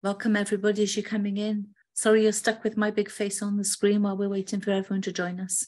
Welcome everybody as you're coming in. Sorry you're stuck with my big face on the screen while we're waiting for everyone to join us.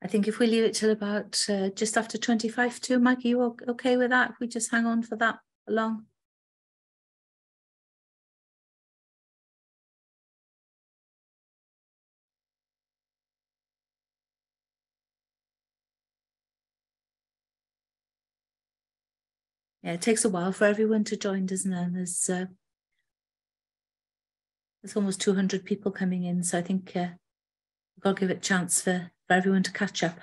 I think if we leave it till about just after 25 to, Mike, are you okay with that? If we just hang on for that long? Yeah, it takes a while for everyone to join, doesn't it? There's almost 200 people coming in, so I think we've got to give it a chance for everyone to catch up.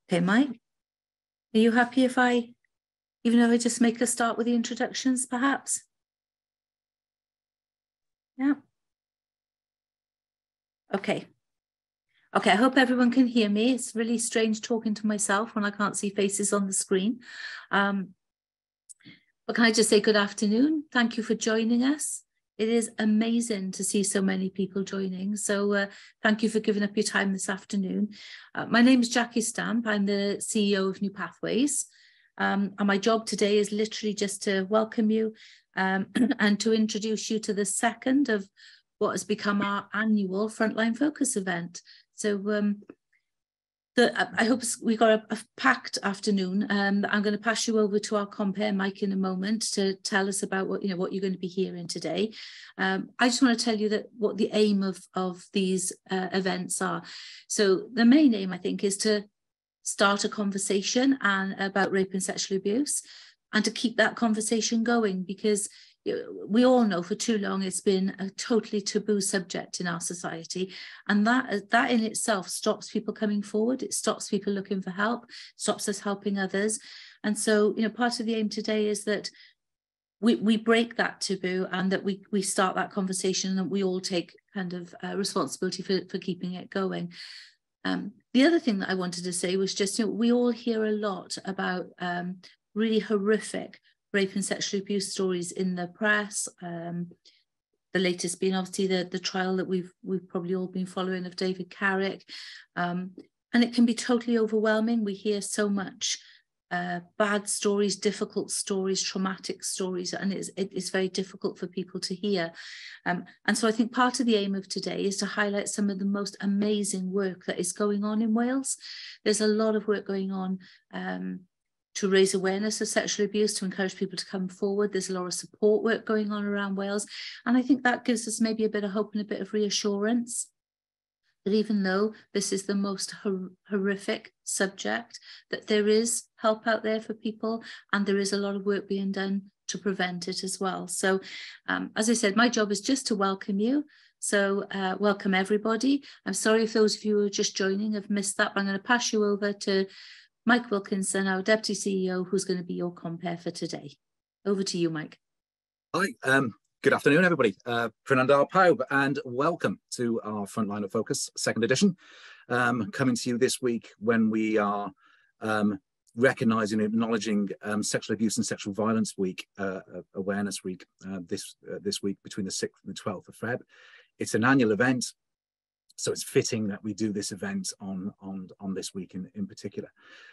Okay, Mike, are you happy if I, even though I just make a start with the introductions, perhaps? Yeah. Okay. Okay, I hope everyone can hear me. It's really strange talking to myself when I can't see faces on the screen. But can I just say good afternoon? Thank you for joining us. It is amazing to see so many people joining. So thank you for giving up your time this afternoon. My name is Jackie Stamp. I'm the CEO of New Pathways. And my job today is literally just to welcome you and to introduce you to the second of what has become our annual Frontline Focus event. So I hope we got a packed afternoon. I'm going to pass you over to our compere, Mike, in a moment to tell us about what you're going to be hearing today. I just want to tell you that what the aim of these events are. So the main aim, I think, is to start a conversation about rape and sexual abuse, and to keep that conversation going, because we all know for too long it's been a totally taboo subject in our society, and that in itself stops people coming forward. It stops people looking for help, stops us helping others. And so, part of the aim today is that we break that taboo, and that we start that conversation, and we all take kind of responsibility for keeping it going. The other thing that I wanted to say was just, we all hear a lot about really horrific rape and sexual abuse stories in the press. The latest being obviously the trial that we've probably all been following of David Carrick. And it can be totally overwhelming. We hear so much bad stories, difficult stories, traumatic stories, and it's very difficult for people to hear. And so I think part of the aim of today is to highlight some of the most amazing work that is going on in Wales. There's a lot of work going on to raise awareness of sexual abuse, to encourage people to come forward. There's a lot of support work going on around Wales. And I think that gives us maybe a bit of hope and a bit of reassurance that even though this is the most horrific subject, that there is help out there for people, and there is a lot of work being done to prevent it as well. So as I said, my job is just to welcome you. So welcome everybody. I'm sorry if those of you who are just joining have missed that, but I'm going to pass you over to Mike Wilkinson, our Deputy CEO, who's going to be your compere for today. Over to you, Mike. Hi, good afternoon, everybody. Prynandar Pawb, and welcome to our Frontline of Focus, second edition. Coming to you this week when we are recognising and acknowledging Sexual Abuse and Sexual Violence Week, Awareness Week, this week between the 6th and the 12th of Feb. It's an annual event, so it's fitting that we do this event on this week in particular.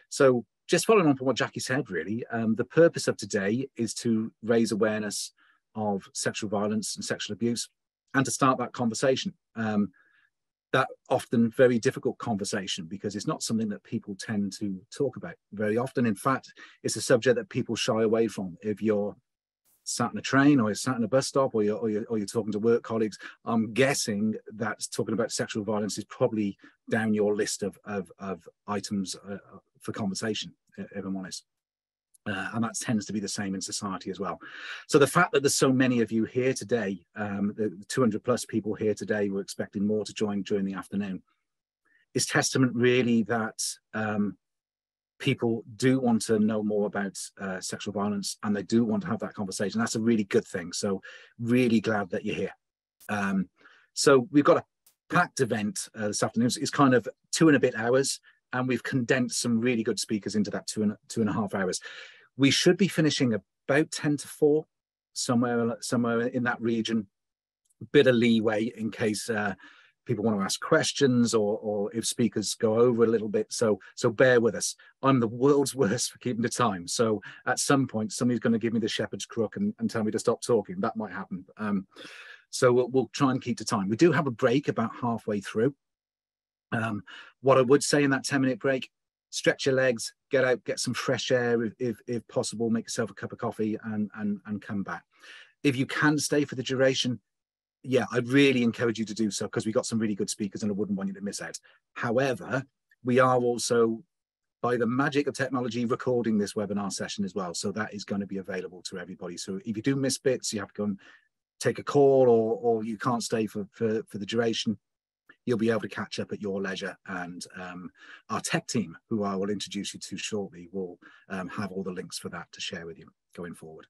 So just following on from what Jackie said, really, the purpose of today is to raise awareness of sexual violence and sexual abuse, and to start that conversation. That often very difficult conversation, because it's not something that people tend to talk about very often. In fact, it's a subject that people shy away from. If you're sat in a train, or you're sat in a bus stop, or you're talking to work colleagues, I'm guessing that talking about sexual violence is probably down your list of items for conversation, if I'm honest. And that tends to be the same in society as well. So the fact that there's so many of you here today, the 200 plus people here today, we're expecting more to join during the afternoon, is testament really that people do want to know more about sexual violence, and they do want to have that conversation. That's a really good thing. So really glad that you're here. So we've got a packed event this afternoon. It's kind of 2 and a bit hours, and we've condensed some really good speakers into that two and a half hours. We should be finishing about 10 to 4, somewhere in that region. A bit of leeway in case people want to ask questions, or if speakers go over a little bit. So bear with us. I'm the world's worst for keeping the time. So at some point, somebody's going to give me the shepherd's crook and tell me to stop talking. That might happen. So we'll try and keep to time. We do have a break about halfway through. What I would say in that 10-minute break, stretch your legs, get out, get some fresh air if possible, make yourself a cup of coffee and come back. If you can stay for the duration, yeah, I'd really encourage you to do so, because we've got some really good speakers and I wouldn't want you to miss out. However, we are also, by the magic of technology, recording this webinar session as well. So that is going to be available to everybody. So if you do miss bits, you have to go and take a call, or you can't stay for the duration, you'll be able to catch up at your leisure. And our tech team, who I will introduce you to shortly, will have all the links for that to share with you going forward.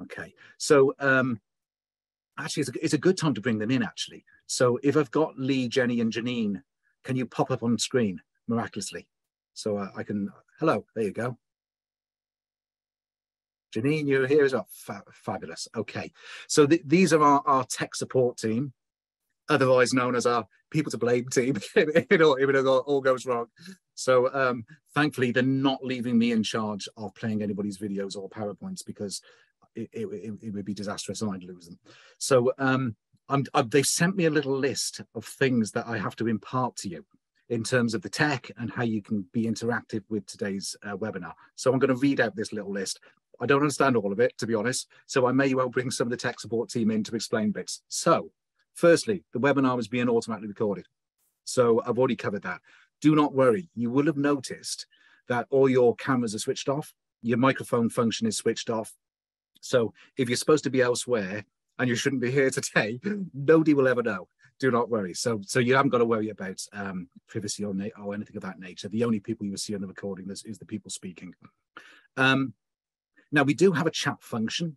Okay, so actually, it's a good time to bring them in, actually. So if I've got Lee, Jenny, and Janine, can you pop up on screen miraculously? So I can, hello, there you go. Janine, you're here as well. Fabulous. Okay, so these are our tech support team, otherwise known as our people to blame team, if it all goes wrong. So thankfully, they're not leaving me in charge of playing anybody's videos or PowerPoints, because it would be disastrous and I'd lose them. So they've sent me a little list of things that I have to impart to you in terms of the tech and how you can be interactive with today's webinar. So I'm going to read out this little list. I don't understand all of it, to be honest, so I may well bring some of the tech support team in to explain bits. So firstly, the webinar is being automatically recorded. So I've already covered that. Do not worry. You will have noticed that all your cameras are switched off. Your microphone function is switched off. So if you're supposed to be elsewhere and you shouldn't be here today, nobody will ever know. Do not worry. So you haven't got to worry about privacy or anything of that nature. The only people you will see on the recording is the people speaking. Now, we do have a chat function.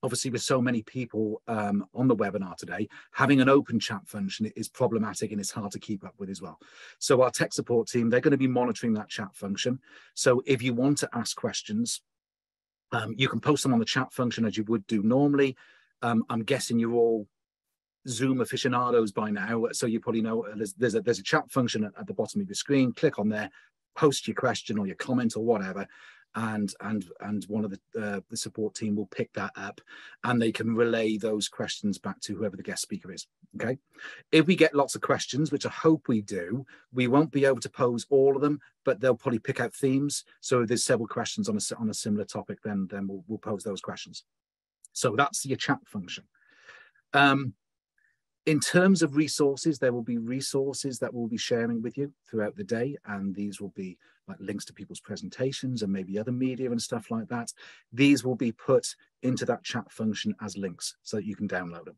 Obviously, with so many people on the webinar today, having an open chat function is problematic and it's hard to keep up with as well. So our tech support team, they're going to be monitoring that chat function. So if you want to ask questions, you can post them on the chat function as you would do normally. I'm guessing you're all Zoom aficionados by now, so you probably know there's a chat function at the bottom of your screen. Click on there, post your question or your comment or whatever, and one of the support team will pick that up and they can relay those questions back to whoever the guest speaker is. Okay, if we get lots of questions, which I hope we do, we won't be able to pose all of them, but they'll probably pick out themes. So if there's several questions on a similar topic, then we'll pose those questions. So that's your chat function. In terms of resources, there will be resources that we'll be sharing with you throughout the day, and these will be like links to people's presentations and maybe other media and stuff like that. These will be put into that chat function as links so that you can download them,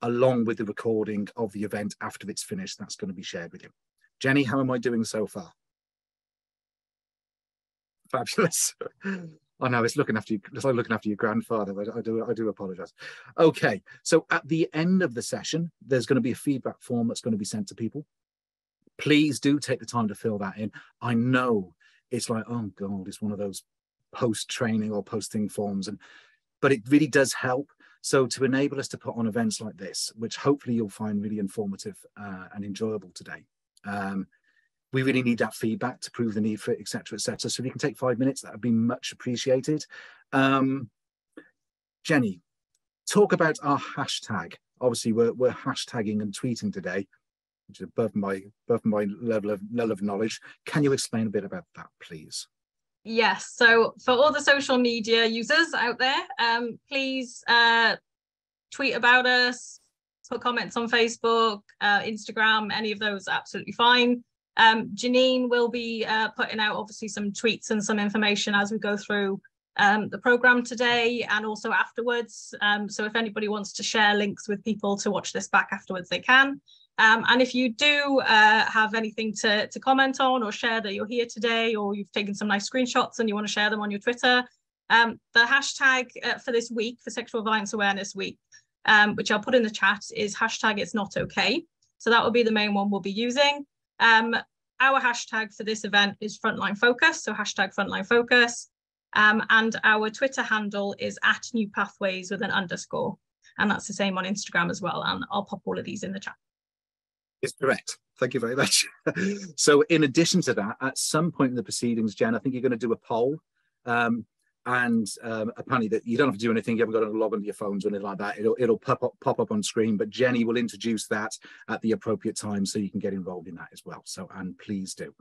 along with the recording of the event after it's finished. That's going to be shared with you. Jenny, how am I doing so far? Fabulous. I know it's looking after you. It's like looking after your grandfather. I do apologize. Okay, so at the end of the session, there's going to be a feedback form that's going to be sent to people. Please do take the time to fill that in. I know it's like, oh God, it's one of those post-training or posting forms, but it really does help. So to enable us to put on events like this, which hopefully you'll find really informative and enjoyable today. We really need that feedback to prove the need for it, et cetera, et cetera. So if you can take 5 minutes, that would be much appreciated. Jenny, talk about our hashtag. Obviously, we're hashtagging and tweeting today, which is above my level of knowledge. Can you explain a bit about that, please? Yes. So for all the social media users out there, please tweet about us, put comments on Facebook, Instagram, any of those, absolutely fine. Janine will be putting out obviously some tweets and some information as we go through the program today and also afterwards. So if anybody wants to share links with people to watch this back afterwards, they can. And if you do have anything to comment on or share that you're here today, or you've taken some nice screenshots and you want to share them on your Twitter, the hashtag for this week, for Sexual Violence Awareness Week, which I'll put in the chat, is hashtag It's Not Okay. So that will be the main one we'll be using. Our hashtag for this event is Frontline Focus, so hashtag Frontline Focus. And our Twitter handle is @NewPathways with an _. And that's the same on Instagram as well. And I'll pop all of these in the chat. It's correct. Thank you very much. So in addition to that, at some point in the proceedings, Jen, I think you're going to do a poll. Apparently that you don't have to do anything. You haven't got to log onto your phones or anything like that. It'll pop up on screen, but Jenny will introduce that at the appropriate time so you can get involved in that as well. So, and please do.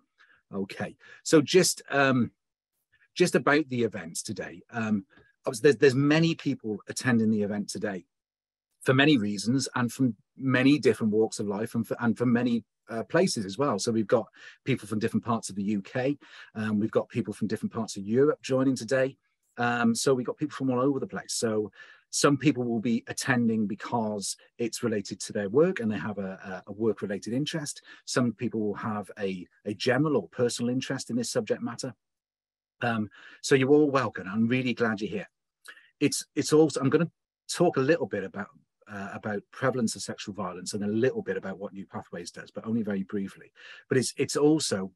Okay. So just about the events today. There's many people attending the event today for many reasons and from many different walks of life and from many places as well. So we've got people from different parts of the UK. We've got people from different parts of Europe joining today. So we've got people from all over the place. So some people will be attending because it's related to their work and they have a work-related interest. Some people will have a general or personal interest in this subject matter. So you're all welcome. I'm really glad you're here. It's also, I'm going to talk a little bit about prevalence of sexual violence and a little bit about what New Pathways does, but only very briefly. But it's also,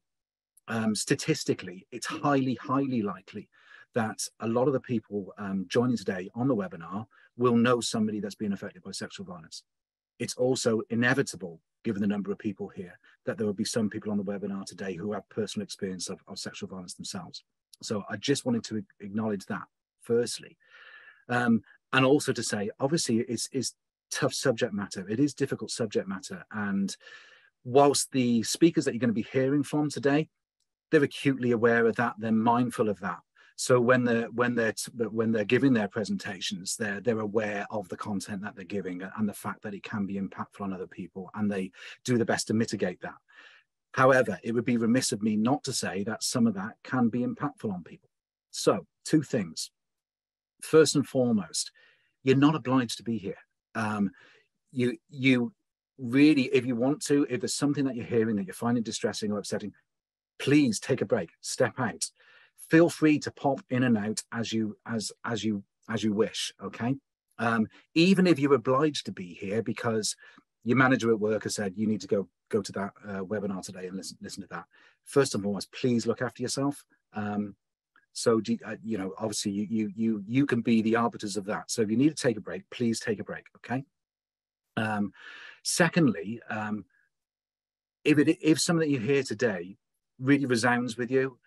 statistically, it's highly likely that a lot of the people joining today on the webinar will know somebody that's been affected by sexual violence. It's also inevitable, given the number of people here, that there will be some people on the webinar today who have personal experience of sexual violence themselves. So I just wanted to acknowledge that firstly. And also to say, obviously, it's tough subject matter. It is difficult subject matter. And whilst the speakers that you're going to be hearing from today, they're acutely aware of that. They're mindful of that. So when they're giving their presentations, they're aware of the content that they're giving and the fact that it can be impactful on other people, and they do the best to mitigate that. However, it would be remiss of me not to say that some of that can be impactful on people. So, two things. First and foremost, you're not obliged to be here. You really, if you want to, if there's something that you're hearing that you're finding distressing or upsetting, please take a break, step out. Feel free to pop in and out as you wish. Okay. Even if you're obliged to be here because your manager at work has said you need to go to that webinar today and listen to that. First and foremost, please look after yourself. So, you know, obviously you can be the arbiters of that. So if you need to take a break, please take a break, okay? Secondly, if something that you hear today really resounds with you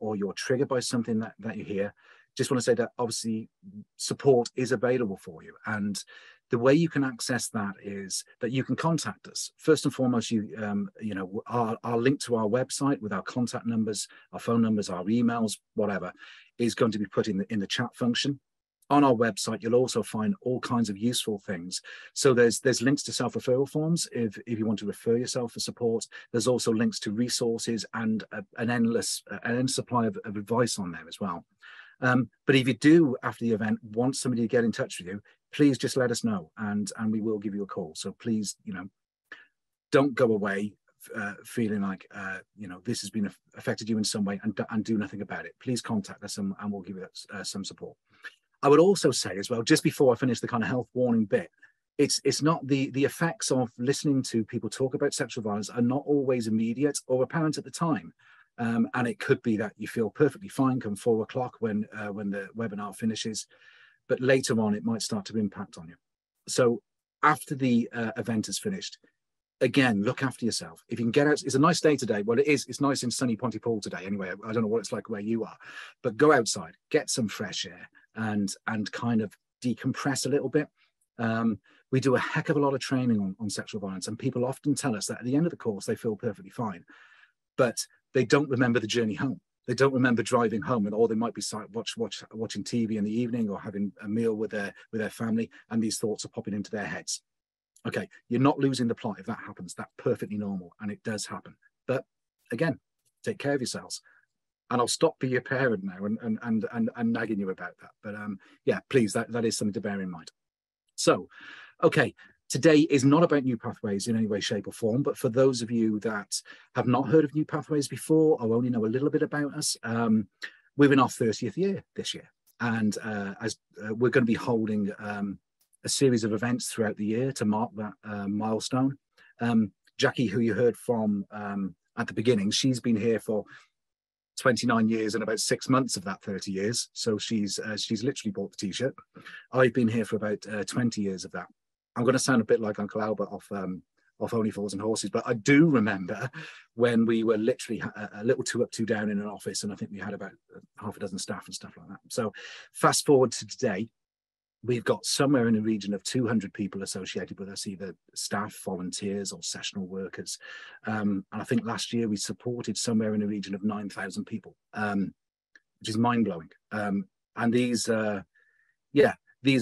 or you're triggered by something that you hear, just want to say that obviously support is available for you. And the way you can access that is that you can contact us. First and foremost, you know, our link to our website with our contact numbers, our phone numbers, our emails, whatever, is going to be put in the chat function. On our website, you'll also find all kinds of useful things. So there's links to self-referral forms if you want to refer yourself for support. There's also links to resources and an endless supply of advice on there as well. But if you do, after the event, want somebody to get in touch with you, please just let us know and we will give you a call. So please, you know, don't go away feeling like, you know, this has been affected you in some way and do nothing about it. Please contact us and we'll give you some support. I would also say as well, just before I finish the kind of health warning bit, it's not the effects of listening to people talk about sexual violence are not always immediate or apparent at the time. And it could be that you feel perfectly fine come 4 o'clock when the webinar finishes, but later on it might start to impact on you. So after the event is finished, again, look after yourself. If you can get out, it's a nice day today. Well, it is. It's nice in sunny Pontypool today. Anyway, I don't know what it's like where you are, but go outside, get some fresh air, and kind of decompress a little bit. We do a heck of a lot of training on sexual violence, and people often tell us that at the end of the course they feel perfectly fine, but they don't remember the journey home. They don't remember driving home, or they might be watching TV in the evening or having a meal with their family, and these thoughts are popping into their heads. Okay, you're not losing the plot if that happens. That's perfectly normal, and it does happen. But again, take care of yourselves. and I'll stop being your parent now and nagging you about that. But yeah, please, that is something to bear in mind. So, okay, today is not about New Pathways in any way, shape or form, but for those of you that have not heard of New Pathways before or only know a little bit about us, we're in our 30th year this year. And we're going to be holding a series of events throughout the year to mark that milestone. Jackie, who you heard from at the beginning, she's been here for 29 years and about 6 months of that 30 years. So she's literally bought the t-shirt. I've been here for about 20 years of that. I'm going to sound a bit like Uncle Albert off Only Fools and Horses, but I do remember when we were literally a little 2 up, 2 down in an office, and I think we had about half a dozen staff and stuff like that. So fast forward to today, we've got somewhere in the region of 200 people associated with us, either staff, volunteers, or sessional workers. And I think last year we supported somewhere in the region of 9,000 people, which is mind-blowing. And these are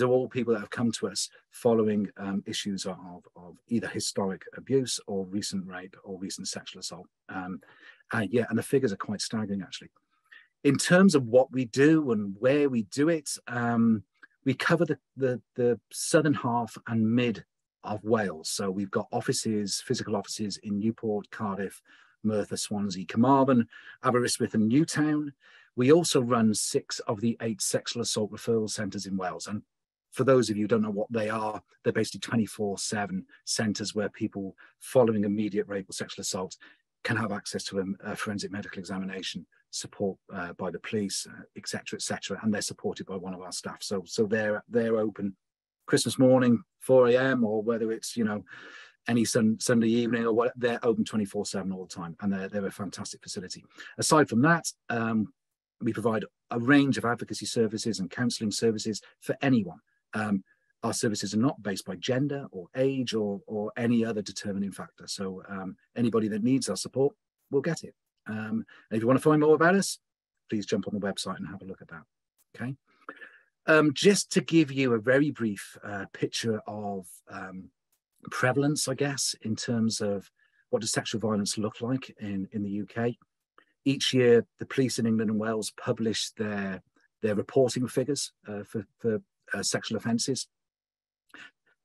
all people that have come to us following issues of either historic abuse or recent rape or recent sexual assault. And the figures are quite staggering, actually. In terms of what we do and where we do it, we cover the southern half and mid of Wales. So we've got offices, physical offices in Newport, Cardiff, Merthyr, Swansea, Carmarthen, Aberystwyth and Newtown. We also run 6 of the 8 sexual assault referral centres in Wales. And for those of you who don't know what they are, they're basically 24/7 centres where people following immediate rape or sexual assault can have access to a forensic medical examination, support by the police, et cetera, and they're supported by one of our staff. So they're open Christmas morning, 4 a.m., or whether it's, any Sunday evening or what, they're open 24/7 all the time, and they're a fantastic facility. Aside from that, we provide a range of advocacy services and counselling services for anyone. Our services are not based by gender or age or any other determining factor. So anybody that needs our support will get it. And if you want to find more about us, please jump on the website and have a look at that. Okay. Just to give you a very brief picture of prevalence, I guess, in terms of what does sexual violence look like in the UK. Each year, the police in England and Wales publish their reporting figures for sexual offences.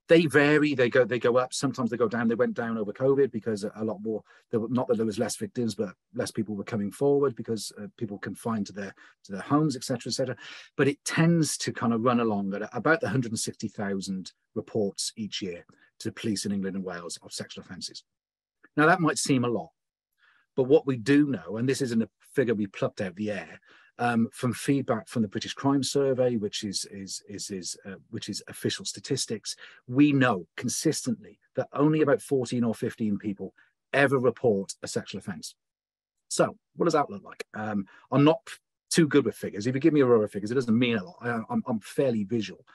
They vary. They go up. Sometimes they go down. They went down over COVID because a lot more. Not that there was less victims, but less people were coming forward because people confined to their homes, etc. But it tends to kind of run along at about 160,000 reports each year to police in England and Wales of sexual offences. Now that might seem a lot, but what we do know, and this isn't a figure we plucked out of the air, from feedback from the British Crime Survey, which is official statistics, we know consistently that only about 14 or 15 people ever report a sexual offence. So what does that look like? I'm not too good with figures. If you give me raw figures, it doesn't mean a lot. I'm fairly visual.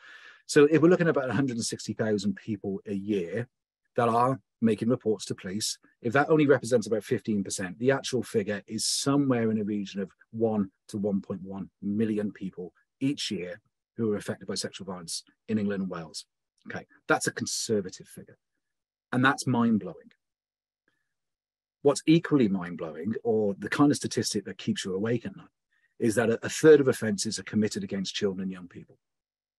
So if we're looking at about 160,000 people a year that are making reports to police, if that only represents about 15%, the actual figure is somewhere in a region of 1 to 1.1 million people each year who are affected by sexual violence in England and Wales. Okay, that's a conservative figure, and that's mind-blowing. What's equally mind-blowing, or the kind of statistic that keeps you awake at night, is that a third of offences are committed against children and young people.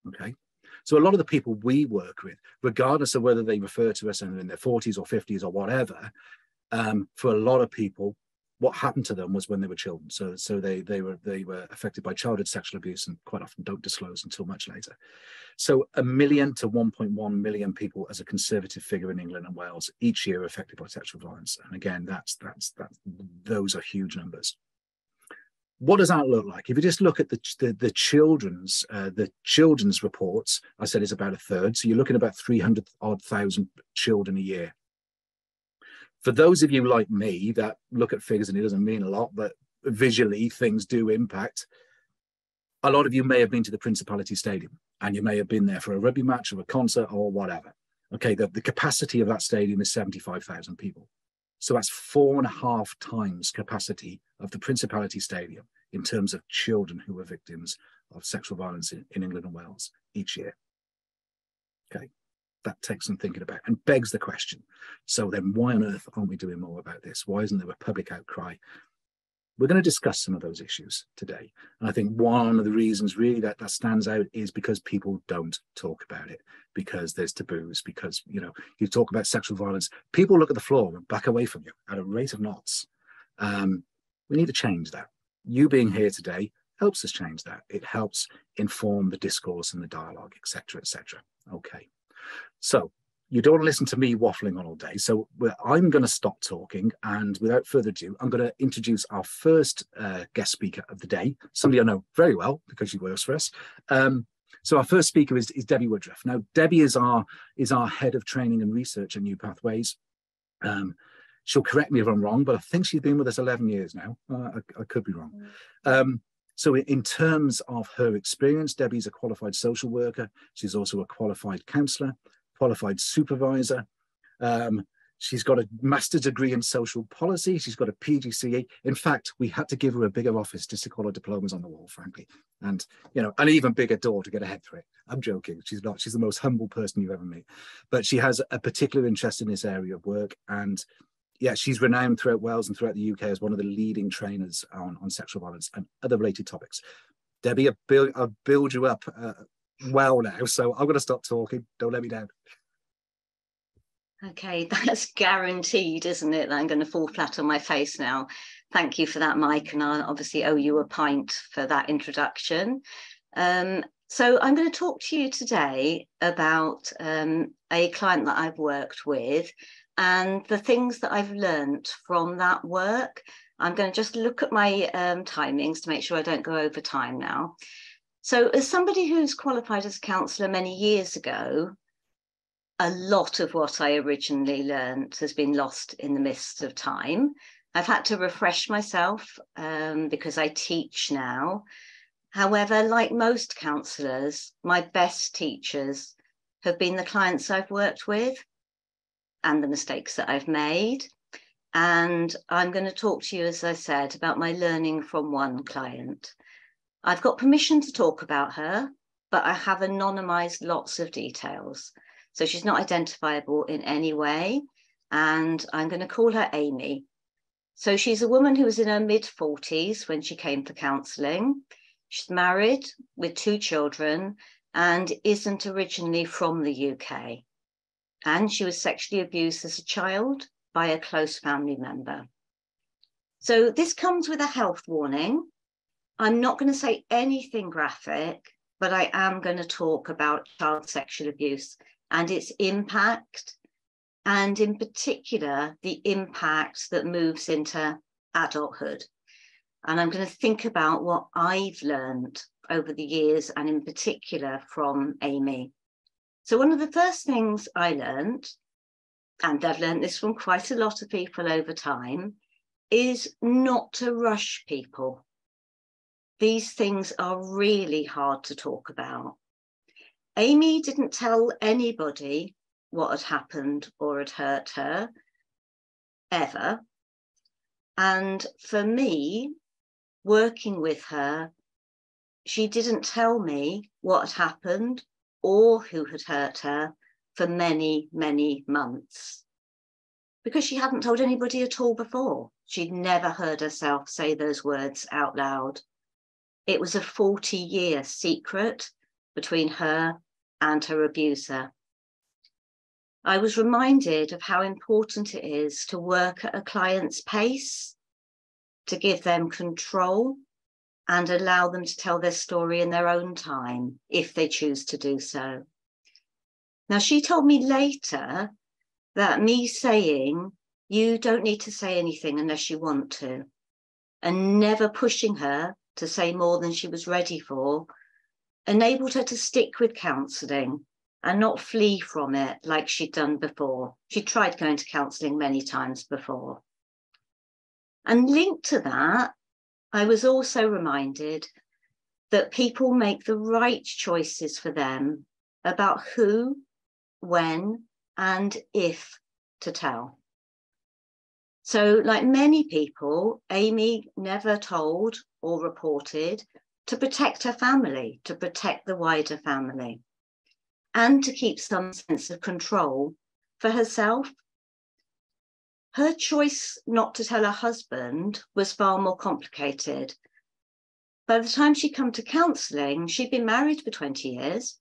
Okay. So a lot of the people we work with, regardless of whether they refer to us in their 40s or 50s or whatever, for a lot of people, what happened to them was when they were children. So they were affected by childhood sexual abuse and quite often don't disclose until much later. So 1 million to 1.1 million people as a conservative figure in England and Wales each year are affected by sexual violence. And again, those are huge numbers. What does that look like? If you just look at the children's reports, I said it's about a third. So you're looking at about 300,000 children a year. For those of you like me that look at figures and it doesn't mean a lot, but visually things do impact. A lot of you may have been to the Principality Stadium and you may have been there for a rugby match or a concert or whatever. Okay, the capacity of that stadium is 75,000 people. So that's 4.5 times capacity of the Principality Stadium in terms of children who are victims of sexual violence in England and Wales each year. Okay, that takes some thinking about and begs the question. So then why on earth aren't we doing more about this? Why isn't there a public outcry? We're going to discuss some of those issues today. And I think one of the reasons really that stands out is because people don't talk about it, because there's taboos, because, you know, you talk about sexual violence, people look at the floor and back away from you at a rate of knots. We need to change that. You being here today helps us change that. It helps inform the discourse and the dialogue, etc., etc. Okay. So you don't want to listen to me waffling on all day. So I'm going to stop talking. And without further ado, I'm going to introduce our first guest speaker of the day, somebody I know very well because she works for us. So our first speaker is Debbie Woodroffe. Now, Debbie is our head of training and research at New Pathways. She'll correct me if I'm wrong, but I think she's been with us 11 years now. I could be wrong. So in terms of her experience, Debbie's a qualified social worker. She's also a qualified counsellor, qualified supervisor. She's got a master's degree in social policy. She's got a PGCE. In fact, we had to give her a bigger office just to call her diplomas on the wall, frankly. And, you know, an even bigger door to get her head through it. I'm joking. She's not. She's the most humble person you've ever met. But she has a particular interest in this area of work. And yeah, she's renowned throughout Wales and throughout the UK as one of the leading trainers on sexual violence and other related topics. Debbie, I've built you up well now, so I'm going to stop talking. Don't let me down. Okay, that's guaranteed, isn't it? That I'm going to fall flat on my face now. Thank you for that, Mike, and I obviously owe you a pint for that introduction. So I'm going to talk to you today about a client that I've worked with and the things that I've learned from that work. I'm going to just look at my timings to make sure I don't go over time now. So as somebody who's qualified as a counsellor many years ago, a lot of what I originally learned has been lost in the midst of time. I've had to refresh myself because I teach now. However, like most counsellors, my best teachers have been the clients I've worked with and the mistakes that I've made. And I'm going to talk to you, as I said, about my learning from one client. I've got permission to talk about her, but I have anonymised lots of details. So she's not identifiable in any way. And I'm going to call her Amy. So she's a woman who was in her mid-40s when she came for counselling. She's married with 2 children and isn't originally from the UK. And she was sexually abused as a child by a close family member. So this comes with a health warning. I'm not going to say anything graphic, but I am going to talk about child sexual abuse and its impact, and in particular, the impact that moves into adulthood. And I'm going to think about what I've learned over the years, and in particular from Amy. So one of the first things I learned, and I've learned this from quite a lot of people over time, is not to rush people. These things are really hard to talk about. Amy didn't tell anybody what had happened or had hurt her, ever. And for me, working with her, she didn't tell me what had happened or who had hurt her for many, many months, because she hadn't told anybody at all before. She'd never heard herself say those words out loud. It was a 40-year secret between her and her abuser. I was reminded of how important it is to work at a client's pace, to give them control and allow them to tell their story in their own time, if they choose to do so. Now, she told me later that me saying, you don't need to say anything unless you want to, and never pushing her to say more than she was ready for, enabled her to stick with counselling and not flee from it like she'd done before. She tried going to counselling many times before. And linked to that, I was also reminded that people make the right choices for them about who, when, and if to tell. So, like many people, Amy never told or reported to protect her family, to protect the wider family, and to keep some sense of control for herself. Her choice not to tell her husband was far more complicated. By the time she'd come to counselling, she'd been married for 20 years.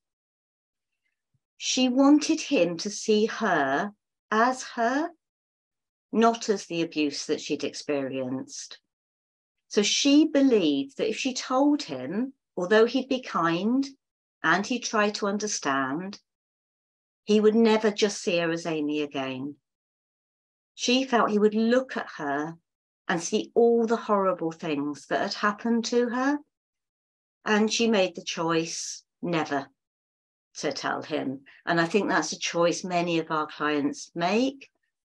She wanted him to see her, not as the abuse that she'd experienced. So she believed that if she told him, although he'd be kind and he'd try to understand, he would never just see her as Amy again. She felt he would look at her and see all the horrible things that had happened to her. And she made the choice never to tell him. And I think that's a choice many of our clients make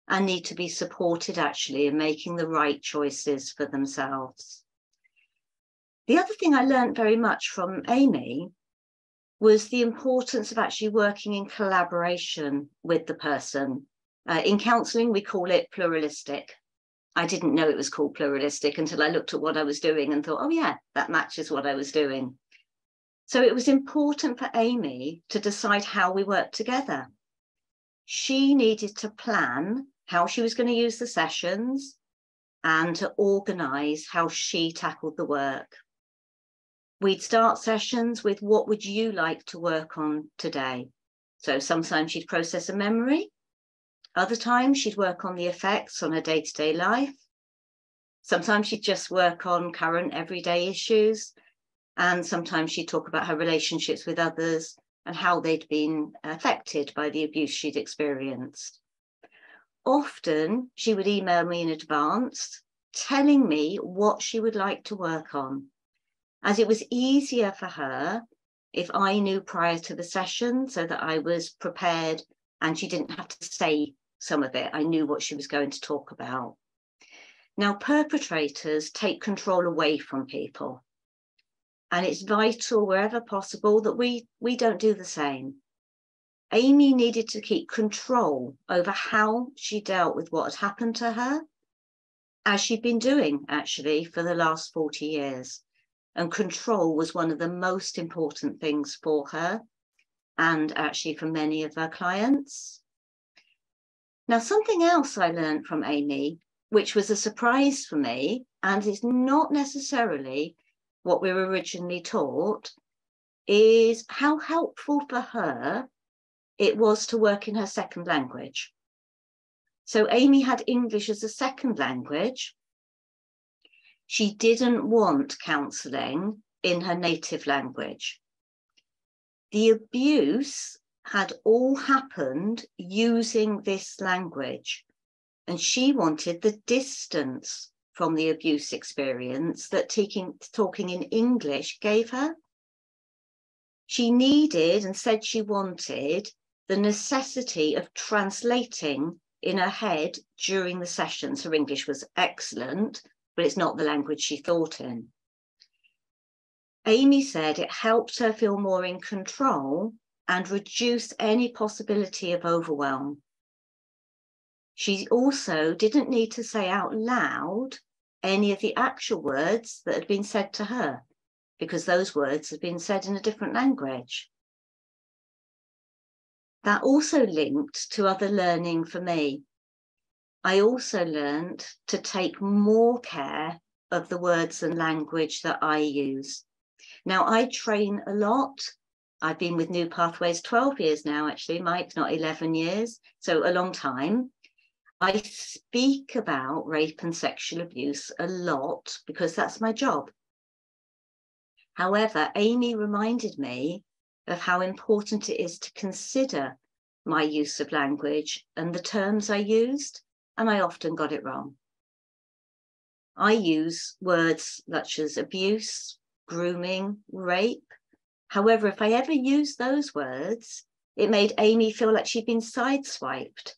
and need to be supported actually in making the right choices for themselves. The other thing I learned very much from Amy was the importance of actually working in collaboration with the person. In counselling, we call it pluralistic. I didn't know it was called pluralistic until I looked at what I was doing and thought, oh yeah, that matches what I was doing. So it was important for Amy to decide how we worked together. She needed to plan how she was going to use the sessions and to organise how she tackled the work. We'd start sessions with, what would you like to work on today? So sometimes she'd process a memory. Other times she'd work on the effects on her day-to-day life. Sometimes she'd just work on current everyday issues. And sometimes she'd talk about her relationships with others and how they'd been affected by the abuse she'd experienced. Often she would email me in advance, telling me what she would like to work on, as it was easier for her if I knew prior to the session so that I was prepared and she didn't have to say some of it. I knew what she was going to talk about. Now, perpetrators take control away from people. And it's vital wherever possible that we don't do the same. Amy needed to keep control over how she dealt with what had happened to her, as she'd been doing actually for the last 40 years. And control was one of the most important things for her and actually for many of her clients. Now, something else I learned from Amy, which was a surprise for me and is not necessarily what we were originally taught, is how helpful for her it was to work in her second language. So Amy had English as a second language. She didn't want counselling in her native language. The abuse had all happened using this language, and she wanted the distance from the abuse experience that talking in English gave her. She needed and said she wanted the necessity of translating in her head during the sessions. Her English was excellent, but it's not the language she thought in. Amy said it helped her feel more in control and reduce any possibility of overwhelm. She also didn't need to say out loud any of the actual words that had been said to her, because those words had been said in a different language. That also linked to other learning for me. I also learned to take more care of the words and language that I use. Now, I train a lot. I've been with New Pathways 12 years now, actually, Mike, not 11 years, so a long time. I speak about rape and sexual abuse a lot because that's my job. However, Amy reminded me of how important it is to consider my use of language and the terms I used, and I often got it wrong. I use words such as abuse, grooming, rape. However, if I ever used those words, it made Amy feel like she'd been sideswiped.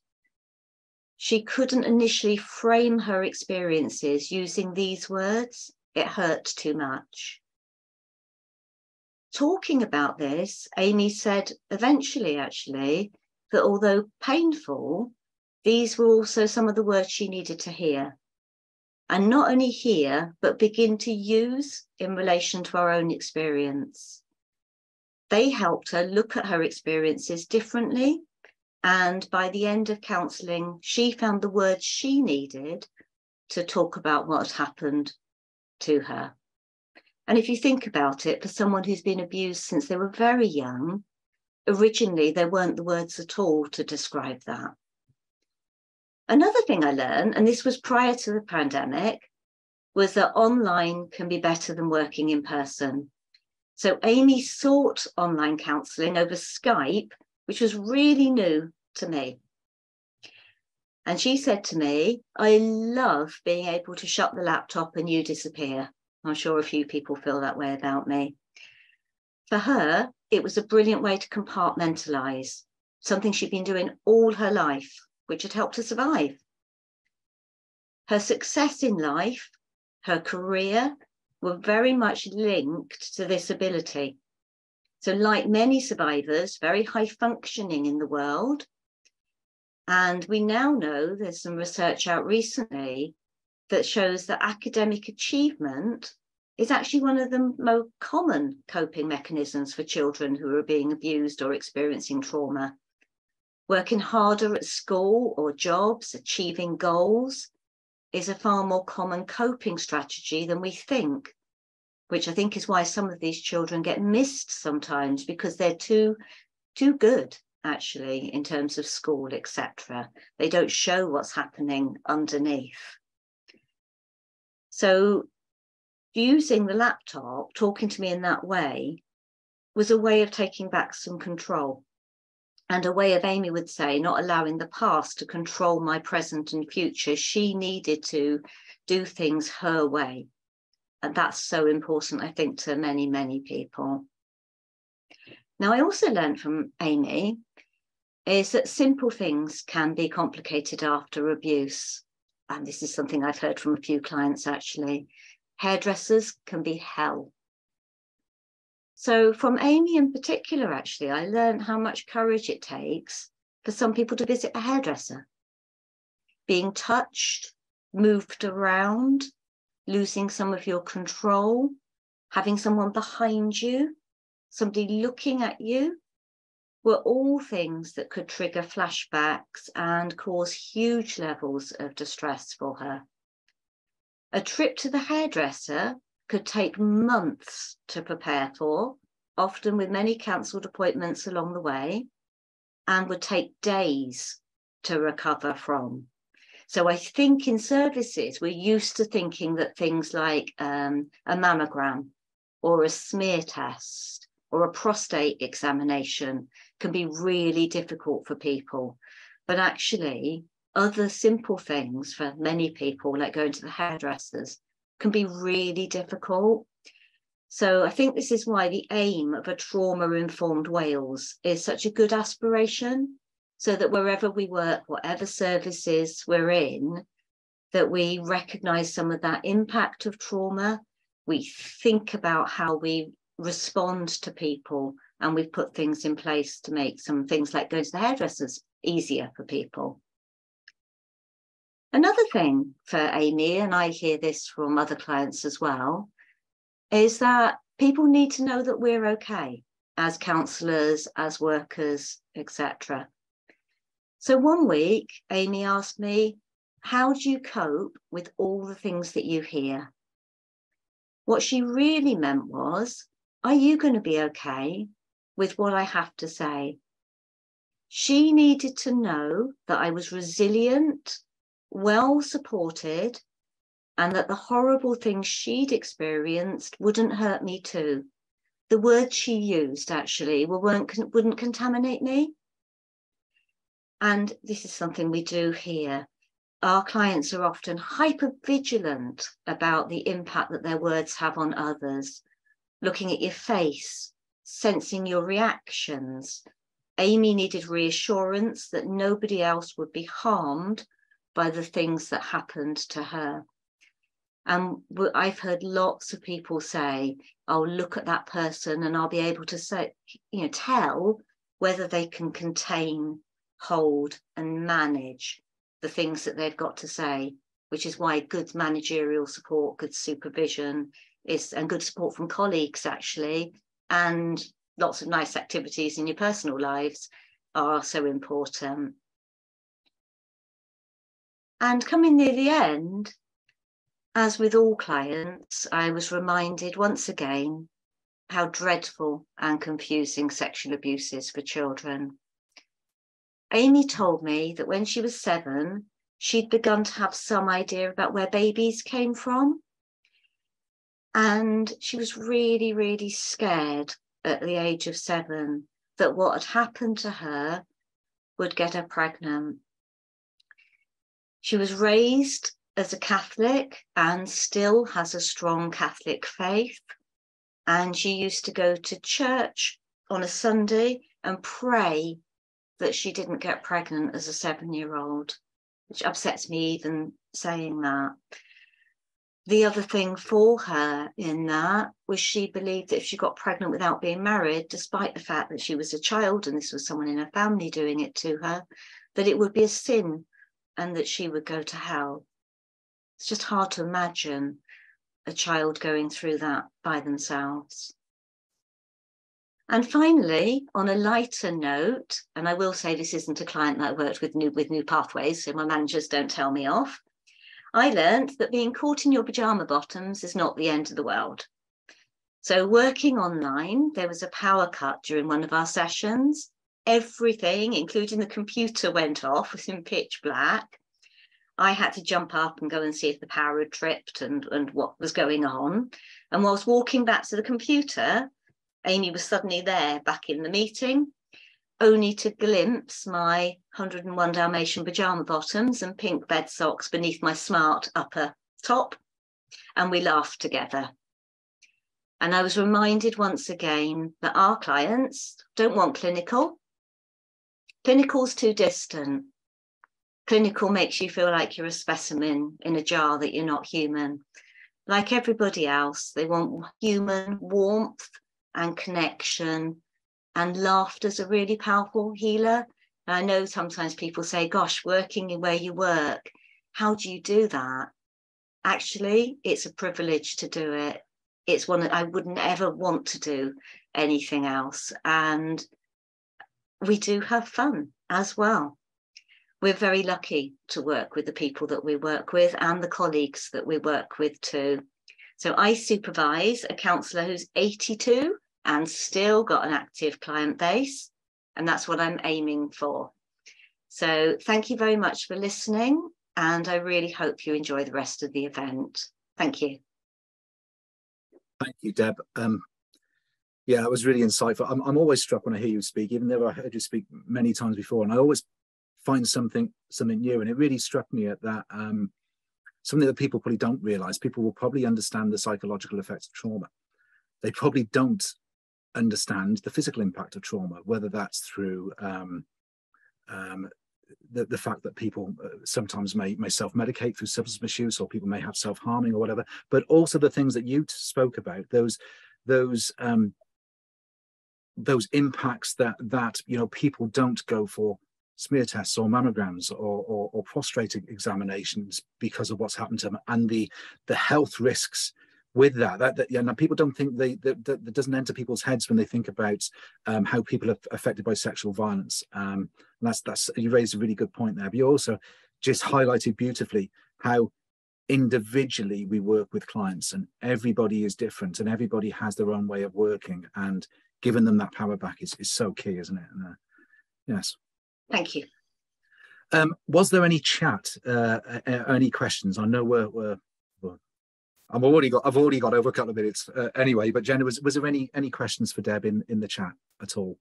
She couldn't initially frame her experiences using these words. It hurt too much. Talking about this, Amy said eventually, actually, that although painful, these were also some of the words she needed to hear. And not only hear, but begin to use in relation to her own experience. They helped her look at her experiences differently And by the end of counselling, she found the words she needed to talk about what had happened to her. And if you think about it, for someone who's been abused since they were very young, originally there weren't the words at all to describe that. Another thing I learned, and this was prior to the pandemic, was that online can be better than working in person. So Amy sought online counselling over Skype, which was really new to me. And she said to me, I love being able to shut the laptop and you disappear. I'm sure a few people feel that way about me. For her, it was a brilliant way to compartmentalise, something she'd been doing all her life, which had helped her survive. Her success in life, her career, were very much linked to this ability. So like many survivors, very high functioning in the world. And we now know there's some research out recently that shows that academic achievement is actually one of the most common coping mechanisms for children who are being abused or experiencing trauma. Working harder at school or jobs, achieving goals, is a far more common coping strategy than we think, which I think is why some of these children get missed sometimes, because they're too good, actually, in terms of school, etc. They don't show what's happening underneath. So using the laptop, talking to me in that way, was a way of taking back some control, and a way of, Amy would say, not allowing the past to control my present and future. She needed to do things her way. And that's so important, I think, to many, many people. Now, I also learned from Amy is that simple things can be complicated after abuse. And this is something I've heard from a few clients, actually. Hairdressers can be hell. So from Amy in particular, actually, I learned how much courage it takes for some people to visit a hairdresser. Being touched, moved around, losing some of your control, having someone behind you, somebody looking at you, were all things that could trigger flashbacks and cause huge levels of distress for her. A trip to the hairdresser could take months to prepare for, often with many cancelled appointments along the way, and would take days to recover from. So I think in services, we're used to thinking that things like a mammogram or a smear test or a prostate examination can be really difficult for people. But actually, other simple things for many people, like going to the hairdressers, can be really difficult. So I think this is why the aim of a trauma-informed Wales is such a good aspiration, so that wherever we work, whatever services we're in, that we recognise some of that impact of trauma, we think about how we respond to people, and we've put things in place to make some things like going to the hairdressers easier for people. Another thing for Amy, and I hear this from other clients as well, is that people need to know that we're okay as counsellors, as workers, etc. So one week, Amy asked me, how do you cope with all the things that you hear? What she really meant was, are you going to be okay with what I have to say? She needed to know that I was resilient, well supported, and that the horrible things she'd experienced wouldn't hurt me too. The words she used actually wouldn't contaminate me. And this is something we do here. Our clients are often hyper-vigilant about the impact that their words have on others, looking at your face, sensing your reactions. Amy needed reassurance that nobody else would be harmed by the things that happened to her. And I've heard lots of people say, I'll look at that person and I'll be able to say, tell whether they can contain, hold and manage the things that they've got to say, which is why good managerial support, good supervision and good support from colleagues actually, and lots of nice activities in your personal lives are so important. And coming near the end, as with all clients, I was reminded once again how dreadful and confusing sexual abuse is for children. Amy told me that when she was 7, she'd begun to have some idea about where babies came from. And she was really, really scared at the age of 7 that what had happened to her would get her pregnant. She was raised as a Catholic and still has a strong Catholic faith. And she used to go to church on a Sunday and pray that she didn't get pregnant as a 7-year-old, which upsets me even saying that. The other thing for her in that was she believed that if she got pregnant without being married, despite the fact that she was a child and this was someone in her family doing it to her, that it would be a sin and that she would go to hell. It's just hard to imagine a child going through that by themselves. And finally, on a lighter note, and I will say this isn't a client that I worked with new pathways, so my managers don't tell me off, I learned that being caught in your pajama bottoms is not the end of the world. So working online, there was a power cut during one of our sessions. Everything, including the computer, went off, was in pitch black. I had to jump up and go and see if the power had tripped and what was going on. And whilst walking back to the computer, Amy was suddenly there back in the meeting, only to glimpse my 101 Dalmatian pajama bottoms and pink bed socks beneath my smart upper top. And we laughed together. And I was reminded once again that our clients don't want clinical. Clinical's too distant. Clinical makes you feel like you're a specimen in a jar, that you're not human. Like everybody else, they want human warmth and connection, and laughter's a really powerful healer. And I know sometimes people say, gosh, working in where you work, how do you do that? Actually, it's a privilege to do it. It's one that I wouldn't ever want to do anything else. And we do have fun as well. We're very lucky to work with the people that we work with and the colleagues that we work with too. So I supervise a counsellor who's 82 and still got an active client base, and that's what I'm aiming for. So thank you very much for listening, and I really hope you enjoy the rest of the event. Thank you. Thank you, Deb. Yeah, it was really insightful. I'm always struck when I hear you speak, even though I heard you speak many times before, and I always find something new. And it really struck me at that something that people probably don't realize. People will probably understand the psychological effects of trauma. They probably don't understand the physical impact of trauma, whether that's through the fact that people sometimes may self-medicate through substance misuse, or people may have self-harming or whatever, but also the things that you spoke about, those impacts that you know, people don't go for smear tests or mammograms or prostate examinations because of what's happened to them, and the health risks with that you know, people don't think that doesn't enter people's heads when they think about how people are affected by sexual violence. And that's you raised a really good point there. But you also just highlighted beautifully how individually we work with clients, and everybody is different and everybody has their own way of working, and giving them that power back is so key, isn't it? And, yes. Thank you. Was there any chat, any questions? I know I've already got over a couple of minutes anyway, but Jenna, was there any questions for Deb in the chat at all?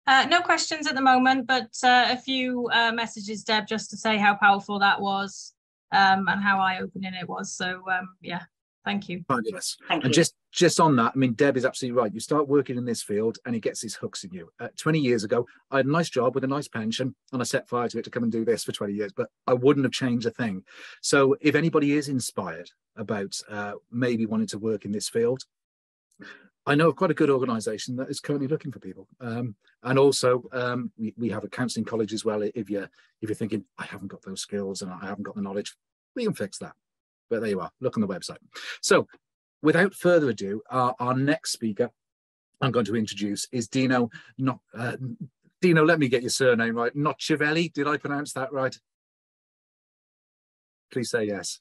No questions at the moment, but a few messages, Deb, just to say how powerful that was and how eye-opening it was. So yeah, thank you. Fabulous. Thank and you. Just on that, I mean, Deb is absolutely right. You start working in this field and he gets his hooks in you. 20 years ago, I had a nice job with a nice pension, and I set fire to it to come and do this for 20 years, but I wouldn't have changed a thing. So if anybody is inspired about maybe wanting to work in this field, I know of quite a good organisation that is currently looking for people. And also we have a counselling college as well. If you're thinking, I haven't got those skills and I haven't got the knowledge, we can fix that. But there you are, look on the website. So without further ado, our next speaker I'm going to introduce is Dino. Dino, let me get your surname right. Nocivelli, did I pronounce that right? Please say yes.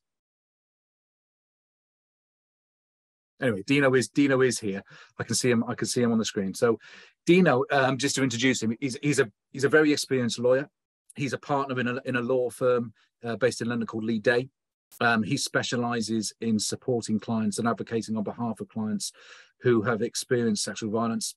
Anyway, Dino is here. I can see him on the screen. So Dino, just to introduce him, he's a very experienced lawyer. He's a partner in a law firm based in London called Lee Day. He specializes in supporting clients and advocating on behalf of clients who have experienced sexual violence.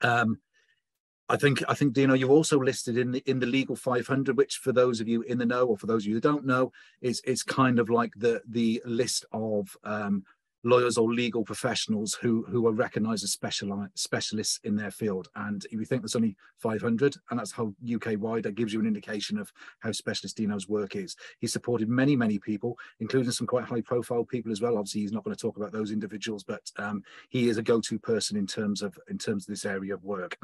I think Dino, you're also listed in the Legal 500, which for those of you in the know, or for those of you who don't know, is kind of like the list of lawyers or legal professionals who are recognised as specialists in their field. And if you think there's only 500, and that's how UK-wide, that gives you an indication of how specialist Dino's work is. He's supported many, many people, including some quite high-profile people as well. Obviously, he's not going to talk about those individuals, but he is a go-to person in terms of this area of work.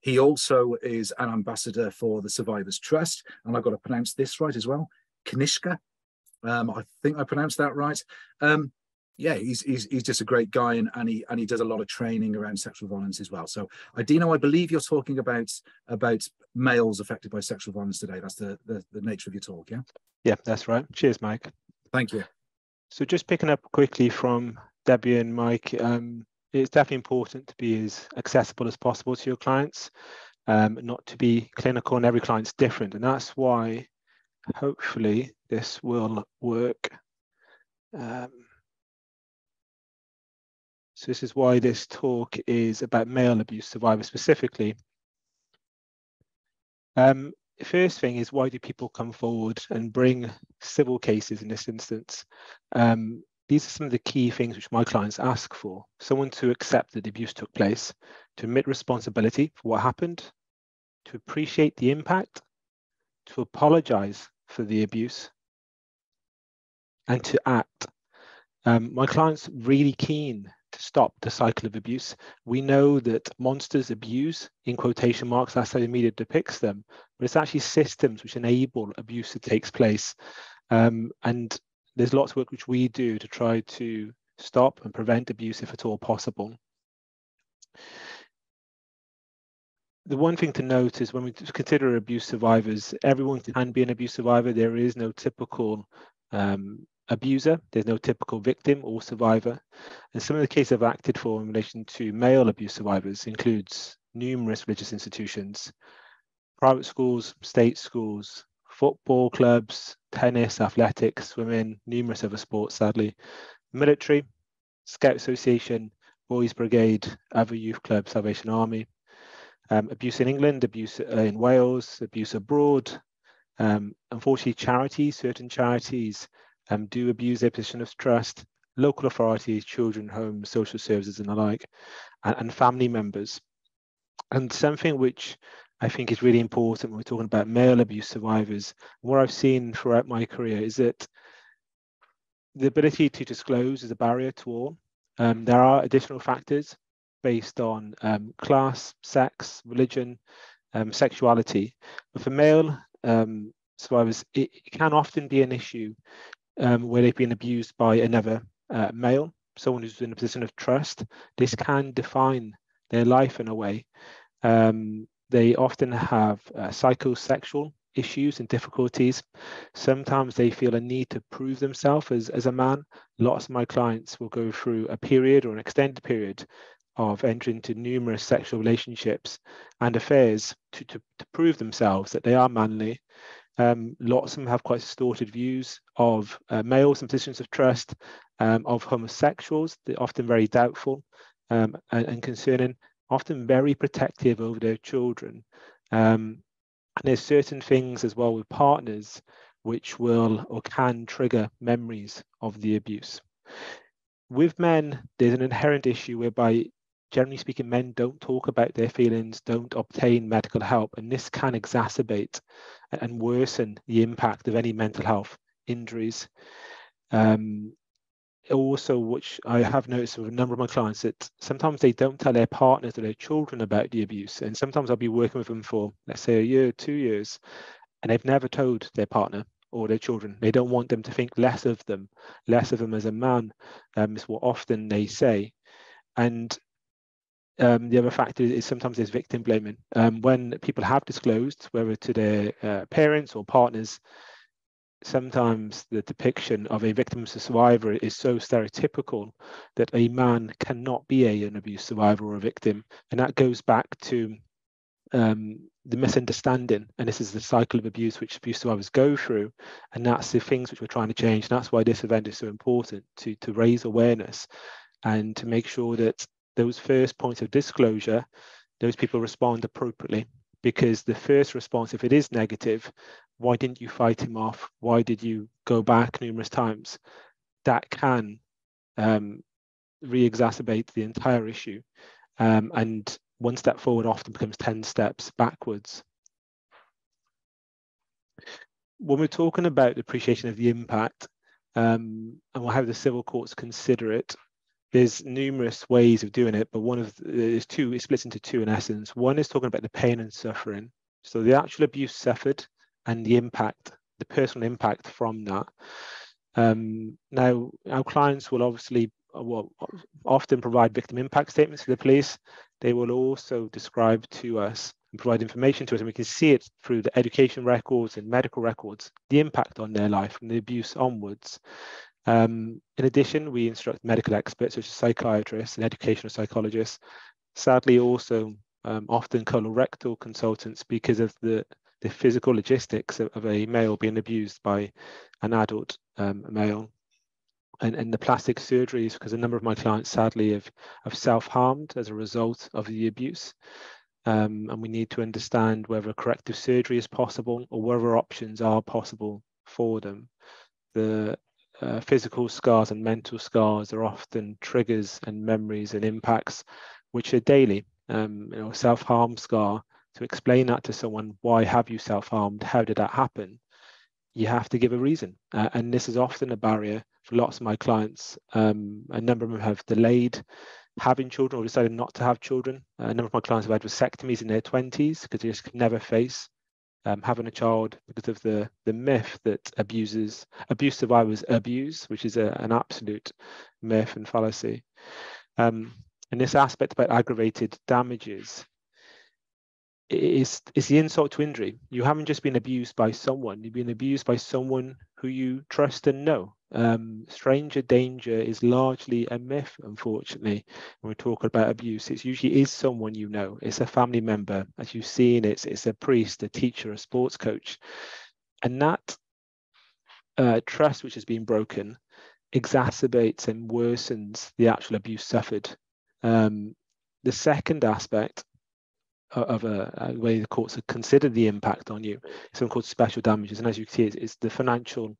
He also is an ambassador for the Survivors Trust, and I've got to pronounce this right as well, Kanishka. I think I pronounced that right. Yeah, he's just a great guy, and he does a lot of training around sexual violence as well. So, Dino, I believe you're talking about males affected by sexual violence today. That's the nature of your talk, yeah? Yeah, that's right. Cheers, Mike. Thank you. So just picking up quickly from Debbie and Mike, it's definitely important to be as accessible as possible to your clients, not to be clinical, and every client's different. And that's why, hopefully, this will work. So this is why this talk is about male abuse survivors specifically. The first thing is, why do people come forward and bring civil cases in this instance? These are some of the key things which my clients ask for. Someone to accept that the abuse took place, to admit responsibility for what happened, to appreciate the impact, to apologize for the abuse, and to act. My clients really keen to stop the cycle of abuse. We know that monsters abuse, in quotation marks, that's how the media depicts them, but it's actually systems which enable abuse that takes place. And there's lots of work which we do to try to stop and prevent abuse if at all possible. The one thing to note is when we consider abuse survivors, everyone can be an abuse survivor. There is no typical abuser, there's no typical victim or survivor. And some of the cases I've acted for in relation to male abuse survivors includes numerous religious institutions, private schools, state schools, football clubs, tennis, athletics, swimming, numerous other sports, sadly, military, Scout Association, Boys Brigade, other youth clubs, Salvation Army, abuse in England, abuse in Wales, abuse abroad. Unfortunately, certain charities do abuse their position of trust, local authorities, children homes, social services and the like, and family members. And something which I think is really important when we're talking about male abuse survivors, what I've seen throughout my career is that the ability to disclose is a barrier to all. There are additional factors based on class, sex, religion, sexuality. But for male survivors, it can often be an issue where they've been abused by another male, someone who's in a position of trust. This can define their life in a way. They often have psychosexual issues and difficulties. Sometimes they feel a need to prove themselves as a man. Lots of my clients will go through a period or an extended period of entering into numerous sexual relationships and affairs to prove themselves that they are manly. Lots of them have quite distorted views of males in positions of trust, of homosexuals. They're often very doubtful and concerning, often very protective over their children. And there's certain things as well with partners which will or can trigger memories of the abuse. With men, there's an inherent issue whereby, generally speaking, men don't talk about their feelings, don't obtain medical help, and this can exacerbate and worsen the impact of any mental health injuries. Also, which I have noticed with a number of my clients, that sometimes they don't tell their partners or their children about the abuse. And sometimes I'll be working with them for, let's say, a year, 2 years, and they've never told their partner or their children. They don't want them to think less of them as a man, is what often they say. And the other factor is sometimes there's victim blaming. When people have disclosed, whether to their parents or partners, sometimes the depiction of a victim as a survivor is so stereotypical that a man cannot be an abuse survivor or a victim. And that goes back to the misunderstanding, and this is the cycle of abuse which abuse survivors go through, and that's the things which we're trying to change. And that's why this event is so important, to raise awareness and to make sure that those first points of disclosure, those people respond appropriately. Because the first response, if it is negative, why didn't you fight him off? Why did you go back numerous times? That can re-exacerbate the entire issue. And one step forward often becomes 10 steps backwards. When we're talking about the appreciation of the impact, and we'll have the civil courts consider it, there's numerous ways of doing it, but it splits into two in essence. One is talking about the pain and suffering. So the actual abuse suffered and the impact, the personal impact from that. Now, our clients will often provide victim impact statements to the police. They will also describe to us and provide information to us, and we can see it through the education records and medical records, the impact on their life from the abuse onwards. In addition, we instruct medical experts such as psychiatrists and educational psychologists, sadly also often colorectal consultants, because of the physical logistics of a male being abused by an adult male. And the plastic surgeries, because a number of my clients sadly have self-harmed as a result of the abuse. And we need to understand whether corrective surgery is possible or whether options are possible for them. The physical scars and mental scars are often triggers and memories and impacts which are daily. Self-harm scar, to explain that to someone, why have you self-harmed? How did that happen? You have to give a reason. And this is often a barrier for lots of my clients. A number of them have delayed having children or decided not to have children. A number of my clients have had vasectomies in their 20s because they just could never face having a child because of the myth that abuse survivors abuse, which is an absolute myth and fallacy. And this aspect about aggravated damages is the insult to injury. You haven't just been abused by someone, you've been abused by someone who you trust and know. Stranger danger is largely a myth, unfortunately. When we talk about abuse, it usually is someone you know. It's a family member, as you've seen. It's a priest, a teacher, a sports coach, and that trust which has been broken exacerbates and worsens the actual abuse suffered. The second aspect of a way the courts have considered the impact on you, something called special damages, and as you can see, it's the financial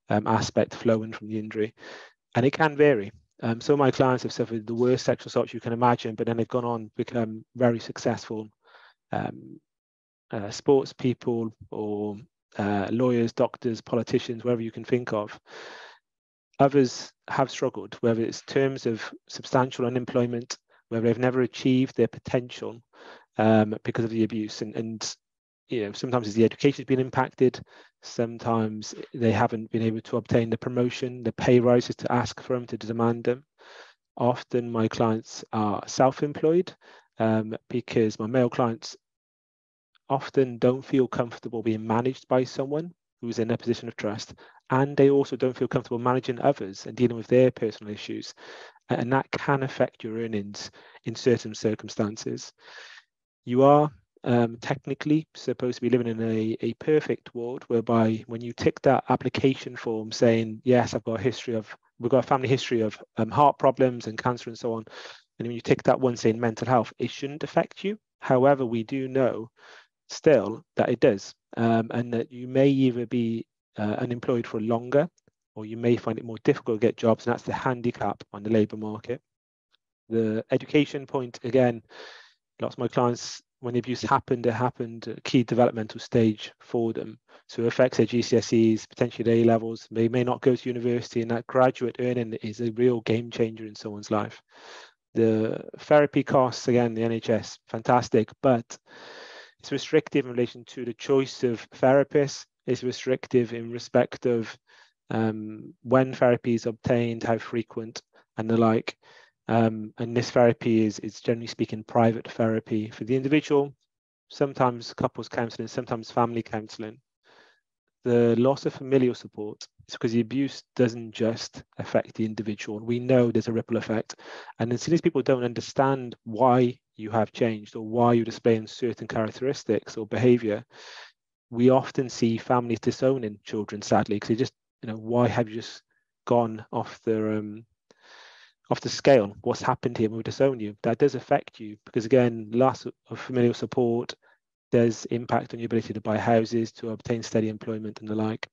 aspect flowing from the injury, and it can vary. Some of my clients have suffered the worst sexual assaults you can imagine, but then they've gone on to become very successful sports people or lawyers, doctors, politicians, wherever you can think of. Others have struggled, whether it's terms of substantial unemployment, whether they've never achieved their potential because of the abuse, and sometimes the education has been impacted, sometimes they haven't been able to obtain the promotion, the pay rises to ask for them, to demand them. Often my clients are self-employed because my male clients often don't feel comfortable being managed by someone who's in a position of trust, and they also don't feel comfortable managing others and dealing with their personal issues, and that can affect your earnings in certain circumstances. You are technically supposed to be living in a perfect world whereby when you tick that application form saying, yes, we've got a family history of heart problems and cancer and so on, and when you tick that one saying mental health, it shouldn't affect you. However, we do know still that it does, and that you may either be unemployed for longer, or you may find it more difficult to get jobs, and that's the handicap on the labour market. The education point, again, lots of my clients, when the abuse happened, it happened at a key developmental stage for them. So it affects their GCSEs, potentially their A-levels. They may not go to university, and that graduate earning is a real game changer in someone's life. The therapy costs, again, the NHS, fantastic, but it's restrictive in relation to the choice of therapists. It's restrictive in respect of when therapy is obtained, how frequent, and the like. And this therapy is generally speaking private therapy for the individual, sometimes couples counselling, sometimes family counselling. The loss of familial support is because the abuse doesn't just affect the individual. We know there's a ripple effect. And as soon as people don't understand why you have changed or why you're displaying certain characteristics or behavior, we often see families disowning children, sadly, because they just, why have you just gone off the scale? What's happened here? We disown you. That does affect you because, again, loss of familial support does impact on your ability to buy houses, to obtain steady employment and the like.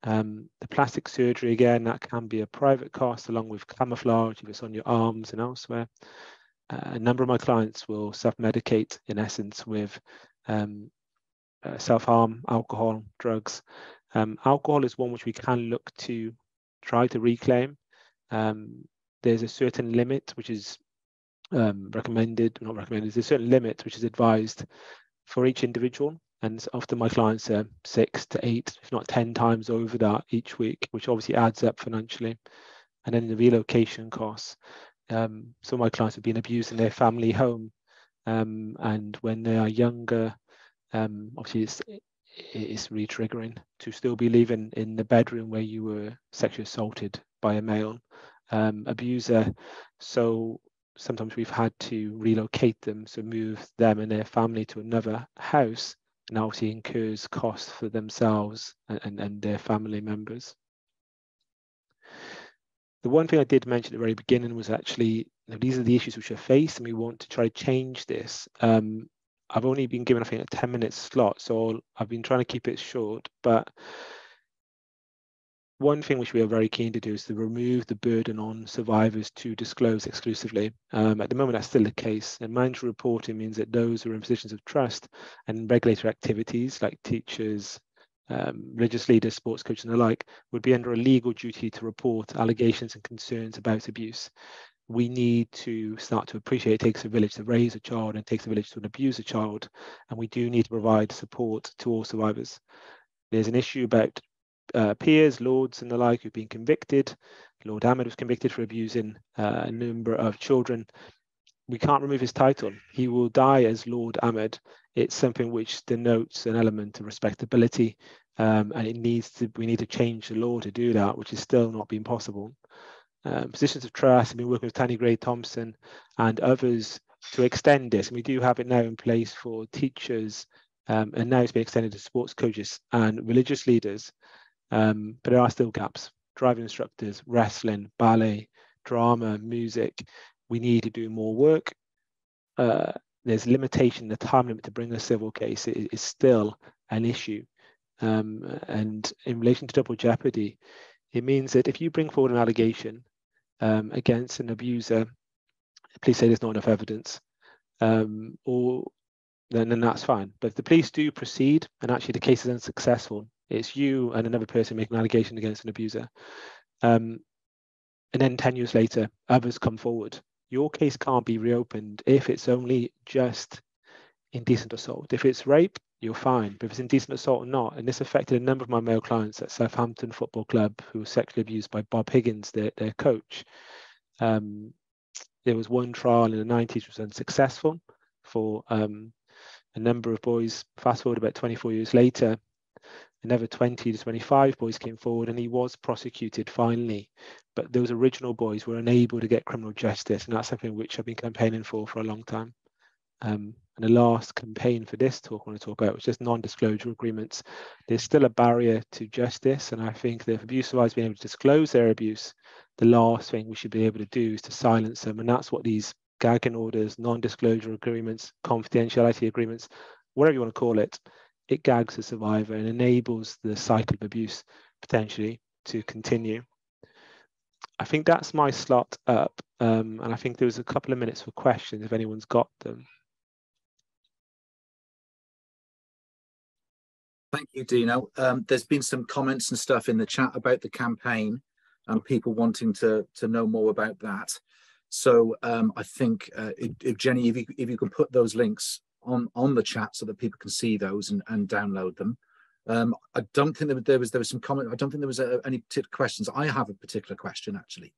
The plastic surgery, again, that can be a private cost along with camouflage if it's on your arms and elsewhere. A number of my clients will self-medicate, in essence, with self-harm, alcohol, drugs. Alcohol is one which we can look to try to reclaim. There's a certain limit which is recommended, not recommended, there's a certain limit which is advised for each individual, and often my clients are 6 to 8, if not 10 times over that each week, which obviously adds up financially. And then the relocation costs. Some of my clients have been abused in their family home, and when they are younger, obviously it's re-triggering to still be living in the bedroom where you were sexually assaulted by a male abuser. So sometimes we've had to relocate them, so move them and their family to another house, and obviously incurs costs for themselves and their family members. The one thing I did mention at the very beginning was actually, these are the issues which are faced, and we want to try to change this. I've only been given, I think, a 10-minute slot, so I've been trying to keep it short, but one thing which we are very keen to do is to remove the burden on survivors to disclose exclusively. At the moment, that's still the case. And mandatory reporting means that those who are in positions of trust and regulatory activities like teachers, religious leaders, sports coaches and the like would be under a legal duty to report allegations and concerns about abuse. We need to start to appreciate it takes a village to raise a child and it takes a village to abuse a child. And we do need to provide support to all survivors. There's an issue about peers, lords and the like who've been convicted. Lord Ahmed was convicted for abusing a number of children. We can't remove his title. He will die as Lord Ahmed. It's something which denotes an element of respectability, and we need to change the law to do that, which is still not been possible. Positions of trust, I've been working with Tanny Gray Thompson and others to extend this, and we do have it now in place for teachers, and now it's been extended to sports coaches and religious leaders. But there are still gaps. Driving instructors, wrestling, ballet, drama, music. We need to do more work. There's limitation, the time limit to bring a civil case is still an issue. And in relation to double jeopardy, it means that if you bring forward an allegation against an abuser, please say there's not enough evidence, or then that's fine. But if the police do proceed and actually the case is unsuccessful, it's you and another person making an allegation against an abuser. And then 10 years later, others come forward. Your case can't be reopened if it's only just indecent assault. If it's rape, you're fine. But if it's indecent assault or not, and this affected a number of my male clients at Southampton Football Club who were sexually abused by Bob Higgins, their coach. There was one trial in the 90s which was unsuccessful for a number of boys. Fast forward about 24 years later, another 20 to 25 boys came forward and he was prosecuted finally. But those original boys were unable to get criminal justice, and that's something which I've been campaigning for a long time. And the last campaign for this talk I want to talk about was just non-disclosure agreements. There's still a barrier to justice, and I think that if abuse survivors being able to disclose their abuse, the last thing we should be able to do is to silence them, and that's what these gagging orders, non-disclosure agreements, confidentiality agreements, whatever you want to call it, it gags the survivor and enables the cycle of abuse potentially to continue. I think that's my slot up, and I think there was a couple of minutes for questions if anyone's got them. Thank you, Dino. There's been some comments and stuff in the chat about the campaign and people wanting to know more about that. So I think if Jenny, if you can put those links on the chat so that people can see those and download them. I don't think there was some comment. I don't think there was any particular questions. I have a particular question actually.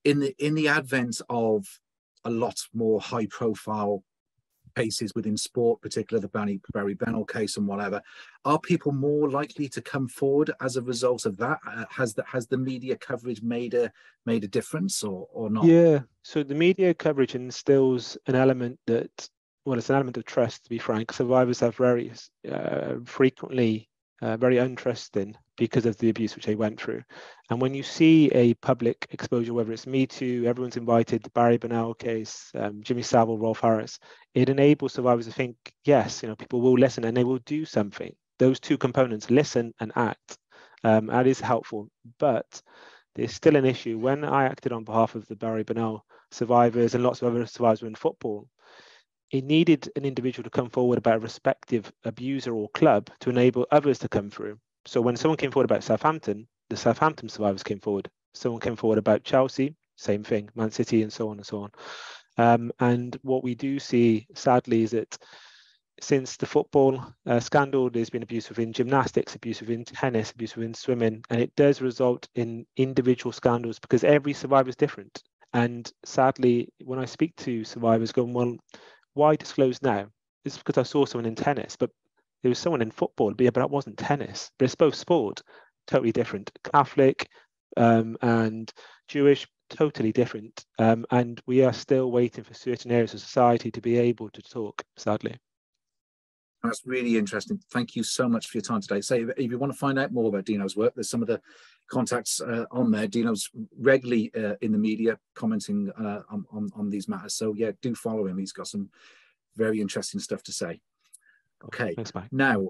in the advent of a lot more high profile cases within sport, particularly the Barry Bennell case and whatever, are people more likely to come forward as a result of that? Has the media coverage made a difference or not? Yeah, so the media coverage instills an element that, well, it's an element of trust, to be frank. Survivors have very frequently very untrusting because of the abuse which they went through. And when you see a public exposure, whether it's Me Too, everyone's invited, the Barry Bennell case, Jimmy Savile, Rolf Harris, it enables survivors to think, yes, people will listen and they will do something. Those two components, listen and act, that is helpful. But there's still an issue. When I acted on behalf of the Barry Bennell survivors and lots of other survivors in football, it needed an individual to come forward about a respective abuser or club to enable others to come through. So when someone came forward about Southampton, the Southampton survivors came forward. Someone came forward about Chelsea, same thing, Man City, and so on and so on. And what we do see, sadly, is that since the football scandal, there's been abuse within gymnastics, abuse within tennis, abuse within swimming, and it does result in individual scandals because every survivor is different. And sadly, when I speak to survivors going, well, why disclose now? It's because I saw someone in tennis, but there was someone in football, but that wasn't tennis. But it's both sport, totally different. Catholic and Jewish, totally different. And we are still waiting for certain areas of society to be able to talk, sadly. That's really interesting. Thank you so much for your time today. So if you want to find out more about Dino's work, there's some of the contacts on there. Dino's regularly in the media commenting on these matters. So yeah, do follow him. He's got some very interesting stuff to say. Okay. Thanks, Mike. Now,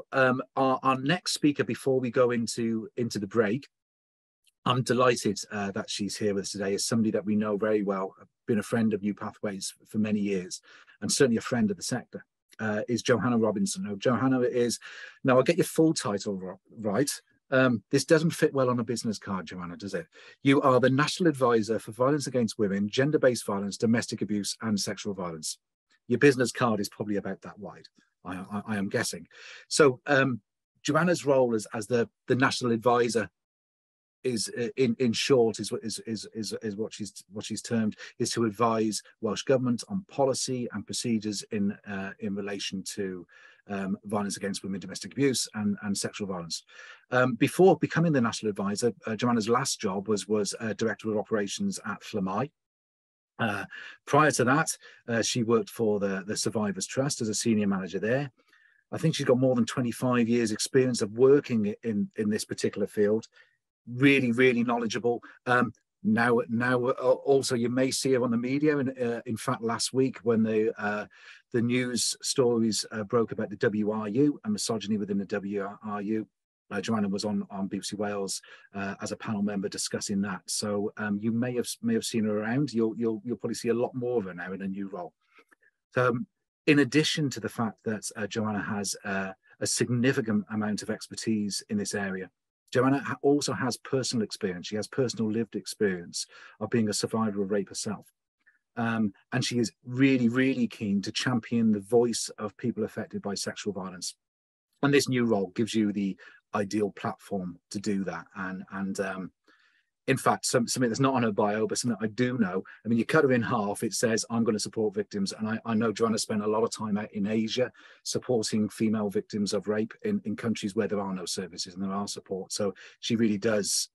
our next speaker, before we go into the break, I'm delighted that she's here with us today, is somebody that we know very well, been a friend of New Pathways for many years, and certainly a friend of the sector. Is Johanna Robinson. Now, Johanna is, now I'll get your full title right. This doesn't fit well on a business card, Johanna, does it? You are the National Advisor for Violence Against Women, Gender-Based Violence, Domestic Abuse and Sexual Violence. Your business card is probably about that wide, I am guessing. So Johanna's role as the National Advisor is in short is what she's termed, is to advise Welsh Government on policy and procedures in relation to violence against women, domestic abuse and sexual violence. Before becoming the National Advisor, Johanna's last job was Director of Operations at Flamai. Prior to that, she worked for the Survivors Trust as a senior manager there. I think she's got more than 25 years experience of working in this particular field. Really, really knowledgeable. Now, also you may see her on the media. In fact, last week when the news stories broke about the WRU and misogyny within the WRU, Johanna was on BBC Wales as a panel member discussing that. So you may have seen her around. You'll probably see a lot more of her now in a new role. So, in addition to the fact that Johanna has a significant amount of expertise in this area, Johanna also has personal experience. She has personal lived experience of being a survivor of rape herself. And she is really, really keen to champion the voice of people affected by sexual violence. And this new role gives you the ideal platform to do that. And in fact, something that's not on her bio, but something I do know. I mean, you cut her in half, it says, I'm going to support victims. And I know Johanna spent a lot of time out in Asia supporting female victims of rape in countries where there are no services and there are support. So she really does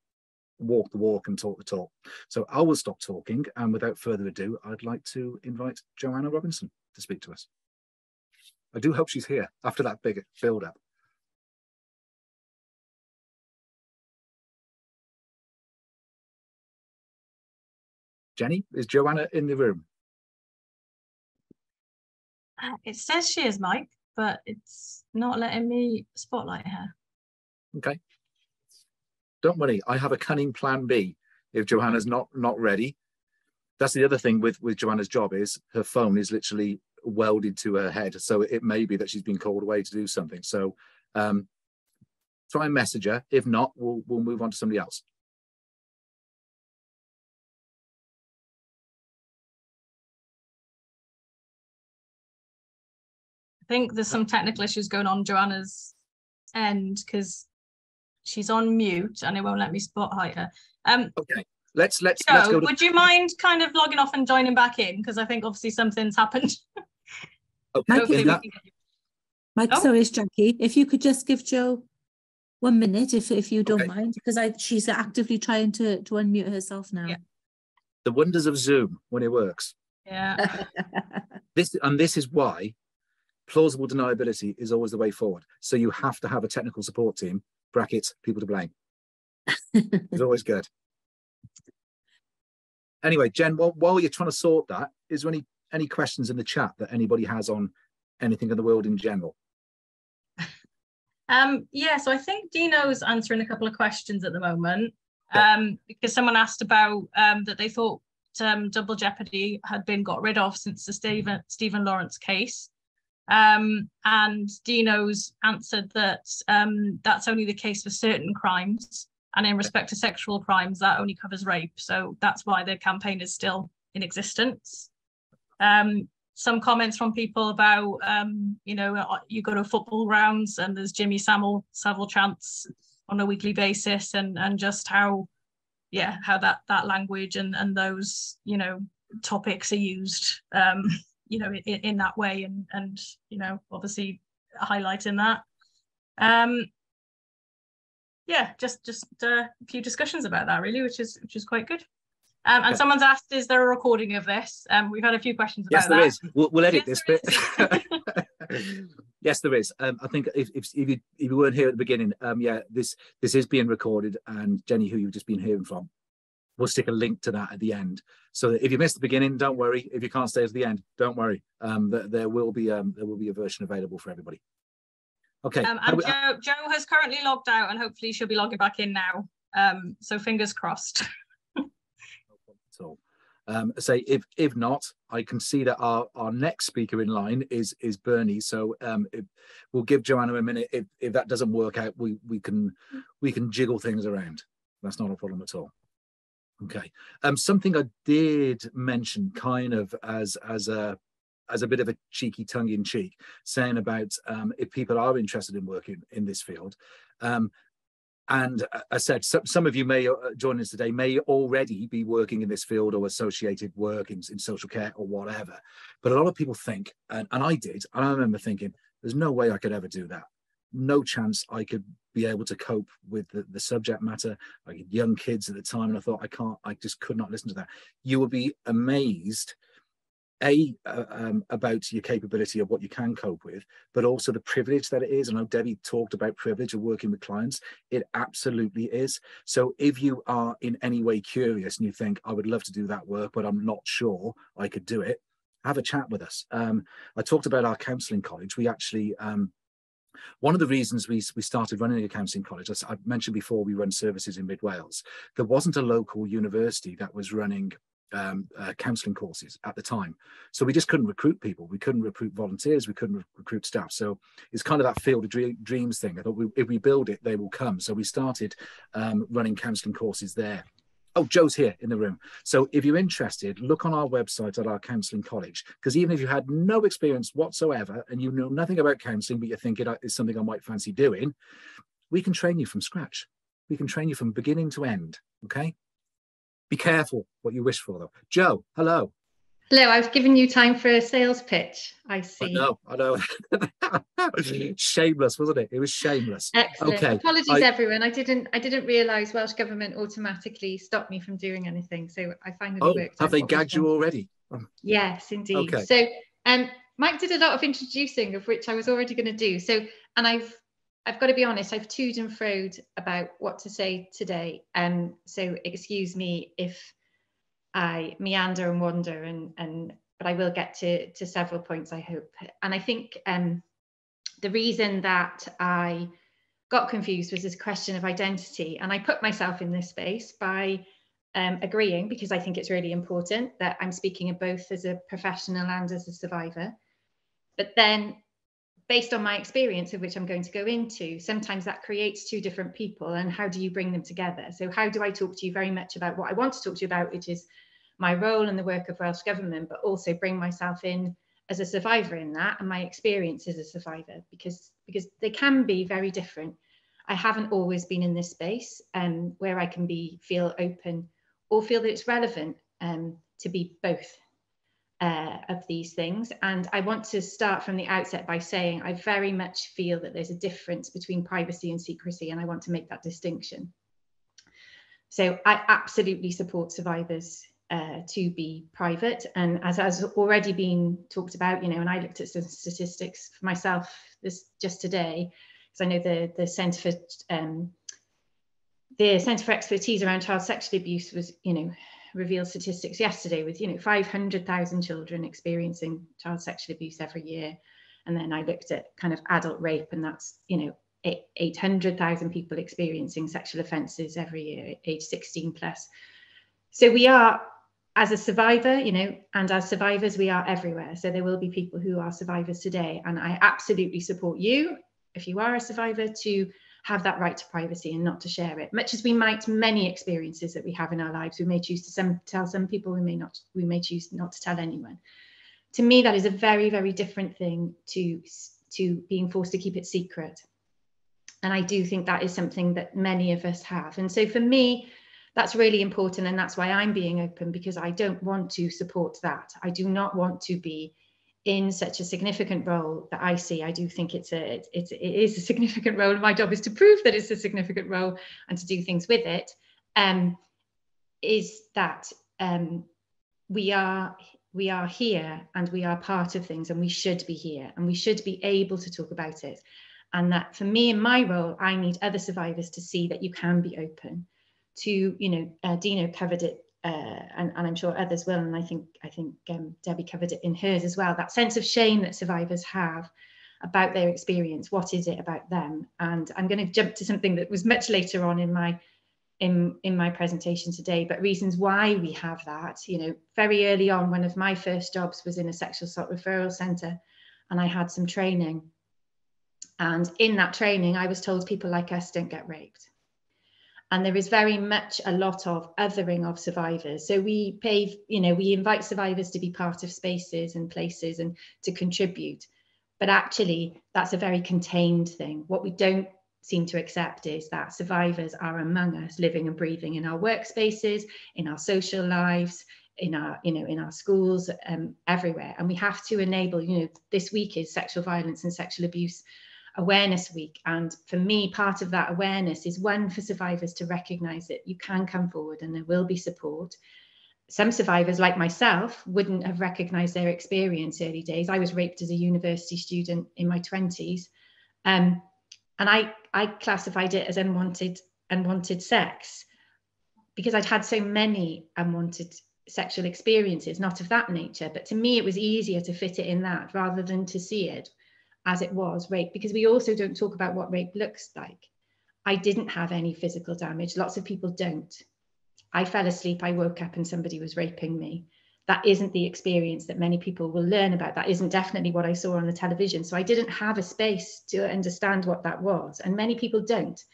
walk the walk and talk the talk. So I will stop talking. And without further ado, I'd like to invite Johanna Robinson to speak to us. I do hope she's here after that big build-up. Jenny, is Johanna in the room? It says she is, Mike, but it's not letting me spotlight her. Okay. Don't worry, I have a cunning plan B if Johanna's not ready. That's the other thing with Johanna's job, is her phone is literally welded to her head. So it may be that she's been called away to do something. So try and message her. If not, we'll move on to somebody else. I think there's some technical issues going on Johanna's end because she's on mute and it won't let me spotlight her. Okay, let's Joe, go to... would you mind kind of logging off and joining back in? Because I think obviously something's happened. Okay. Mike, sorry, it's Jackie. If you could just give Joe 1 minute, if you don't mind, because she's actively trying to unmute herself now. Yeah. The wonders of Zoom when it works. Yeah. This is why plausible deniability is always the way forward. So you have to have a technical support team, brackets, people to blame. It's always good. Anyway, Jen, while you're trying to sort that, is there any questions in the chat that anybody has on anything in the world in general? Yeah, so I think Dino's answering a couple of questions at the moment, because someone asked about that they thought double jeopardy had been got rid of since the Stephen Lawrence case. And Dino's answered that that's only the case for certain crimes. And in respect to sexual crimes, that only covers rape. So that's why the campaign is still in existence. Some comments from people about, you go to football grounds and there's Jimmy Savile chants on a weekly basis, and just how that language and those, topics are used, in that way, and obviously highlighting that. Just a few discussions about that, really, which is quite good. And someone's asked, is there a recording of this? We've had a few questions about that. Yes, there is. We'll edit this bit. Yes, there is. I think if you weren't here at the beginning, this is being recorded, and Jenny, who you've just been hearing from, we'll stick a link to that at the end. So that if you missed the beginning, don't worry. If you can't stay to the end, don't worry. There will be a version available for everybody. Okay. And Joe has currently logged out, and hopefully she'll be logging back in now. So fingers crossed. So, if not, I can see that our next speaker in line is Berni. So we'll give Johanna a minute. If that doesn't work out, we can jiggle things around. That's not a problem at all. Okay. Something I did mention, kind of as a bit of a cheeky tongue-in-cheek, saying about if people are interested in working in this field. And I said, some of you may join us today may already be working in this field or associated work in social care or whatever. But a lot of people think, and I did, and I remember thinking, there's no way I could ever do that. No chance I could be able to cope with the subject matter. I had young kids at the time, and I thought, I just could not listen to that. You will be amazed, about your capability of what you can cope with, but also the privilege that it is. I know Debbie talked about privilege of working with clients. It absolutely is. So if you are in any way curious and you think, I would love to do that work, but I'm not sure I could do it, have a chat with us. I talked about our counselling college. We actually, one of the reasons we started running a counselling college, as I mentioned before, we run services in Mid Wales. There wasn't a local university that was running counselling courses at the time, so we just couldn't recruit people. We couldn't recruit volunteers. We couldn't recruit staff. So it's kind of that field of dreams thing. I thought if we build it, they will come. So we started running counselling courses there. Oh, Joe's here in the room. So if you're interested, look on our website at our counselling college, because even if you had no experience whatsoever and you know nothing about counselling, but you think it is something I might fancy doing, we can train you from scratch. We can train you from beginning to end. Okay. Be careful what you wish for, though. Joe, hello. Hello, I was giving you time for a sales pitch, I see. I know. Shameless, wasn't it? It was shameless. Excellent. Okay. Apologies, everyone. I didn't realise Welsh Government automatically stopped me from doing anything, so I finally worked. Have they gagged you already? Yes, indeed. Okay. So, Mike did a lot of introducing, of which I was already going to do. So, and I've got to be honest, I've toed and froed about what to say today. So excuse me if I meander and wander, but I will get to several points, I hope. And I think the reason that I got confused was this question of identity. And I put myself in this space by agreeing, because I think it's really important that I'm speaking of both as a professional and as a survivor. But then, based on my experience, of which I'm going to go into, sometimes that creates two different people, and how do you bring them together? So how do I talk to you very much about what I want to talk to you about, which is my role and the work of Welsh Government, but also bring myself in as a survivor in that, and my experience as a survivor, because they can be very different. I haven't always been in this space where I can feel open or feel that it's relevant to be both of these things. And I want to start from the outset by saying I very much feel that there's a difference between privacy and secrecy, and I want to make that distinction. So I absolutely support survivors to be private, and as has already been talked about, you know, and I looked at some statistics for myself just today, because I know the Centre for Expertise around Child Sexual Abuse was, you know, revealed statistics yesterday with, you know, 500,000 children experiencing child sexual abuse every year. And then I looked at kind of adult rape, and that's, you know, 800,000 people experiencing sexual offences every year, age 16 plus. So we are, as a survivor, you know, and as survivors, we are everywhere. So there will be people who are survivors today. And I absolutely support you, if you are a survivor, to have that right to privacy and not to share it. Much as we might, many experiences that we have in our lives, we may choose to tell some people, we may choose not to tell anyone. To me, that is a very, very different thing to being forced to keep it secret. And I do think that is something that many of us have. And so for me, that's really important. And that's why I'm being open, because I don't want to support that. I do not want to be in such a significant role that I see. I do think it is a significant role, and my job is to prove that it's a significant role and to do things with it. Is that we are here, and we are part of things, and we should be here, and we should be able to talk about it. And that for me, in my role, I need other survivors to see that you can be open. To, you know, Dino covered it, and I'm sure others will, and I think Debbie covered it in hers as well, that sense of shame that survivors have about their experience. What is it about them? And I'm going to jump to something that was much later on in my presentation today, but reasons why we have that. You know, very early on, one of my first jobs was in a sexual assault referral centre, and I had some training. And in that training, I was told people like us don't get raped. And there is very much a lot of othering of survivors. So we invite survivors to be part of spaces and places and to contribute. But actually, that's a very contained thing. What we don't seem to accept is that survivors are among us, living and breathing in our workspaces, in our social lives, in our schools, everywhere. And we have to enable, you know, this week is Sexual Violence and Sexual Abuse Awareness Week, and for me, part of that awareness is, one, for survivors to recognise that you can come forward and there will be support. Some survivors, like myself, wouldn't have recognised their experience early days. I was raped as a university student in my 20s, and I classified it as unwanted sex because I'd had so many unwanted sexual experiences, not of that nature. But to me, it was easier to fit it in that rather than to see it as it was rape, because we also don't talk about what rape looks like. I didn't have any physical damage. Lots of people don't. I fell asleep, I woke up and somebody was raping me. That isn't the experience that many people will learn about. That isn't definitely what I saw on the television. So I didn't have a space to understand what that was. And many people don't.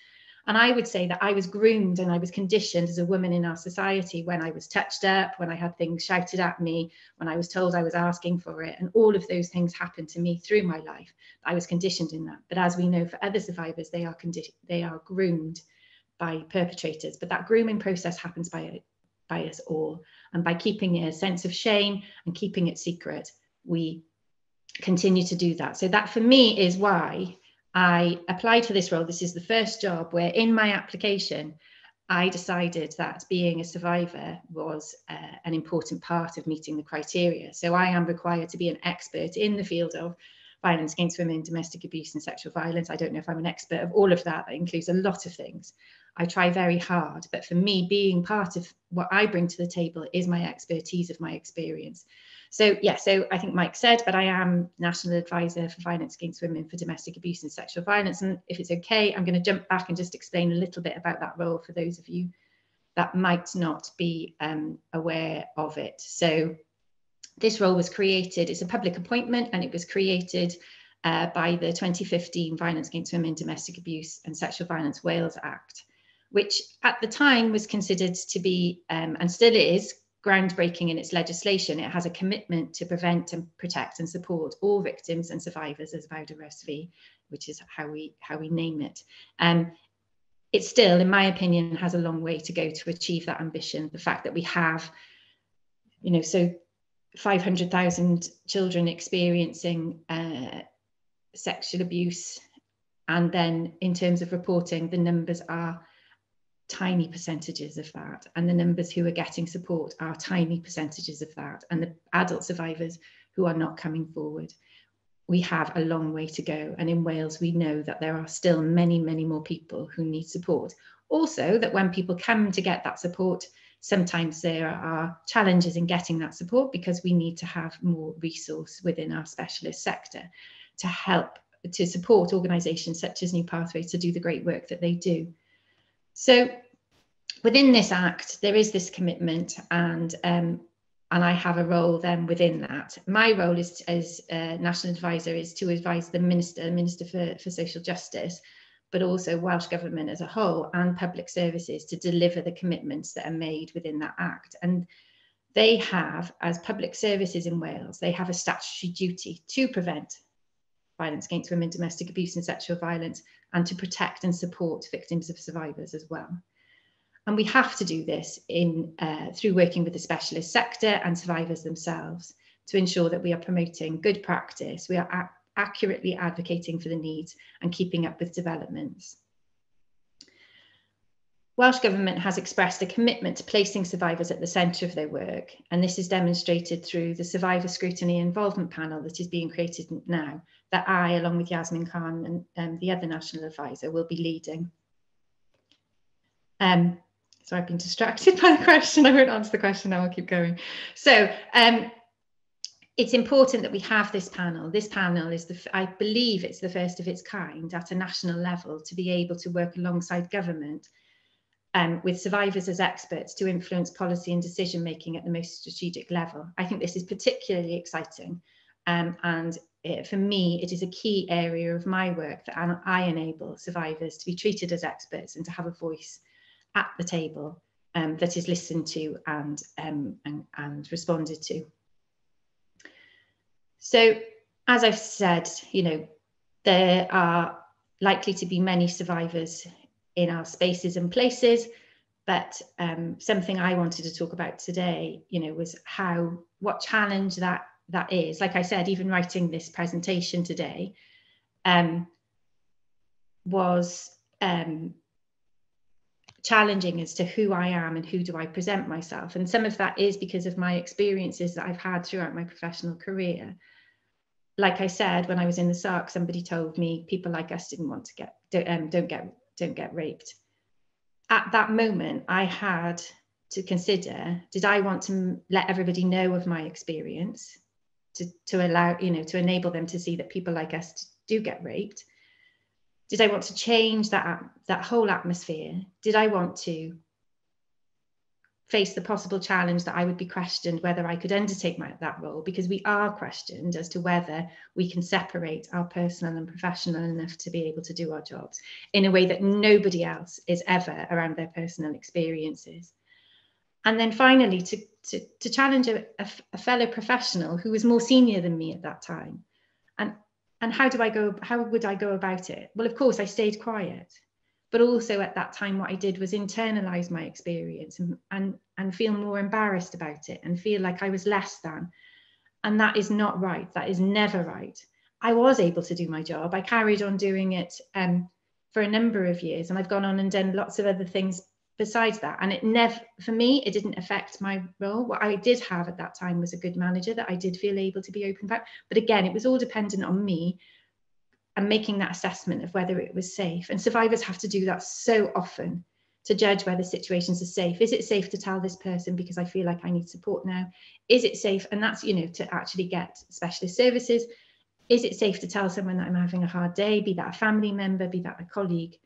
And I would say that I was groomed and I was conditioned as a woman in our society when I was touched up, when I had things shouted at me, when I was told I was asking for it. And all of those things happened to me through my life. I was conditioned in that. But as we know, for other survivors, they are groomed by perpetrators. But that grooming process happens by us all. And by keeping a sense of shame and keeping it secret, we continue to do that. So that for me is why I applied for this role. This is the first job where in my application, I decided that being a survivor was an important part of meeting the criteria. So I am required to be an expert in the field of violence against women, domestic abuse and sexual violence. I don't know if I'm an expert of all of that. That includes a lot of things. I try very hard, but for me, being part of what I bring to the table is my expertise of my experience. So yeah, so I think Mike said, but I am National Advisor for Violence Against Women for Domestic Abuse and Sexual Violence. And if it's okay, I'm going to jump back and just explain a little bit about that role for those of you that might not be aware of it. So this role was created, it's a public appointment, and it was created by the 2015 Violence Against Women, Domestic Abuse and Sexual Violence Wales Act, which at the time was considered to be, and still is, groundbreaking in its legislation. It has a commitment to prevent and protect and support all victims and survivors as vowed RSV, which is how we name it. it still, in my opinion, has a long way to go to achieve that ambition. The fact that we have, so 500,000 children experiencing sexual abuse, and then in terms of reporting, the numbers are tiny percentages of that, and the numbers who are getting support are tiny percentages of that, and the adult survivors who are not coming forward. We have a long way to go, and in Wales we know that there are still many, many more people who need support. Also, that when people come to get that support, sometimes there are challenges in getting that support because we need to have more resource within our specialist sector to help to support organisations such as New Pathways to do the great work that they do. So within this Act, there is this commitment, and I have a role then within that. My role is, as National Advisor, is to advise the Minister for Social Justice, but also Welsh Government as a whole and public services to deliver the commitments that are made within that Act. And they have, as public services in Wales, they have a statutory duty to prevent violence against women, domestic abuse and sexual violence, and to protect and support victims of survivors as well. And we have to do this through working with the specialist sector and survivors themselves to ensure that we are promoting good practice, we are accurately advocating for the needs and keeping up with developments. Welsh Government has expressed a commitment to placing survivors at the centre of their work, and this is demonstrated through the Survivor Scrutiny Involvement Panel that is being created now, that I, along with Yasmin Khan and the other National Advisor, will be leading. So I've been distracted by the question. I won't answer the question now, I'll keep going. So it's important that we have this panel. This panel is, I believe it's the first of its kind at a national level to be able to work alongside government with survivors as experts to influence policy and decision making at the most strategic level. I think this is particularly exciting, and for me, it is a key area of my work that I enable survivors to be treated as experts and to have a voice at the table that is listened to and responded to. So, as I've said, there are likely to be many survivors in our spaces and places, but something I wanted to talk about today, was what challenge that is. Like I said, even writing this presentation today was challenging as to who I am and who do I present myself. And some of that is because of my experiences that I've had throughout my professional career. Like I said, when I was in the SARC, somebody told me people like us didn't want to don't get raped. At that moment, I had to consider, did I want to let everybody know of my experience to allow, to enable them to see that people like us do get raped? Did I want to change that whole atmosphere? Did I want to face the possible challenge that I would be questioned whether I could undertake that role? Because we are questioned as to whether we can separate our personal and professional enough to be able to do our jobs in a way that nobody else is ever around their personal experiences. And then finally, to challenge a fellow professional who was more senior than me at that time. And how would I go about it? Well, of course, I stayed quiet, but also at that time, what I did was internalize my experience and feel more embarrassed about it and feel like I was less than. And that is not right. That is never right. I was able to do my job. I carried on doing it for a number of years, and I've gone on and done lots of other things besides that. And it never, for me, it didn't affect my role. What I did have at that time was a good manager that I did feel able to be open about. But again, it was all dependent on me and making that assessment of whether it was safe. And survivors have to do that so often to judge whether situations are safe. Is it safe to tell this person because I feel like I need support now? Is it safe? And that's, to actually get specialist services. Is it safe to tell someone that I'm having a hard day, be that a family member, be that a colleague?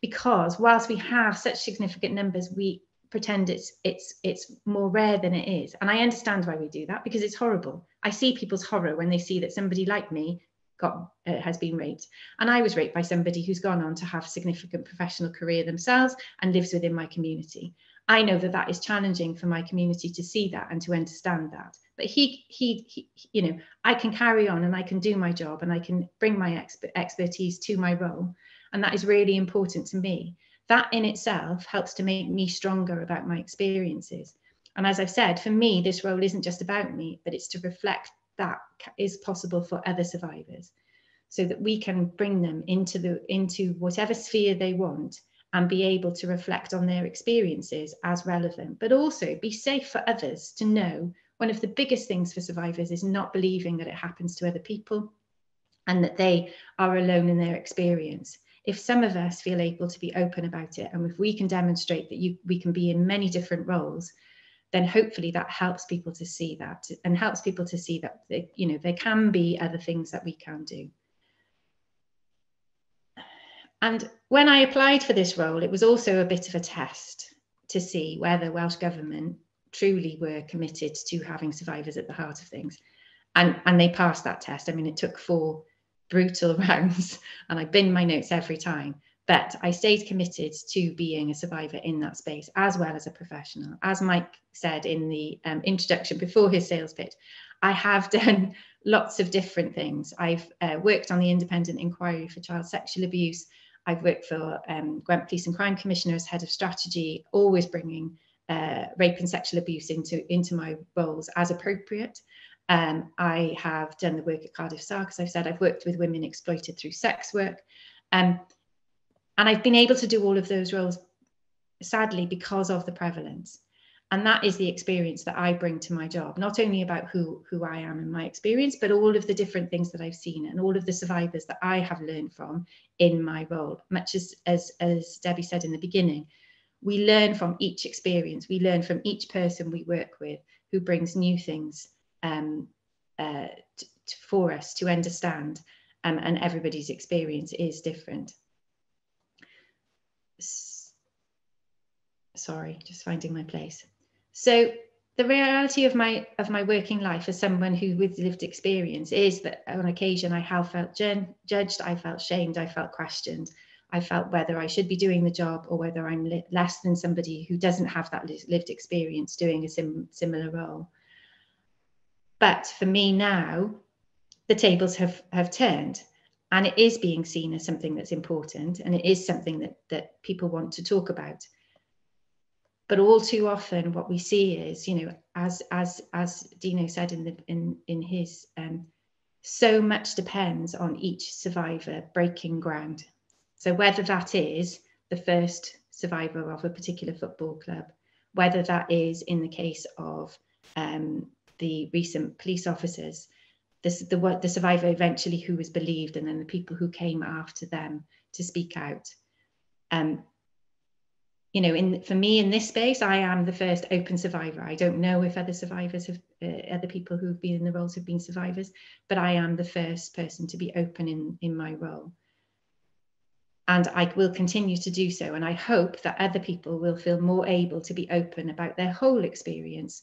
Because whilst we have such significant numbers, we pretend it's more rare than it is. And I understand why we do that, because it's horrible. I see people's horror when they see that somebody like me has been raped. And I was raped by somebody who's gone on to have a significant professional career themselves and lives within my community. I know that that is challenging for my community to see that and to understand that. But I can carry on and I can do my job and I can bring my expertise to my role. And that is really important to me. that in itself helps to make me stronger about my experiences. And as I've said, for me, this role isn't just about me, but it's to reflect that is possible for other survivors, so that we can bring them into whatever sphere they want and be able to reflect on their experiences as relevant, but also be safe for others to know. One of the biggest things for survivors is not believing that it happens to other people and that they are alone in their experience. If some of us feel able to be open about it, and if we can demonstrate that we can be in many different roles, then hopefully that helps people to see that, and helps people to see that there can be other things that we can do. And when I applied for this role, it was also a bit of a test to see whether Welsh Government truly were committed to having survivors at the heart of things. And they passed that test. I mean, it took 4 brutal rounds, and I binned my notes every time, but I stayed committed to being a survivor in that space, as well as a professional. As Mike said in the introduction before his sales pitch, I have done lots of different things. I've worked on the Independent Inquiry for Child Sexual Abuse. I've worked for Gwent Police and Crime Commissioner as head of strategy, always bringing rape and sexual abuse into my roles as appropriate. I have done the work at Cardiff SAR, because I've said I've worked with women exploited through sex work. And I've been able to do all of those roles, sadly, because of the prevalence. And that is the experience that I bring to my job, not only about who I am and my experience, but all of the different things that I've seen and all of the survivors that I have learned from in my role. Much as Debbie said in the beginning, we learn from each experience. We learn from each person we work with who brings new things for us to understand, and everybody's experience is different. Sorry, just finding my place. So the reality of my working life as someone who with lived experience is that on occasion I have felt judged, I felt shamed, I felt questioned, I felt whether I should be doing the job or whether I'm less than somebody who doesn't have that lived experience doing a similar role. But for me now, the tables have turned, and it is being seen as something that's important, and it is something that people want to talk about. But all too often, what we see is, as Dino said in his, so much depends on each survivor breaking ground. So whether that is the first survivor of a particular football club, whether that is in the case of the recent police officers, the survivor eventually who was believed, and then the people who came after them to speak out. For me in this space, I am the first open survivor. I don't know if other survivors other people who've been in the roles have been survivors, but I am the first person to be open in my role. And I will continue to do so. And I hope that other people will feel more able to be open about their whole experience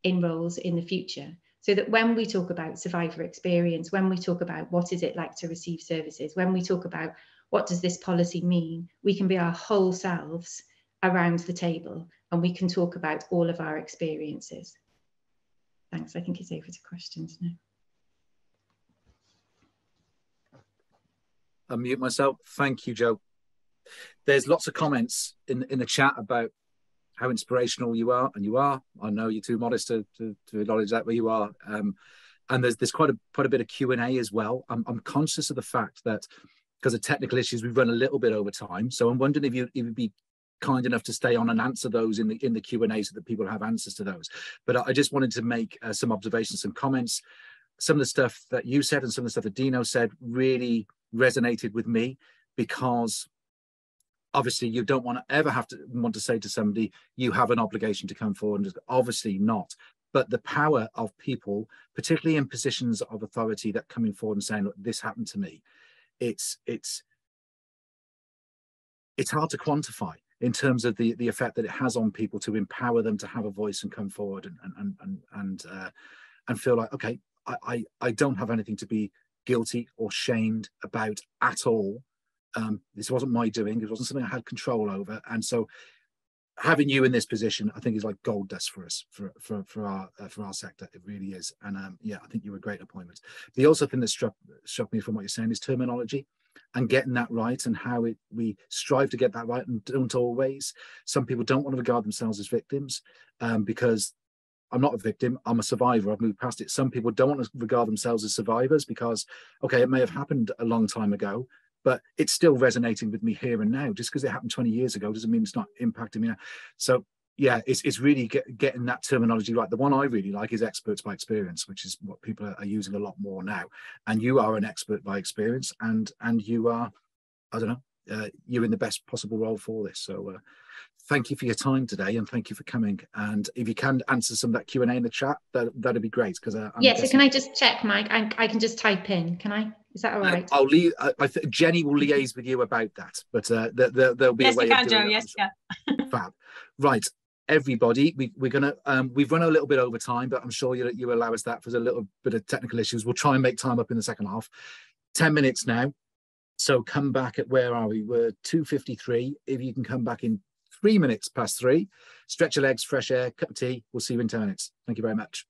in roles in the future. So that when we talk about survivor experience, when we talk about what is it like to receive services, when we talk about what does this policy mean, we can be our whole selves around the table, and we can talk about all of our experiences. Thanks. I think it's over to questions now. Unmute myself. Thank you, Jo. There's lots of comments in the chat about how inspirational you are, and you are. I know you're too modest to acknowledge that, but you are. And there's quite a bit of Q&A as well. I'm conscious of the fact that because of technical issues, we've run a little bit over time. So I'm wondering if you'd be kind enough to stay on and answer those in the Q&A so that people have answers to those. But I just wanted to make some observations, some comments. Some of the stuff that you said and some of the stuff that Dino said really resonated with me, because obviously you don't want to ever want to say to somebody, you have an obligation to come forward. And obviously not. But the power of people, particularly in positions of authority, that coming forward and saying, look, this happened to me, it's hard to quantify in terms of the effect that it has on people, to empower them to have a voice and come forward and feel like, okay, I don't have anything to be guilty or shamed about at all. This wasn't my doing. It wasn't something I had control over. And so having you in this position, I think, is like gold dust for us, for our sector. It really is. And yeah, I think you were a great appointment. The also thing that struck me from what you're saying is terminology. and getting that right, and how we strive to get that right and don't always. Some people don't want to regard themselves as victims because I'm not a victim, I'm a survivor, I've moved past it. Some people don't want to regard themselves as survivors because, okay, it may have happened a long time ago, but it's still resonating with me here and now. Just because it happened 20 years ago doesn't mean it's not impacting me now. So yeah, it's really getting that terminology right. The one I really like is experts by experience, which is what people are using a lot more now. And you are an expert by experience, and you are, I don't know, you're in the best possible role for this. So thank you for your time today, and thank you for coming. And if you can answer some of that Q&A in the chat, that'd be great. Because so can I just check, Mike? I can just type in. Can I? Is that all right? I'll leave. I think Jenny will liaise with you about that. But there'll be yes, a way you can, of doing Joe. it. Yes, you can. Fab. Right, everybody. We're gonna. We've run a little bit over time, but I'm sure you allow us that for a little bit of technical issues. We'll try and make time up in the second half. 10 minutes now. So come back at, where are we? We're 2:53. If you can come back in 3 minutes past 3, stretch your legs, fresh air, cup of tea. We'll see you in 10 minutes. Thank you very much.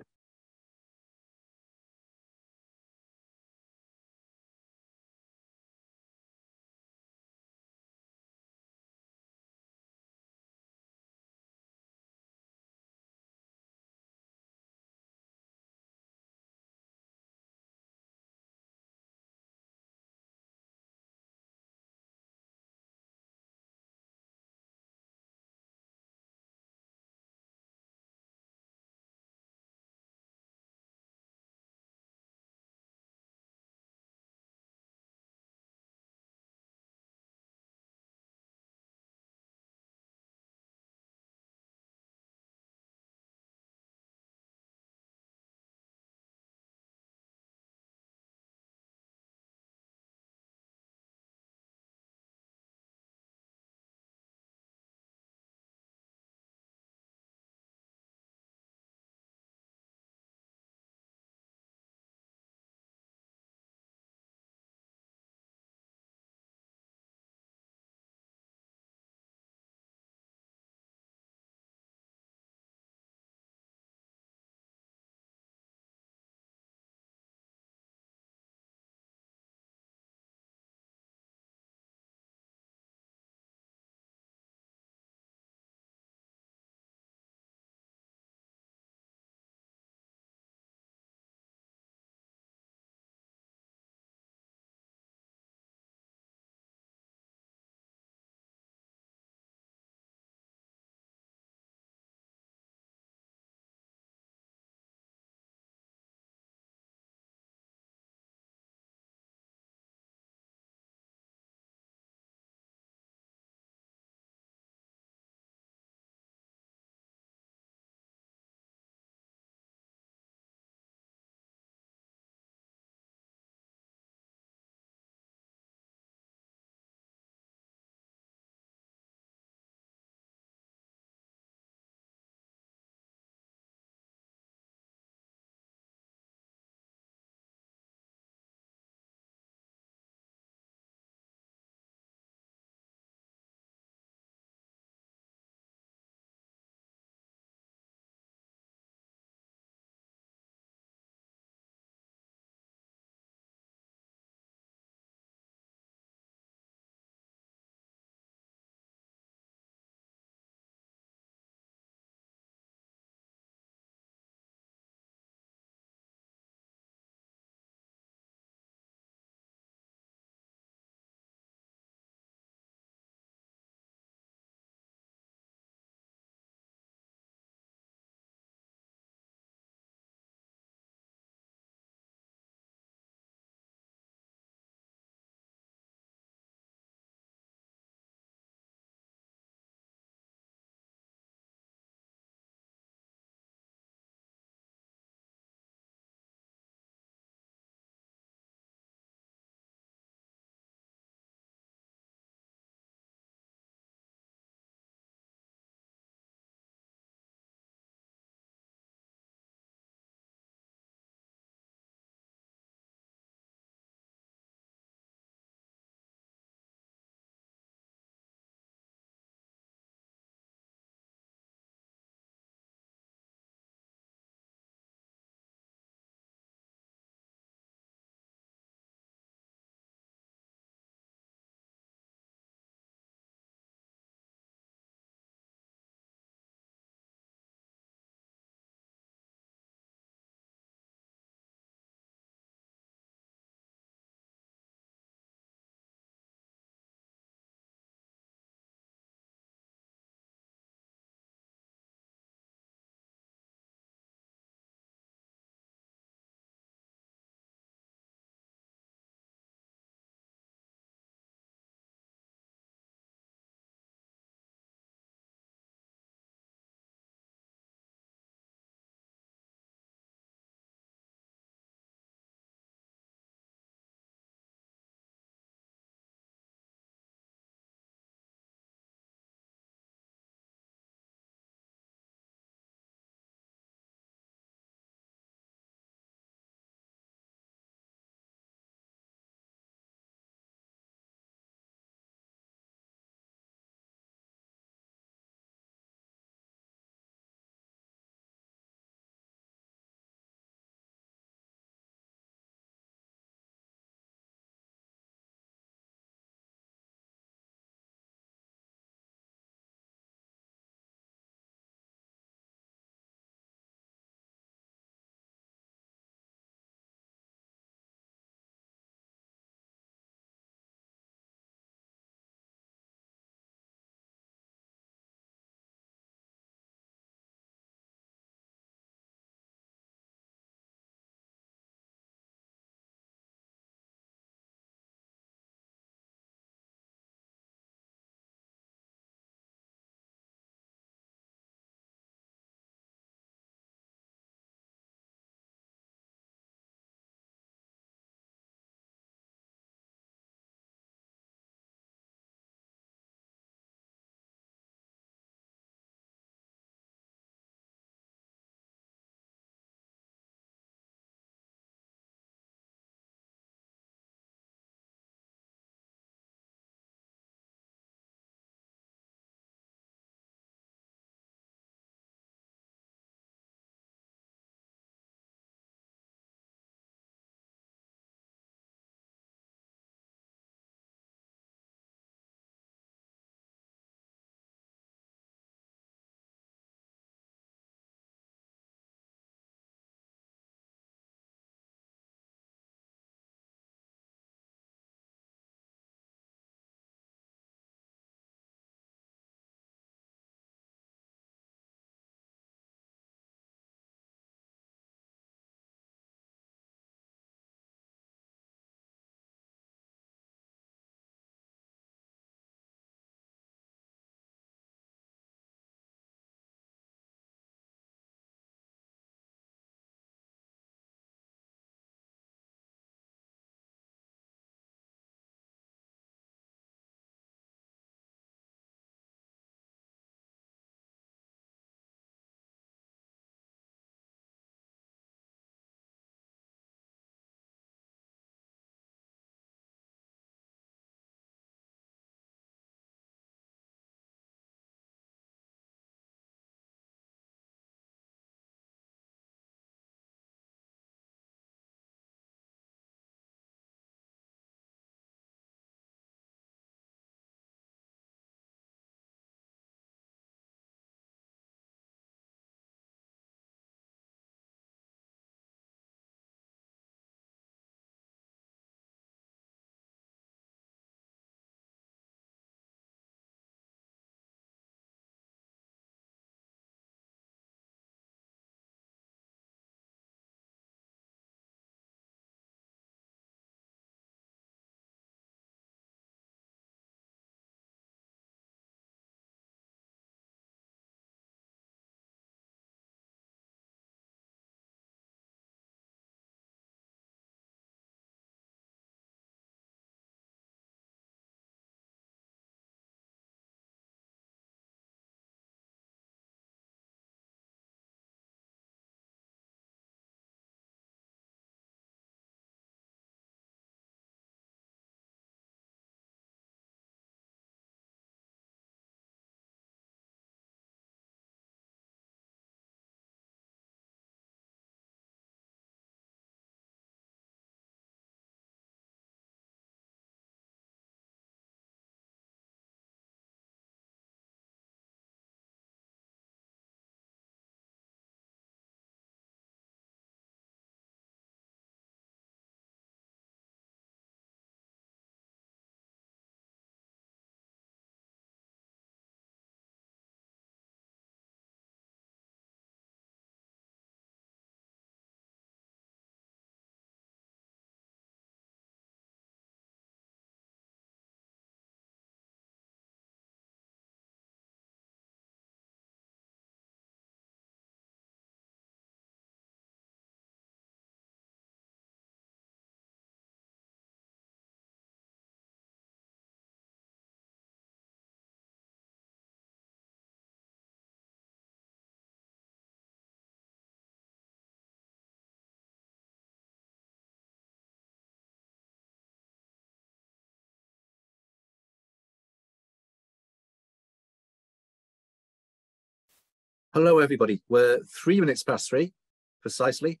Hello, everybody. We're 3 minutes past 3, precisely.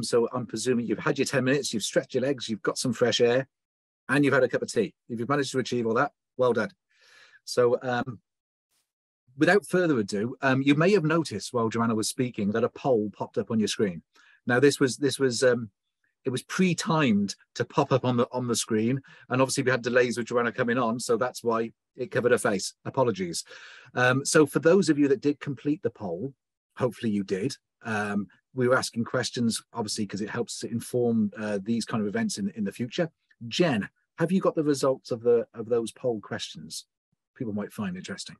So I'm presuming you've had your 10 minutes, you've stretched your legs, you've got some fresh air, and you've had a cup of tea. If you've managed to achieve all that, well done. So without further ado, you may have noticed while Johanna was speaking that a poll popped up on your screen. Now it was pre-timed to pop up on the screen, and obviously we had delays with Johanna coming on, so that's why it covered her face. Apologies. So for those of you that did complete the poll, hopefully you did. We were asking questions, obviously, because it helps to inform these kind of events in the future. Jen, have you got the results of those poll questions? People might find interesting.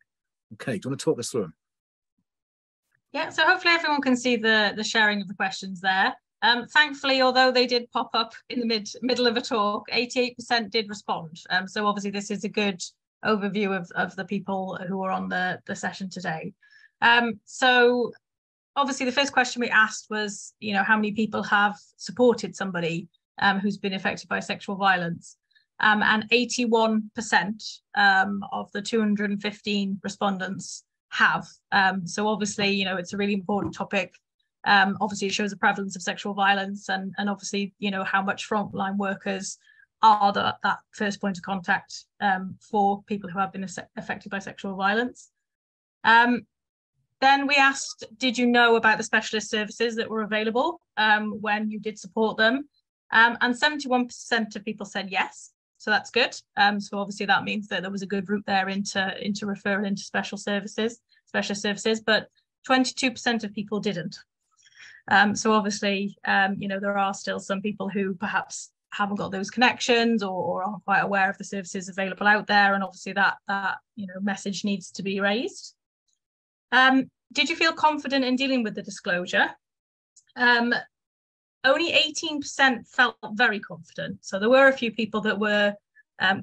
Okay, do you want to talk us through them? Yeah, so hopefully everyone can see the sharing of the questions there. Thankfully, although they did pop up in the middle of a talk, 88% did respond. So obviously this is a good overview of the people who are on the session today. So obviously the first question we asked was, you know, how many people have supported somebody who's been affected by sexual violence? And 81% of the 215 respondents have. So obviously, you know, it's a really important topic. Obviously, it shows the prevalence of sexual violence and obviously, you know, how much frontline workers are that first point of contact for people who have been affected by sexual violence. Then we asked, did you know about the specialist services that were available when you did support them? And 71% of people said yes. So that's good. So obviously that means that there was a good route there into referral into specialist services, but 22% of people didn't. So obviously, you know, there are still some people who perhaps haven't got those connections or aren't quite aware of the services available out there. And obviously that you know, message needs to be raised. Did you feel confident in dealing with the disclosure? Only 18% felt very confident. So there were a few people that were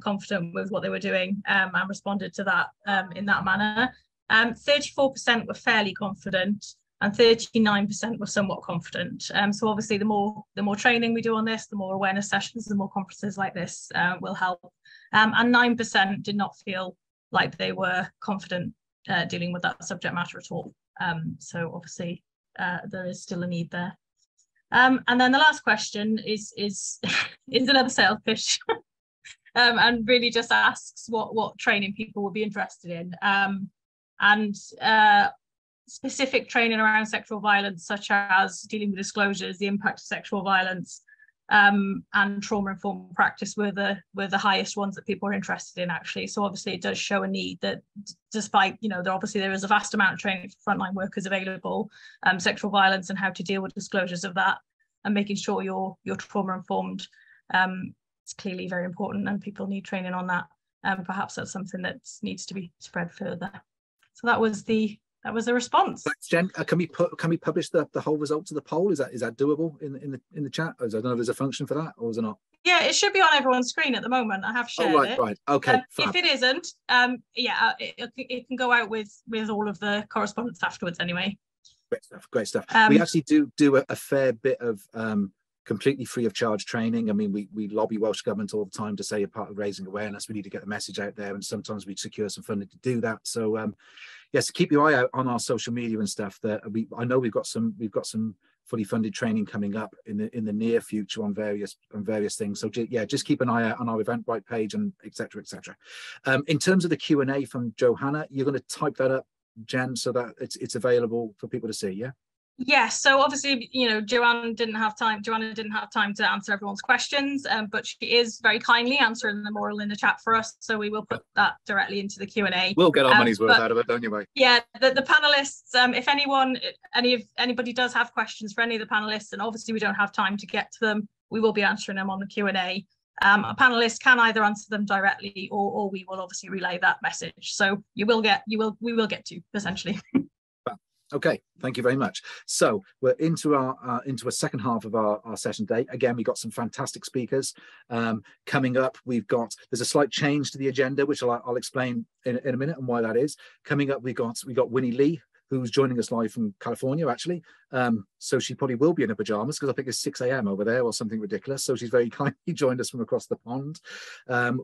confident with what they were doing and responded to that in that manner. 34% were fairly confident and 39% were somewhat confident. So obviously the more training we do on this, the more awareness sessions, the more conferences like this will help. And 9% did not feel like they were confident dealing with that subject matter at all. So obviously there is still a need there. And then the last question is another sales pitch, and really just asks what training people would be interested in, and specific training around sexual violence, such as dealing with disclosures, the impact of sexual violence, and trauma-informed practice were the highest ones that people are interested in, actually. So obviously it does show a need that, despite, you know, there is a vast amount of training for frontline workers available, sexual violence and how to deal with disclosures of that, and making sure you're trauma-informed is clearly very important, and people need training on that. Perhaps that's something that needs to be spread further. So that was the response. Thanks, Jen. Can we publish the whole results of the poll? Is that doable in the chat? I don't know if there's a function for that, or is it not? Yeah, it should be on everyone's screen at the moment. I have shared it. Right. Okay. If it isn't, yeah, it can go out with all of the correspondence afterwards anyway. Great stuff. We actually do a fair bit of completely free of charge training. I mean, we lobby Welsh Government all the time to say, a part of raising awareness, we need to get the message out there, and sometimes we secure some funding to do that. So yes, keep your eye out on our social media and stuff. That I know we've got some fully funded training coming up in the near future on various things. So yeah, just keep an eye out on our Eventbrite page and etc. In terms of the Q&A from Johanna, you're going to type that up, Jen, so that it's available for people to see. Yeah. Yes, so obviously, you know, Johanna didn't have time to answer everyone's questions, but she is very kindly answering them all in the chat for us, so we will put that directly into the Q&A. We'll get our money's worth out of it, don't you, mate? Yeah, the panelists, if anybody does have questions for any of the panelists, and obviously we don't have time to get to them, we will be answering them on the Q&A. A panelist can either answer them directly, or we will obviously relay that message. So we will get to, essentially. Okay, thank you very much. So we're into a second half of our session today. Again, we've got some fantastic speakers coming up. There's a slight change to the agenda, which I'll explain in a minute, and why that is. Coming up, we got Winnie Lee, who's joining us live from California, actually. So she probably will be in her pajamas, because I think it's 6 a.m. over there or something ridiculous. So she's very kindly joined us from across the pond.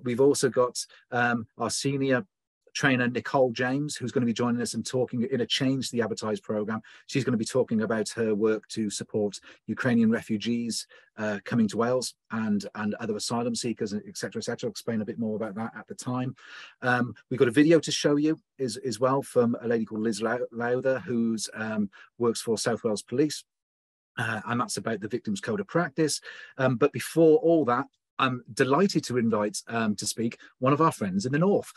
We've also got our senior trainer Nicole James, who's going to be joining us and talking in a Change the Advertise program. She's going to be talking about her work to support Ukrainian refugees coming to Wales and other asylum seekers, etc., etc. Explain a bit more about that at the time. We've got a video to show you as well from a lady called Liz Lowther, who's works for South Wales Police, and that's about the Victims Code of Practice. But before all that, I'm delighted to invite to speak one of our friends in the north.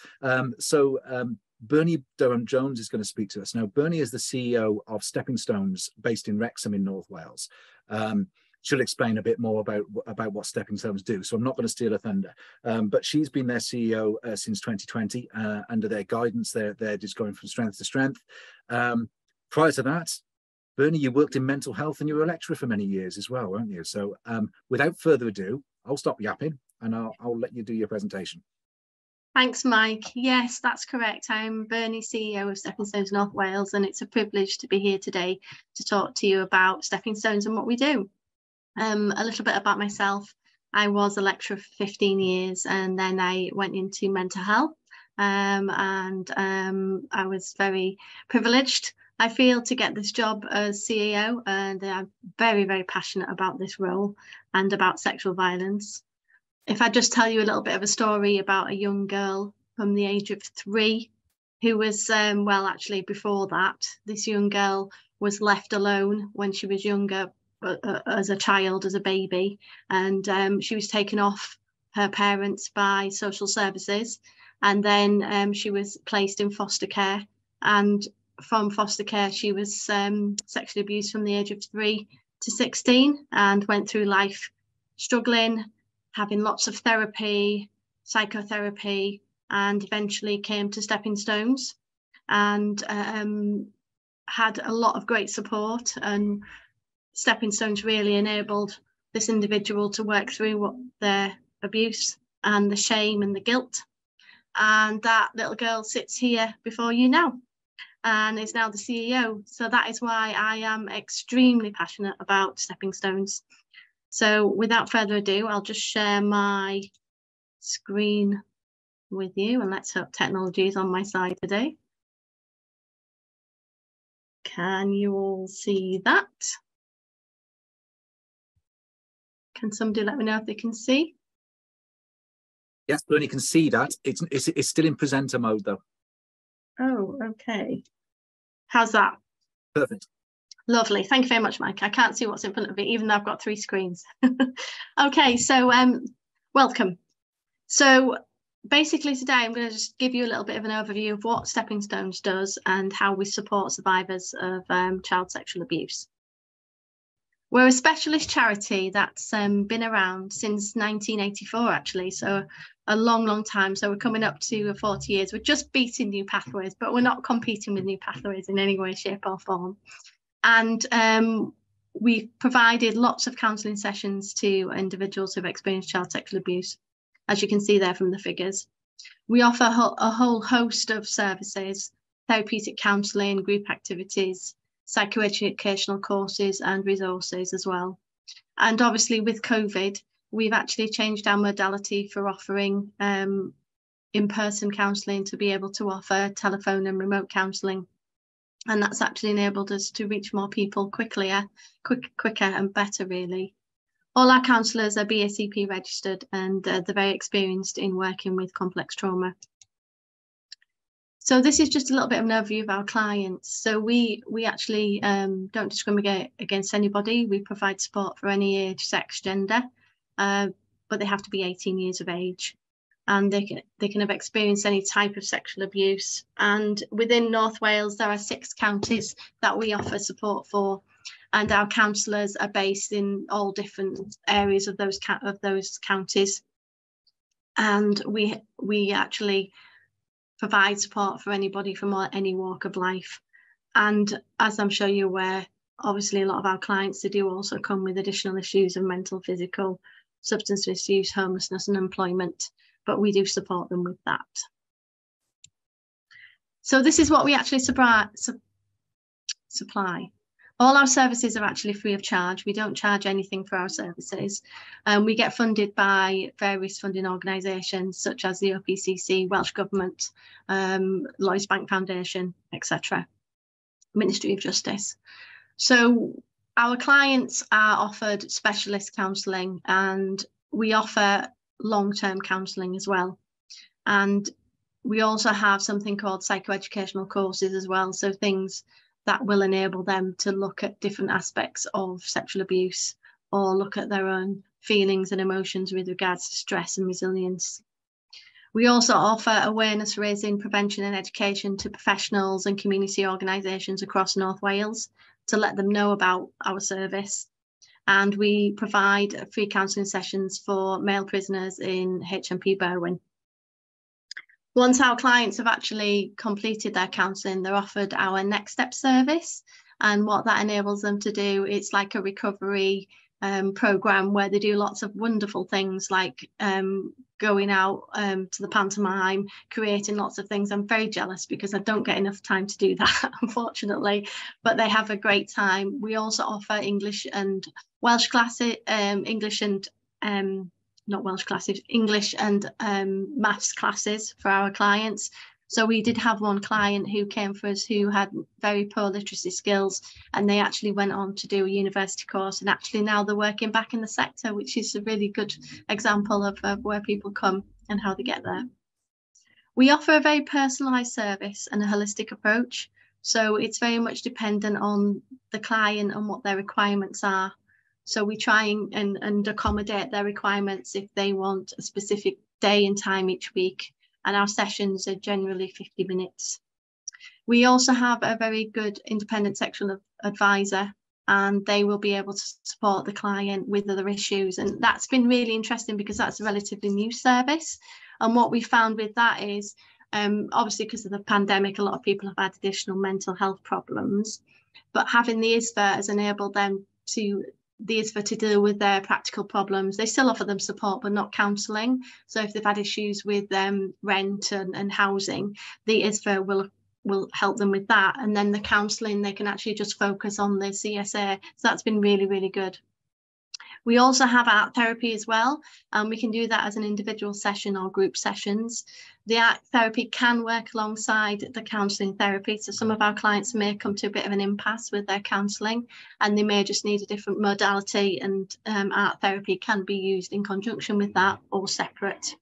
Berni Durham-Jones is going to speak to us. Now, Berni is the CEO of Stepping Stones, based in Wrexham in North Wales. She'll explain a bit more about what Stepping Stones do, so I'm not going to steal her thunder. But she's been their CEO since 2020. Under their guidance, they're just going from strength to strength. Prior to that, Berni, you worked in mental health and you were a lecturer for many years as well, weren't you? So without further ado, I'll stop yapping and I'll let you do your presentation. Thanks, Mike. Yes, that's correct. I'm Berni, CEO of Stepping Stones North Wales, and it's a privilege to be here today to talk to you about Stepping Stones and what we do. A little bit about myself. I was a lecturer for 15 years and then I went into mental health, and I was very privileged, I feel, to get this job as CEO, and I'm very, very passionate about this role and about sexual violence. If I just tell you a little bit of a story about a young girl from the age of 3 who was, well, actually before that, this young girl was left alone when she was younger, as a child, as a baby, and she was taken off her parents by social services, and then she was placed in foster care, and from foster care she was sexually abused from the age of 3 to 16 and went through life struggling, having lots of therapy, psychotherapy, and eventually came to Stepping Stones and had a lot of great support. And Stepping Stones really enabled this individual to work through what their abuse and the shame and the guilt. And that little girl sits here before you now and is now the CEO. So that is why I am extremely passionate about Stepping Stones. So without further ado, I'll just share my screen with you, and let's hope technology is on my side today. Can you all see that? Can somebody let me know if they can see? Yes, Berni can see that. It's still in presenter mode though. Oh, okay. How's that? Perfect. Lovely. Thank you very much, Mike. I can't see what's in front of me, even though I've got 3 screens. Okay, so welcome. So basically today I'm going to just give you a little bit of an overview of what Stepping Stones does and how we support survivors of child sexual abuse. We're a specialist charity that's been around since 1984, actually, so a long, long time. So we're coming up to 40 years. We're just beating New Pathways, but we're not competing with New Pathways in any way, shape or form. And we've provided lots of counselling sessions to individuals who've experienced child sexual abuse, as you can see there from the figures. We offer a whole host of services: therapeutic counselling, group activities, psychoeducational courses and resources as well. And obviously with COVID, we've actually changed our modality for offering in-person counselling to be able to offer telephone and remote counselling. And that's actually enabled us to reach more people quicker and better, really. All our counsellors are BACP registered, and they're very experienced in working with complex trauma. So this is just a little bit of an overview of our clients. So we actually don't discriminate against anybody. We provide support for any age, sex, gender, but they have to be 18 years of age, and they can have experienced any type of sexual abuse. And within North Wales, there are 6 counties that we offer support for, and our counsellors are based in all different areas of those counties. And we actually provide support for anybody from any walk of life. And as I'm sure you're aware, obviously a lot of our clients, they do also come with additional issues of mental, physical, substance misuse, homelessness and employment, but we do support them with that. So this is what we actually supply. All our services are actually free of charge. We don't charge anything for our services. We get funded by various funding organisations such as the OPCC, Welsh Government, Lloyds Bank Foundation, etc. Ministry of Justice. So our clients are offered specialist counselling, and we offer long-term counselling as well. And we also have something called psychoeducational courses as well, so things that will enable them to look at different aspects of sexual abuse or look at their own feelings and emotions with regards to stress and resilience. We also offer awareness raising, prevention and education to professionals and community organisations across North Wales to let them know about our service. And we provide free counselling sessions for male prisoners in HMP Berwyn. Once our clients have actually completed their counselling, they're offered our Next Step service. And what that enables them to do, it's like a recovery programme where they do lots of wonderful things like going out to the pantomime, creating lots of things. I'm very jealous because I don't get enough time to do that, unfortunately, but they have a great time. We also offer English and Welsh classes, English and maths classes for our clients. So we did have one client who came for us who had very poor literacy skills, and they actually went on to do a university course, and actually now they're working back in the sector, which is a really good example of where people come and how they get there. We offer a very personalised service and a holistic approach. So it's very much dependent on the client and what their requirements are. So we try and accommodate their requirements if they want a specific day and time each week. And our sessions are generally 50 minutes. We also have a very good independent sexual advisor, and they will be able to support the client with other issues. And that's been really interesting because that's a relatively new service. And what we found with that is, obviously because of the pandemic, a lot of people have had additional mental health problems, but having the ISFA has enabled them to deal with their practical problems. They still offer them support, but not counselling. So if they've had issues with rent and housing, the ISFA will help them with that. And then the counselling, they can actually just focus on the CSA. So that's been really, really good. We also have art therapy as well, and we can do that as an individual session or group sessions. The art therapy can work alongside the counselling therapy. So some of our clients may come to a bit of an impasse with their counselling, and they may just need a different modality, and art therapy can be used in conjunction with that or separate.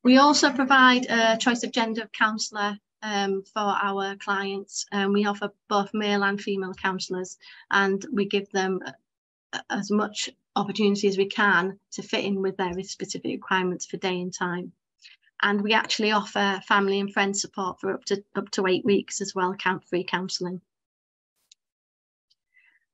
We also provide a choice of gender counsellor for our clients. We offer both male and female counsellors, and we give them as much opportunity as we can to fit in with their specific requirements for day and time. And we actually offer family and friend support for up to 8 weeks as well, free counselling.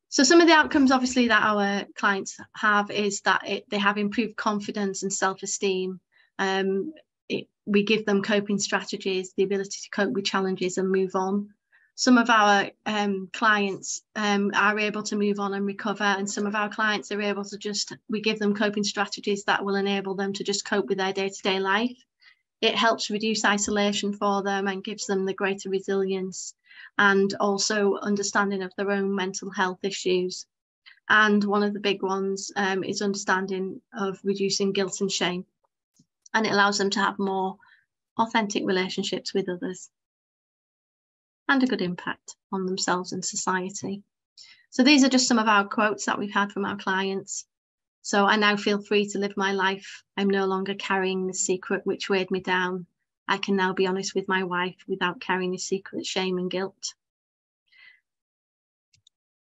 So some of the outcomes obviously that our clients have is that they have improved confidence and self-esteem. We give them coping strategies, the ability to cope with challenges and move on. Some of our clients are able to move on and recover, and some of our clients are able to we give them coping strategies that will enable them to just cope with their day-to-day life. It helps reduce isolation for them and gives them the greater resilience and also understanding of their own mental health issues. And one of the big ones is understanding of reducing guilt and shame, and it allows them to have more authentic relationships with others and a good impact on themselves and society. So these are just some of our quotes that we've had from our clients. So I now feel free to live my life. I'm no longer carrying the secret which weighed me down. I can now be honest with my wife without carrying a secret shame and guilt.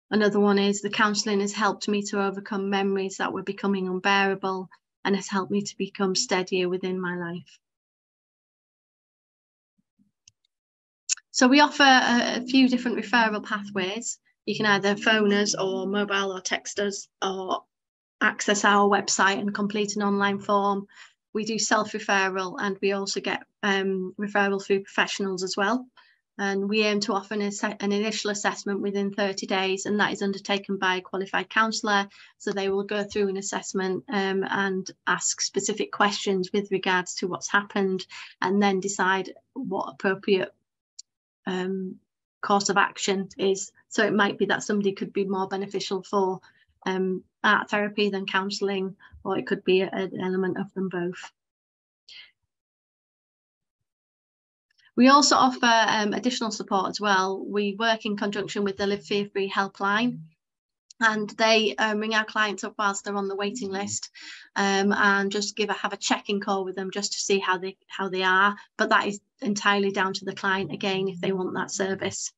Another one is, the counselling has helped me to overcome memories that were becoming unbearable and has helped me to become steadier within my life. So we offer a few different referral pathways. You can either phone us or mobile or text us or access our website and complete an online form. We do self-referral, and we also get referral through professionals as well. And we aim to offer an initial assessment within 30 days, and that is undertaken by a qualified counsellor. So they will go through an assessment and ask specific questions with regards to what's happened, and then decide what appropriate course of action is. So it might be that somebody could be more beneficial for art therapy than counselling, or it could be an element of them both. We also offer additional support as well. We work in conjunction with the Live Fear Free helpline, and they ring our clients up whilst they're on the waiting list, and just have a check-in call with them just to see how they are. But that is entirely down to the client again if they want that service.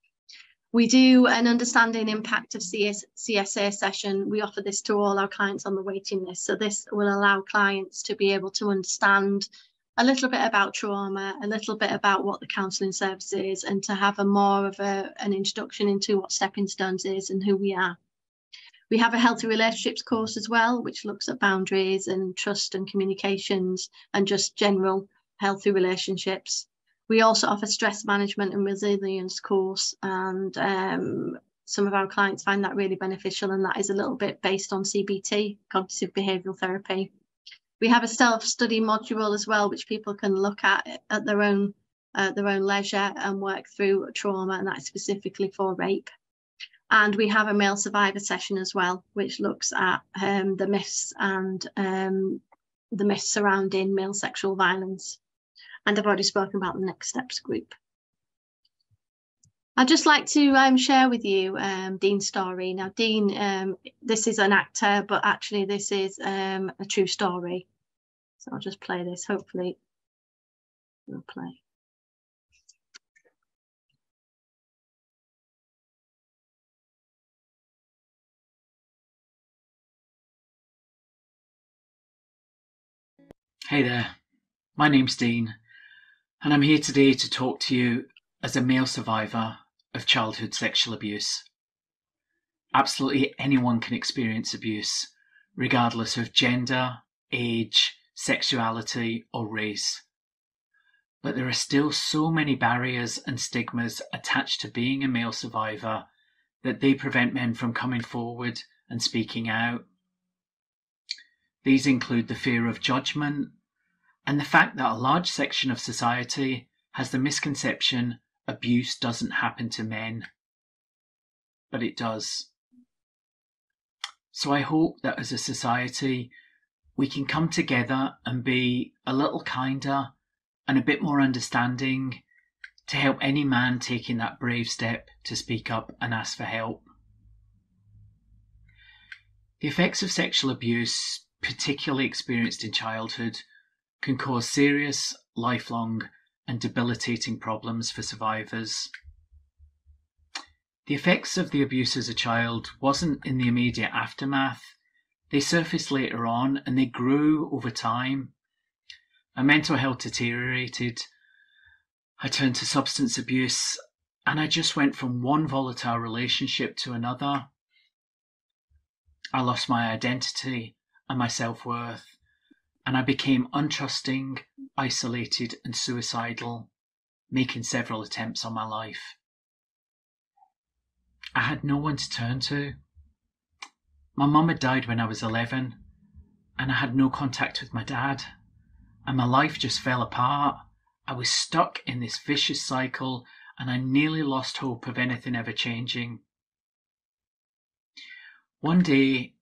We do an understanding impact of CSA session. We offer this to all our clients on the waiting list. So this will allow clients to be able to understand a little bit about trauma, a little bit about what the counselling service is, and to have more of an introduction into what Stepping Stones is and who we are. We have a healthy relationships course as well, which looks at boundaries and trust and communications and just general healthy relationships. We also offer stress management and resilience course, and some of our clients find that really beneficial, and that is a little bit based on CBT, cognitive behavioural therapy. We have a self-study module as well, which people can look at their own leisure and work through trauma, and that's specifically for rape. And we have a male survivor session as well, which looks at the myths and the myths surrounding male sexual violence. And I've already spoken about the Next Steps group. I'd just like to share with you Dean's story. Now, Dean, this is an actor, but actually this is a true story. So I'll just play this. Hopefully it'll play. Hey there, my name's Dean, and I'm here today to talk to you as a male survivor of childhood sexual abuse. Absolutely anyone can experience abuse, regardless of gender, age, sexuality, or race. But there are still so many barriers and stigmas attached to being a male survivor that they prevent men from coming forward and speaking out. These include the fear of judgment and the fact that a large section of society has the misconception abuse doesn't happen to men. But it does. So I hope that as a society, we can come together and be a little kinder and a bit more understanding to help any man taking that brave step to speak up and ask for help. The effects of sexual abuse, particularly experienced in childhood, can cause serious, lifelong, and debilitating problems for survivors. The effects of the abuse as a child wasn't in the immediate aftermath. They surfaced later on, and they grew over time. My mental health deteriorated. I turned to substance abuse, and I just went from one volatile relationship to another. I lost my identity and my self-worth, and I became untrusting, isolated, and suicidal, making several attempts on my life. I had no one to turn to. My mum had died when I was 11, and I had no contact with my dad, and my life just fell apart. I was stuck in this vicious cycle, and I nearly lost hope of anything ever changing. One day,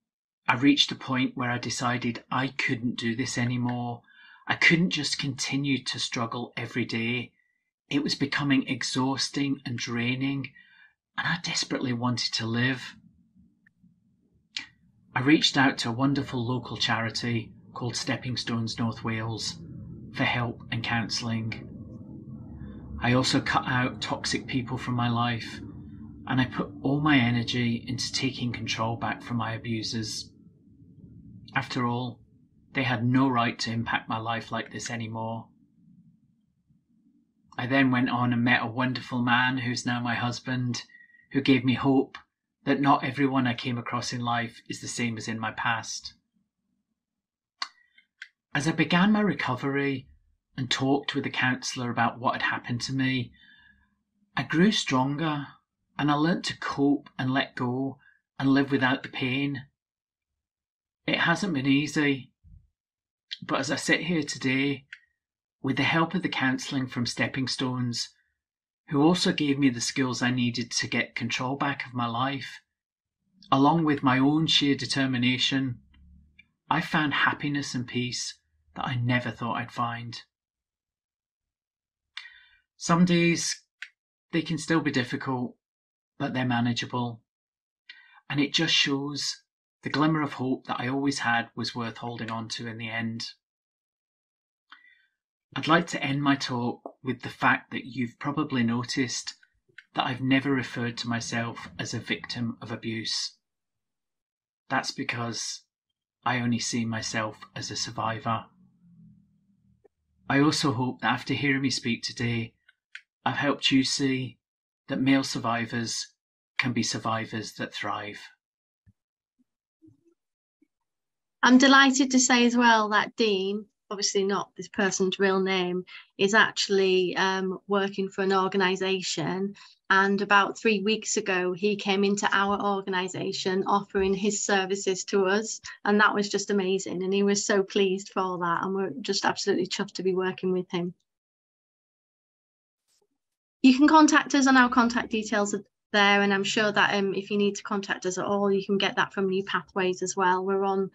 I reached a point where I decided I couldn't do this anymore. I couldn't just continue to struggle every day. It was becoming exhausting and draining, and I desperately wanted to live. I reached out to a wonderful local charity called Stepping Stones North Wales for help and counselling. I also cut out toxic people from my life, and I put all my energy into taking control back from my abusers. After all, they had no right to impact my life like this anymore. I then went on and met a wonderful man who's now my husband, who gave me hope that not everyone I came across in life is the same as in my past. As I began my recovery and talked with a counsellor about what had happened to me, I grew stronger, and I learnt to cope and let go and live without the pain. It hasn't been easy, but as I sit here today, with the help of the counselling from Stepping Stones, who also gave me the skills I needed to get control back of my life. Along with my own sheer determination, I found happiness and peace that I never thought I'd find. Some days, they can still be difficult, but they're manageable. And it just shows the glimmer of hope that I always had was worth holding on to in the end. I'd like to end my talk with the fact that you've probably noticed that I've never referred to myself as a victim of abuse. That's because I only see myself as a survivor. I also hope that after hearing me speak today, I've helped you see that male survivors can be survivors that thrive. I'm delighted to say as well that Dean, obviously not this person's real name, is actually working for an organisation. And about 3 weeks ago, he came into our organisation offering his services to us. And that was just amazing. And he was so pleased for that. And we're just absolutely chuffed to be working with him. You can contact us on our contact details there, and I'm sure that if you need to contact us at all, you can get that from New Pathways as well. We're on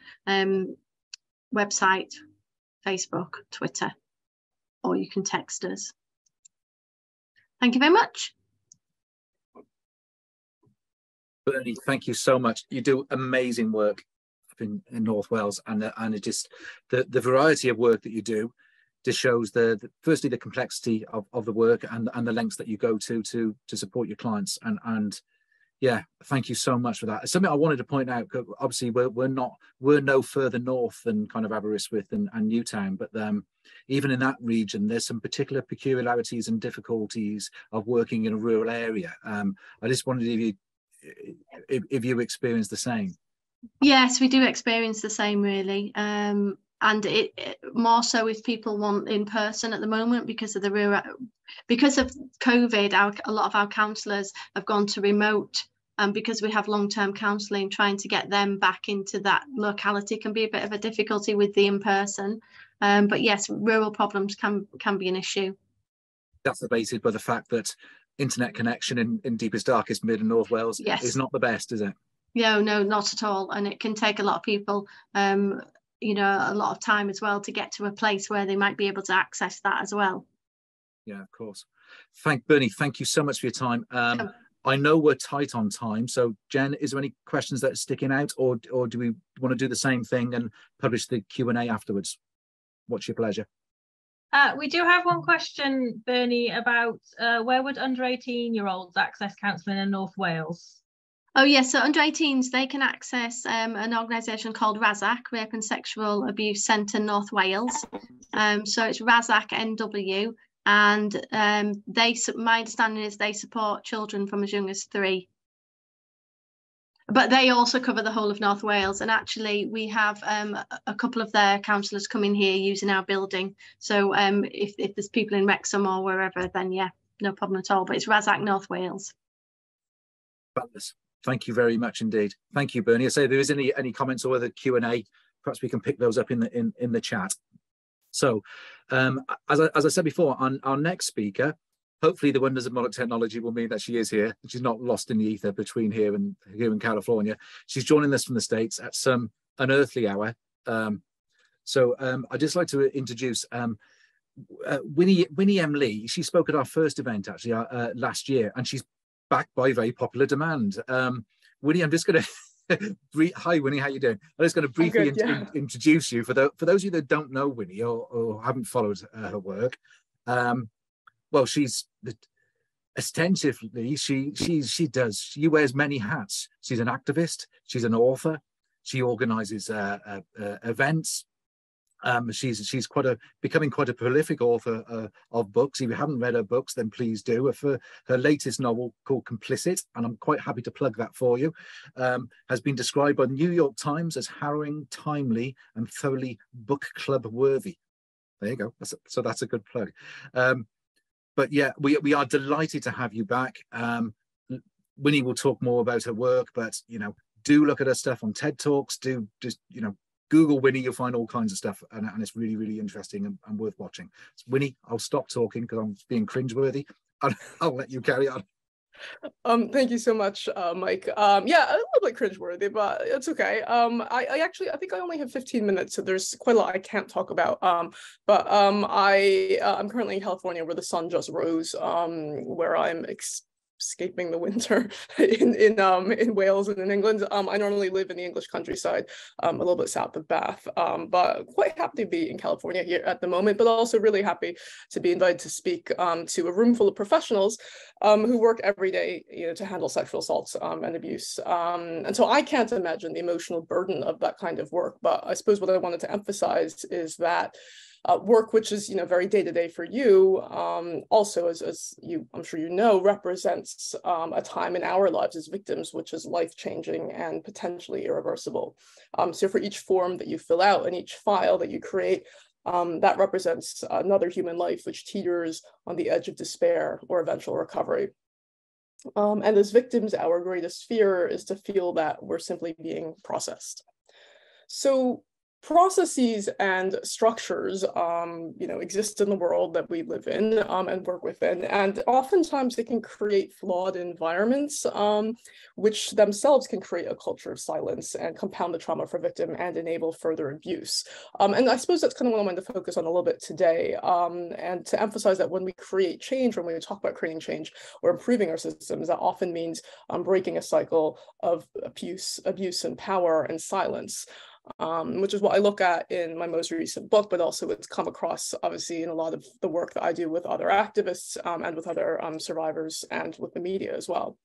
website, Facebook, Twitter, or you can text us. Thank you very much. Berni, thank you so much. You do amazing work up in North Wales, and it just the variety of work that you do just shows firstly the complexity of the work and the lengths that you go to support your clients, and yeah, thank you so much for that. Something I wanted to point out, obviously we're no further north than kind of Aberystwyth and Newtown, but even in that region there's some particular peculiarities and difficulties of working in a rural area. I just wondered if you experience the same. Yes, we do experience the same, really. And it more so if people want in person at the moment because of because of COVID. A lot of our counsellors have gone to remote, and because we have long-term counselling, trying to get them back into that locality can be a bit of a difficulty with the in-person. But yes, rural problems can be an issue. That's debated by the fact that internet connection in deepest, darkest mid and North Wales is not the best, is it? No, not at all. And it can take a lot of people a lot of time as well to get to a place where they might be able to access that as well. Yeah, of course. Berni, thank you so much for your time. I know we're tight on time, so Jen, is there any questions that are sticking out, or do we want to do the same thing and publish the Q&A afterwards? What's your pleasure? We do have one question, Berni, about where would under 18-year-olds access counselling in North Wales? Oh yes, so under 18s, they can access an organisation called RASAC, Rape and Sexual Abuse Centre North Wales. So it's RASAC NW, and my understanding is they support children from as young as 3. But they also cover the whole of North Wales, and actually we have a couple of their counsellors coming here using our building. So if there's people in Wrexham or wherever, then yeah, no problem at all. But it's RASAC North Wales. Fabulous. Thank you very much indeed. Thank you, Berni. I say, if there is any comments or other Q&A, perhaps we can pick those up in the chat. So, as I said before, our next speaker, hopefully the wonders of modern technology will mean that she is here. She's not lost in the ether between here and in California. She's joining us from the States at some unearthly hour. So I'd just like to introduce Winnie M. Lee. She spoke at our first event actually last year, and she's backed by very popular demand. Winnie, I'm just going to hi Winnie, how you doing? I'm just going to briefly introduce you for those of you that don't know Winnie or haven't followed her work. Well, she's ostensibly she wears many hats. She's an activist, she's an author, she organizes events. She's becoming quite a prolific author of books. If you haven't read her books, then please do. For her latest novel called Complicit, and I'm quite happy to plug that for you, has been described by the New York Times as harrowing, timely, and thoroughly book club worthy. There you go. So that's a good plug. But yeah, we are delighted to have you back. Winnie will talk more about her work, but do look at her stuff on TED Talks. Do just Google Winnie, you'll find all kinds of stuff, and it's really, really interesting and worth watching. So Winnie, I'll stop talking because I'm being cringeworthy. I'll let you carry on. Thank you so much, Mike. Yeah, a little bit cringeworthy, but it's okay. I think I only have 15 minutes, so there's quite a lot I can't talk about. I'm currently in California, where the sun just rose, where I'm escaping the winter in Wales and in England. I normally live in the English countryside, a little bit south of Bath, but quite happy to be in California here at the moment, but also really happy to be invited to speak to a room full of professionals who work every day, to handle sexual assaults and abuse. And so I can't imagine the emotional burden of that kind of work, but I suppose what I wanted to emphasize is that work which is very day-to-day for you, also as you, I'm sure you know, represents a time in our lives as victims which is life-changing and potentially irreversible. So for each form that you fill out and each file that you create, that represents another human life which teeters on the edge of despair or eventual recovery. And as victims, our greatest fear is to feel that we're simply being processed. So processes and structures, exist in the world that we live in and work within, and oftentimes they can create flawed environments, which themselves can create a culture of silence and compound the trauma for victim and enable further abuse. And I suppose that's kind of what I wanted to focus on a little bit today, and to emphasize that when we create change, when we talk about creating change or improving our systems, that often means breaking a cycle of abuse and power and silence. Which is what I look at in my most recent book, but also it's come across obviously in a lot of the work that I do with other activists and with other survivors and with the media as well.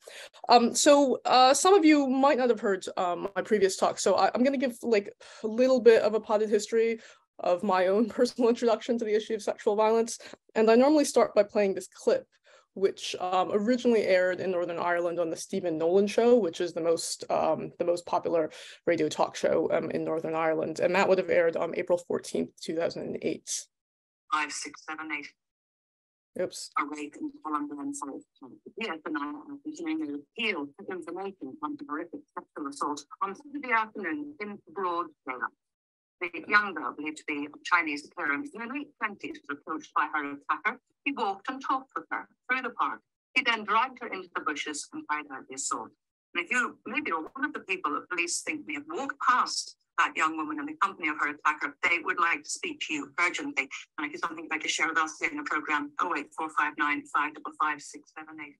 So some of you might not have heard my previous talk, so I'm going to give like a little bit of a potted history of my own personal introduction to the issue of sexual violence. And I normally start by playing this clip, which originally aired in Northern Ireland on the Stephen Nolan Show, which is the most popular radio talk show in Northern Ireland. And that would have aired on April 14th, 2008. 5, 6, 7, 8. Oops. A rape in Colombia and South. Yes, and I continuing to appeal for information on the horrific sexual assault on Saturday afternoon in broad daylight. The young girl, believed to be of Chinese appearance, in her late 20s, was approached by her attacker. He walked and talked with her through the park. He then dragged her into the bushes and carried out the assault. And if you maybe are one of the people that police think may have walked past that young woman in the company of her attacker, they would like to speak to you urgently. And if you something you'd like to share with us in the programme, 08459 555 678.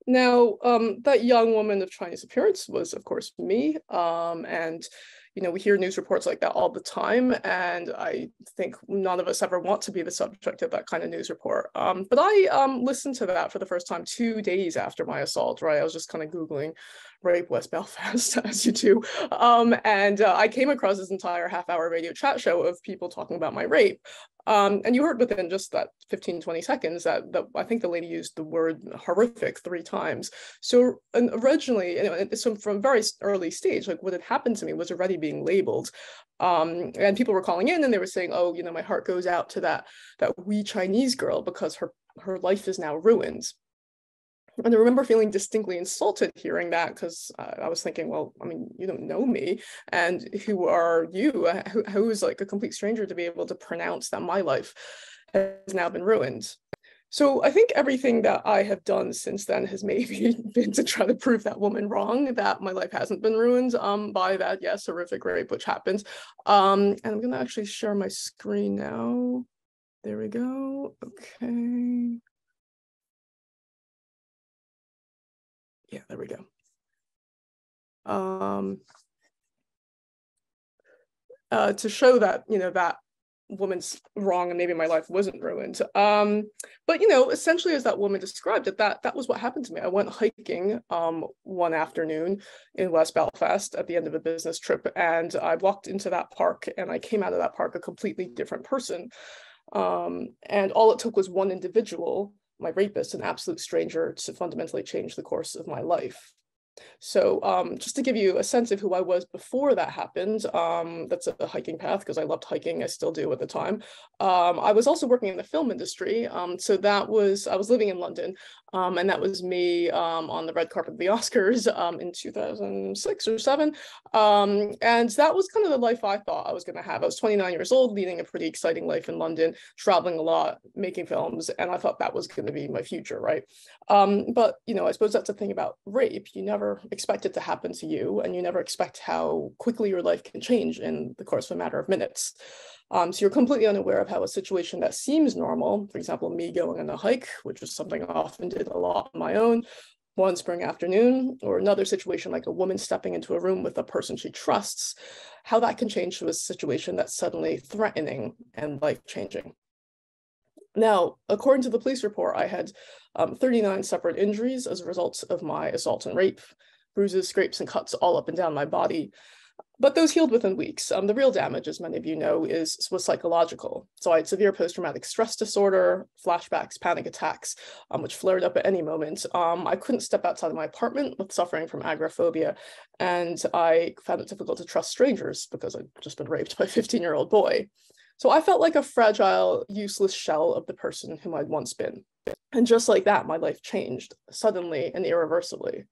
Now, that young woman of Chinese appearance was, of course, me. And we hear news reports like that all the time, and I think none of us ever want to be the subject of that kind of news report. But I listened to that for the first time 2 days after my assault, right? I was just kind of Googling rape West Belfast, as you do. And I came across this entire half-hour radio chat show of people talking about my rape. And you heard within just that 15, 20 seconds that I think the lady used the word horrific 3 times. So originally, so from a very early stage, like what had happened to me was already being labeled. And people were calling in and they were saying, oh, my heart goes out to that wee Chinese girl because her life is now ruined. And I remember feeling distinctly insulted hearing that, because I was thinking, well, I mean, you don't know me, and who are you? Who is like a complete stranger to be able to pronounce that my life has now been ruined? So I think everything that I have done since then has maybe been to try to prove that woman wrong, that my life hasn't been ruined by that, yes, horrific rape, which happened. And I'm going to actually share my screen now. There we go. Okay. Yeah, there we go. To show that, that woman's wrong and maybe my life wasn't ruined. But, essentially as that woman described it, that was what happened to me. I went hiking one afternoon in West Belfast at the end of a business trip, and I walked into that park and I came out of that park a completely different person. And all it took was one individual, my rapist, an absolute stranger, to fundamentally change the course of my life. So just to give you a sense of who I was before that happened, that's a hiking path because I loved hiking. I still do at the time. I was also working in the film industry. So I was living in London, and that was me on the red carpet of the Oscars in 2006 or 7. And that was kind of the life I thought I was going to have. I was 29 years old, leading a pretty exciting life in London, traveling a lot, making films, and I thought that was going to be my future, right? But, you know, I suppose that's the thing about rape. You never expect it to happen to you, and you never expect how quickly your life can change in the course of a matter of minutes. So you're completely unaware of how a situation that seems normal, for example, me going on a hike, which was something I often did a lot on my own, one spring afternoon, or another situation like a woman stepping into a room with a person she trusts, how that can change to a situation that's suddenly threatening and life-changing. Now, according to the police report, I had 39 separate injuries as a result of my assault and rape, bruises, scrapes, and cuts all up and down my body. But those healed within weeks. The real damage, as many of you know, was psychological. So I had severe post-traumatic stress disorder, flashbacks, panic attacks, which flared up at any moment. I couldn't step outside of my apartment with suffering from agoraphobia, and I found it difficult to trust strangers because I'd just been raped by a 15-year-old boy. So I felt like a fragile, useless shell of the person whom I'd once been. And just like that, my life changed suddenly and irreversibly.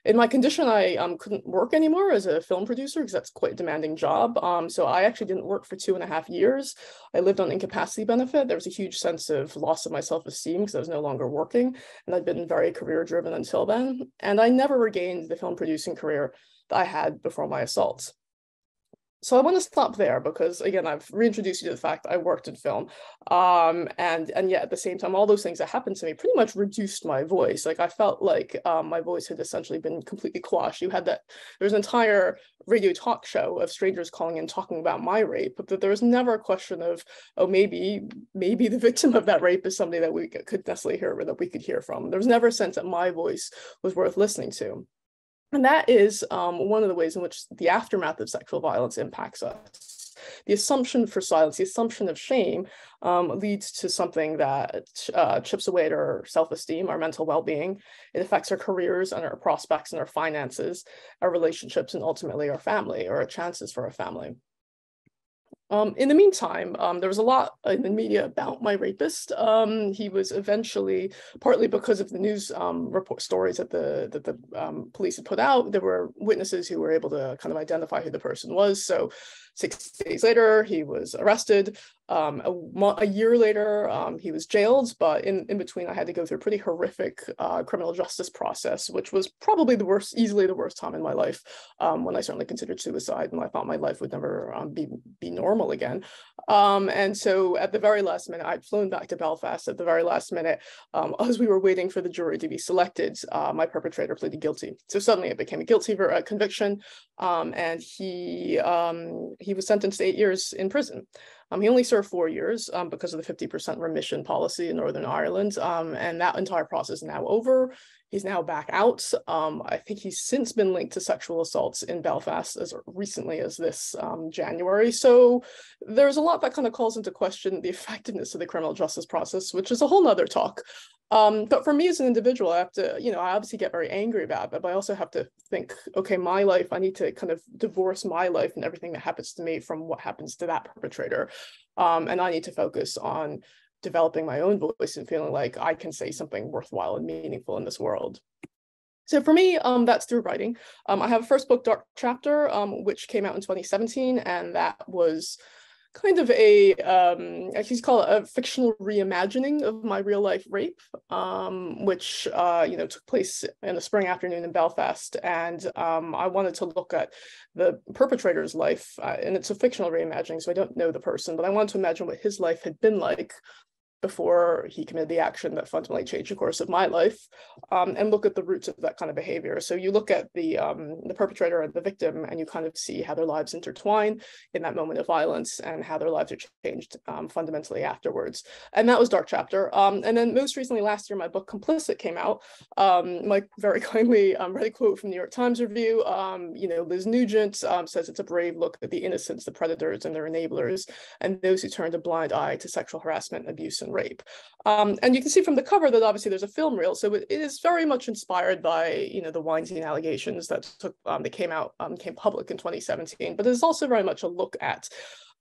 In my condition, I couldn't work anymore as a film producer because that's quite a demanding job. So I actually didn't work for 2.5 years. I lived on incapacity benefit. There was a huge sense of loss of my self-esteem because I was no longer working, and I'd been very career-driven until then. And I never regained the film producing career that I had before my assault. So I want to stop there because, again, I've reintroduced you to the fact I worked in film. And yet at the same time, all those things that happened to me pretty much reduced my voice. Like I felt like my voice had essentially been completely quashed. You had that, there was an entire radio talk show of strangers calling in talking about my rape, but there was never a question of, oh, maybe the victim of that rape is somebody that we could necessarily hear or that we could hear from. There was never a sense that my voice was worth listening to. And that is one of the ways in which the aftermath of sexual violence impacts us. The assumption for silence, the assumption of shame leads to something that chips away at our self-esteem, our mental well-being. It affects our careers and our prospects and our finances, our relationships, and ultimately our family or our chances for our family. In the meantime, there was a lot in the media about my rapist. He was eventually, partly because of the news report stories that the police had put out, there were witnesses who were able to kind of identify who the person was. So 6 days later, he was arrested. A year later, he was jailed, but in between, I had to go through a pretty horrific criminal justice process, which was probably the worst, easily the worst time in my life, when I certainly considered suicide, and I thought my life would never be normal again. And so at the very last minute, I'd flown back to Belfast. At the very last minute, as we were waiting for the jury to be selected, my perpetrator pleaded guilty. So suddenly it became a guilty conviction, and he was sentenced to 8 years in prison. He only served 4 years because of the 50% remission policy in Northern Ireland, and that entire process is now over. He's now back out. I think he's since been linked to sexual assaults in Belfast as recently as this January. So there's a lot that kind of calls into question the effectiveness of the criminal justice process, which is a whole nother talk. But for me as an individual, I have to, I obviously get very angry about it, but I also have to think, okay, my life, I need to kind of divorce my life and everything that happens to me from what happens to that perpetrator. And I need to focus on developing my own voice and feeling like I can say something worthwhile and meaningful in this world. So for me, that's through writing. I have a first book, Dark Chapter, which came out in 2017, and that was kind of I actually call it a fictional reimagining of my real life rape, which took place in a spring afternoon in Belfast. And I wanted to look at the perpetrator's life, and it's a fictional reimagining, so I don't know the person, but I wanted to imagine what his life had been like before he committed the action that fundamentally changed the course of my life, and look at the roots of that kind of behavior. So you look at the perpetrator and the victim, and you kind of see how their lives intertwine in that moment of violence and how their lives are changed fundamentally afterwards. And that was Dark Chapter. And then most recently last year, my book Complicit came out. Mike very kindly read a quote from the New York Times review. Liz Nugent says it's a brave look at the innocents, the predators and their enablers, and those who turned a blind eye to sexual harassment, abuse, and rape. And you can see from the cover that obviously there's a film reel, so it is very much inspired by, you know, the Weinstein allegations that came public in 2017. But it's also very much a look at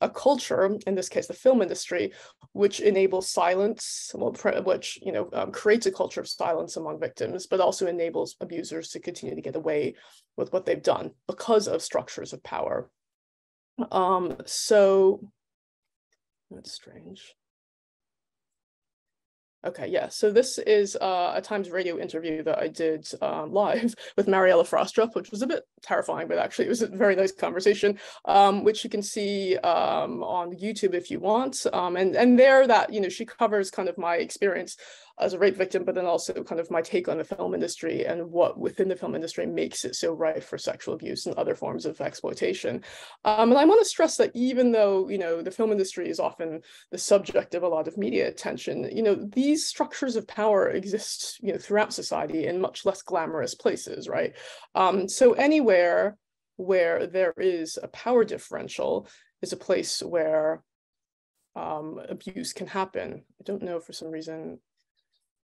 a culture, in this case the film industry, which enables silence, which, you know, creates a culture of silence among victims, but also enables abusers to continue to get away with what they've done because of structures of power. So that's strange. Okay, yeah, so this is a Times Radio interview that I did live with Mariella Frostrup, which was a bit terrifying, but actually it was a very nice conversation, which you can see on YouTube if you want. And there that, you know, she covers kind of my experience as a rape victim, but then also kind of my take on the film industry and what within the film industry makes it so rife for sexual abuse and other forms of exploitation. And I want to stress that even though, you know, the film industry is often the subject of a lot of media attention, you know, these structures of power exist, you know, throughout society in much less glamorous places, right? So anywhere where there is a power differential is a place where abuse can happen. I don't know, for some reason,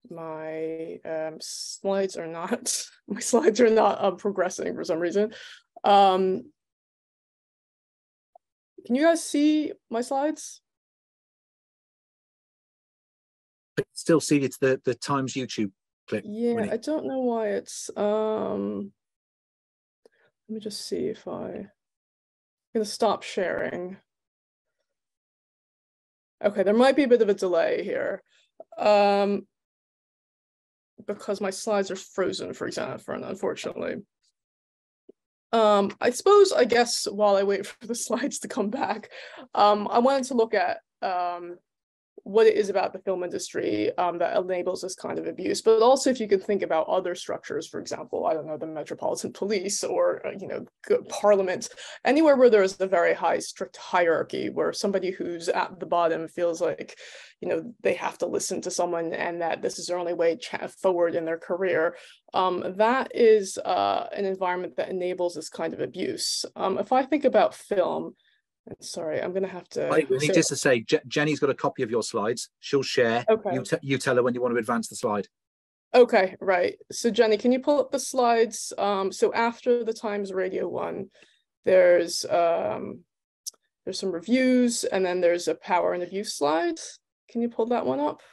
my slides are not progressing for some reason. Can you guys see my slides? I still see it's the Times YouTube clip. Yeah, Winnie. I don't know why it's let me just see if I'm gonna stop sharing. Okay, there might be a bit of a delay here. Because my slides are frozen, for example, unfortunately. I guess while I wait for the slides to come back, I wanted to look at what it is about the film industry that enables this kind of abuse, but also if you could think about other structures, for example, I don't know, the Metropolitan Police or, you know, Parliament, anywhere where there is a very high, strict hierarchy, where somebody who's at the bottom feels like, you know, they have to listen to someone and that this is their only way forward in their career. That is an environment that enables this kind of abuse. If I think about film, sorry, I'm going to have to... Winnie, just to say, Jenny's got a copy of your slides. She'll share. Okay. You tell her when you want to advance the slide. Okay, right. So Jenny, can you pull up the slides? So after the Times Radio one, there's some reviews, and then there's a power and abuse slide. Can you pull that one up?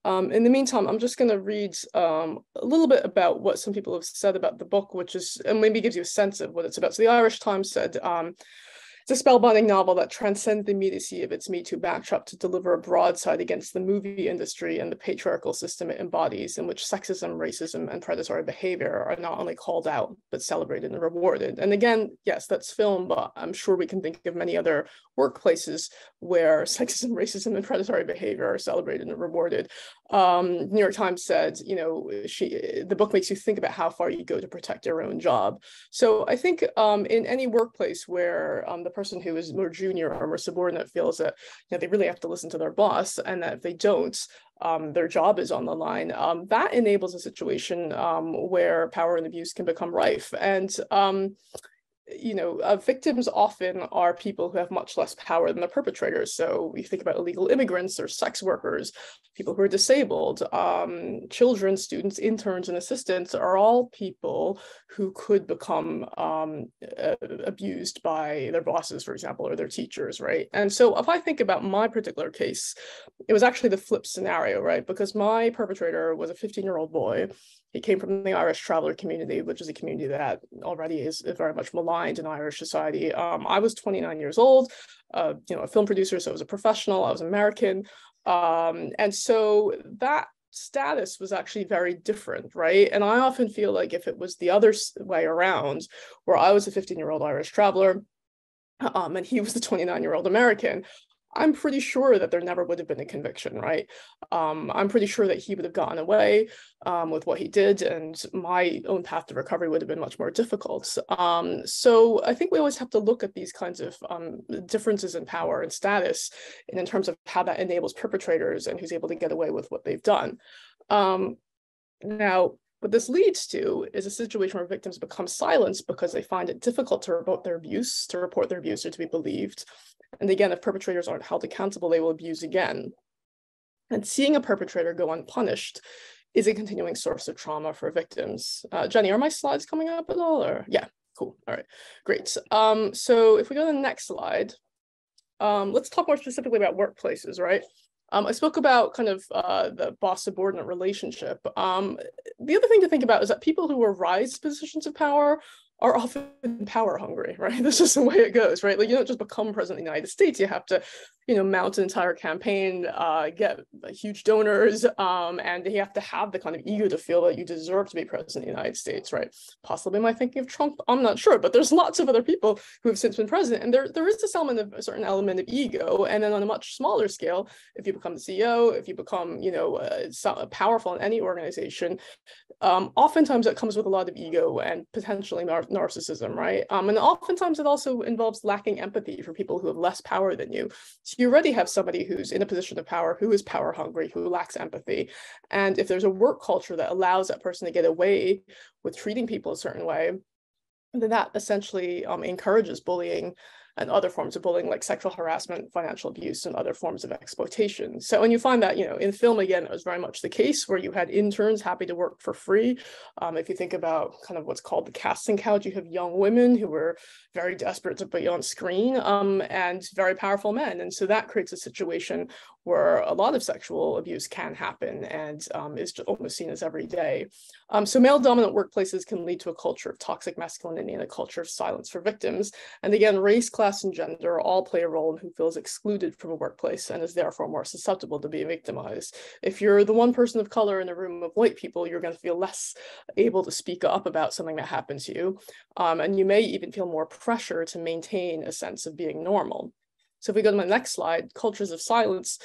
In the meantime, I'm just going to read a little bit about what some people have said about the book, which is, and maybe gives you a sense of what it's about. So the Irish Times said, it's a spellbinding novel that transcends the immediacy of its Me Too backdrop to deliver a broadside against the movie industry and the patriarchal system it embodies, in which sexism, racism, and predatory behavior are not only called out, but celebrated and rewarded. And again, yes, that's film, but I'm sure we can think of many other workplaces where sexism, racism, and predatory behavior are celebrated and rewarded. New York Times said, you know, the book makes you think about how far you go to protect your own job. So I think in any workplace where the person who is more junior or more subordinate feels that, you know, they really have to listen to their boss, and that if they don't, their job is on the line, that enables a situation where power and abuse can become rife. And you know, victims often are people who have much less power than the perpetrators. So you think about illegal immigrants or sex workers, people who are disabled, children, students, interns, and assistants are all people who could become abused by their bosses, for example, or their teachers, right? And so if I think about my particular case, it was actually the flip scenario, right? Because my perpetrator was a 15-year-old boy. He came from the Irish traveler community, which is a community that already is very much maligned in Irish society. I was 29 years old, you know, a film producer, so I was a professional, I was American. And so that status was actually very different, right? And I often feel like if it was the other way around, where I was a 15-year-old Irish traveler, and he was the 29-year-old American, I'm pretty sure that there never would have been a conviction, right? I'm pretty sure that he would have gotten away with what he did, and my own path to recovery would have been much more difficult. So I think we always have to look at these kinds of differences in power and status, and in terms of how that enables perpetrators and who's able to get away with what they've done. Now, what this leads to is a situation where victims become silenced because they find it difficult to report their abuse or to be believed. And again, if perpetrators aren't held accountable, they will abuse again. And seeing a perpetrator go unpunished is a continuing source of trauma for victims. Jenny, are my slides coming up at all? Or yeah, cool. All right, great. So if we go to the next slide, let's talk more specifically about workplaces, right? I spoke about kind of the boss-subordinate relationship. The other thing to think about is that people who rise to positions of power are often power hungry, right? This is the way it goes, right? Like, you don't just become president of the United States. You have to, mount an entire campaign, get huge donors, and you have to have the kind of ego to feel that you deserve to be president of the United States, right? Possibly am I thinking of Trump? I'm not sure, but there's lots of other people who have since been president, and there is a certain element of ego. And then on a much smaller scale, if you become the CEO, if you become, powerful in any organization, oftentimes that comes with a lot of ego and potentially narcissism, right? And oftentimes it also involves lacking empathy for people who have less power than you. So you already have somebody who's in a position of power, who is power hungry, who lacks empathy. And if there's a work culture that allows that person to get away with treating people a certain way, then that essentially encourages bullying and other forms of bullying, like sexual harassment, financial abuse, and other forms of exploitation. So, and you find that, in film, again, it was very much the case where you had interns happy to work for free. If you think about kind of what's called the casting couch, you have young women who were very desperate to be on screen, and very powerful men. And so that creates a situation where a lot of sexual abuse can happen and is almost seen as every day. So male-dominant workplaces can lead to a culture of toxic masculinity and a culture of silence for victims. And again, race, class, and gender all play a role in who feels excluded from a workplace and is therefore more susceptible to being victimized. If you're the one person of color in a room of white people, you're going to feel less able to speak up about something that happened to you. And you may even feel more pressure to maintain a sense of being normal. So if we go to my next slide, cultures of silence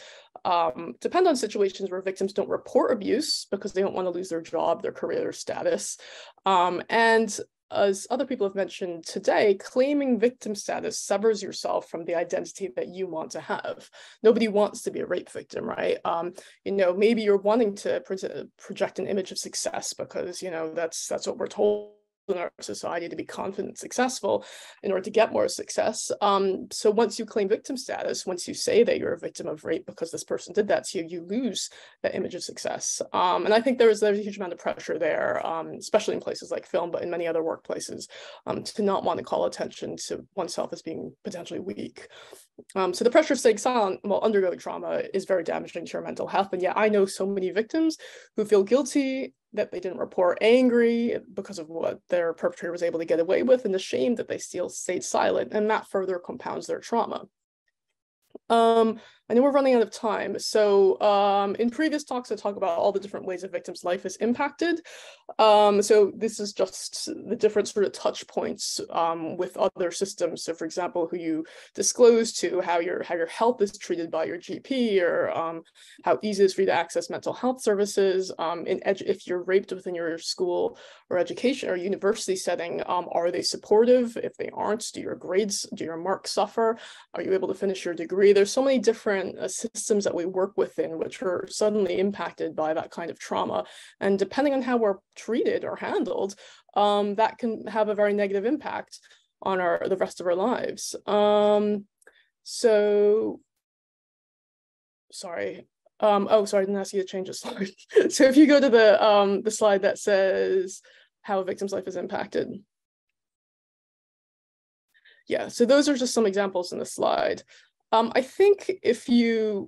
depend on situations where victims don't report abuse because they don't want to lose their job, their career, their status. And as other people have mentioned today, claiming victim status severs yourself from the identity that you want to have. Nobody wants to be a rape victim, right? Maybe you're wanting to project an image of success because, that's what we're told in our society, to be confident and successful in order to get more success. So once you claim victim status, once you say that you're a victim of rape because this person did that to you, you lose that image of success. And I think there's a huge amount of pressure there, especially in places like film, but in many other workplaces, to not want to call attention to oneself as being potentially weak. So the pressure of staying silent while undergoing trauma is very damaging to your mental health. And yeah, I know so many victims who feel guilty that they didn't report, angry because of what their perpetrator was able to get away with, and ashamed that they still stayed silent, and that further compounds their trauma. I know we're running out of time. So in previous talks, I talk about all the different ways a victim's life is impacted. So this is just the different sort of touch points with other systems. So for example, who you disclose to, how your health is treated by your GP, or how easy it is for you to access mental health services. If you're raped within your school or education or university setting, are they supportive? If they aren't, do your marks suffer? Are you able to finish your degree? There's so many different systems that we work within which are suddenly impacted by that kind of trauma, and depending on how we're treated or handled, that can have a very negative impact on the rest of our lives. Sorry, I didn't ask you to change the slide. So if you go to the slide that says how a victim's life is impacted. Yeah, so those are just some examples in the slide. I think if you,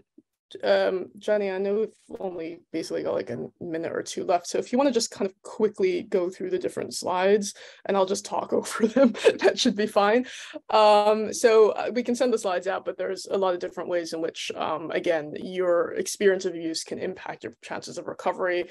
Jenny, I know we've only basically got like a minute or two left. So if you want to just kind of quickly go through the different slides and I'll just talk over them, that should be fine. So we can send the slides out, but there's a lot of different ways in which, again, your experience of abuse can impact your chances of recovery.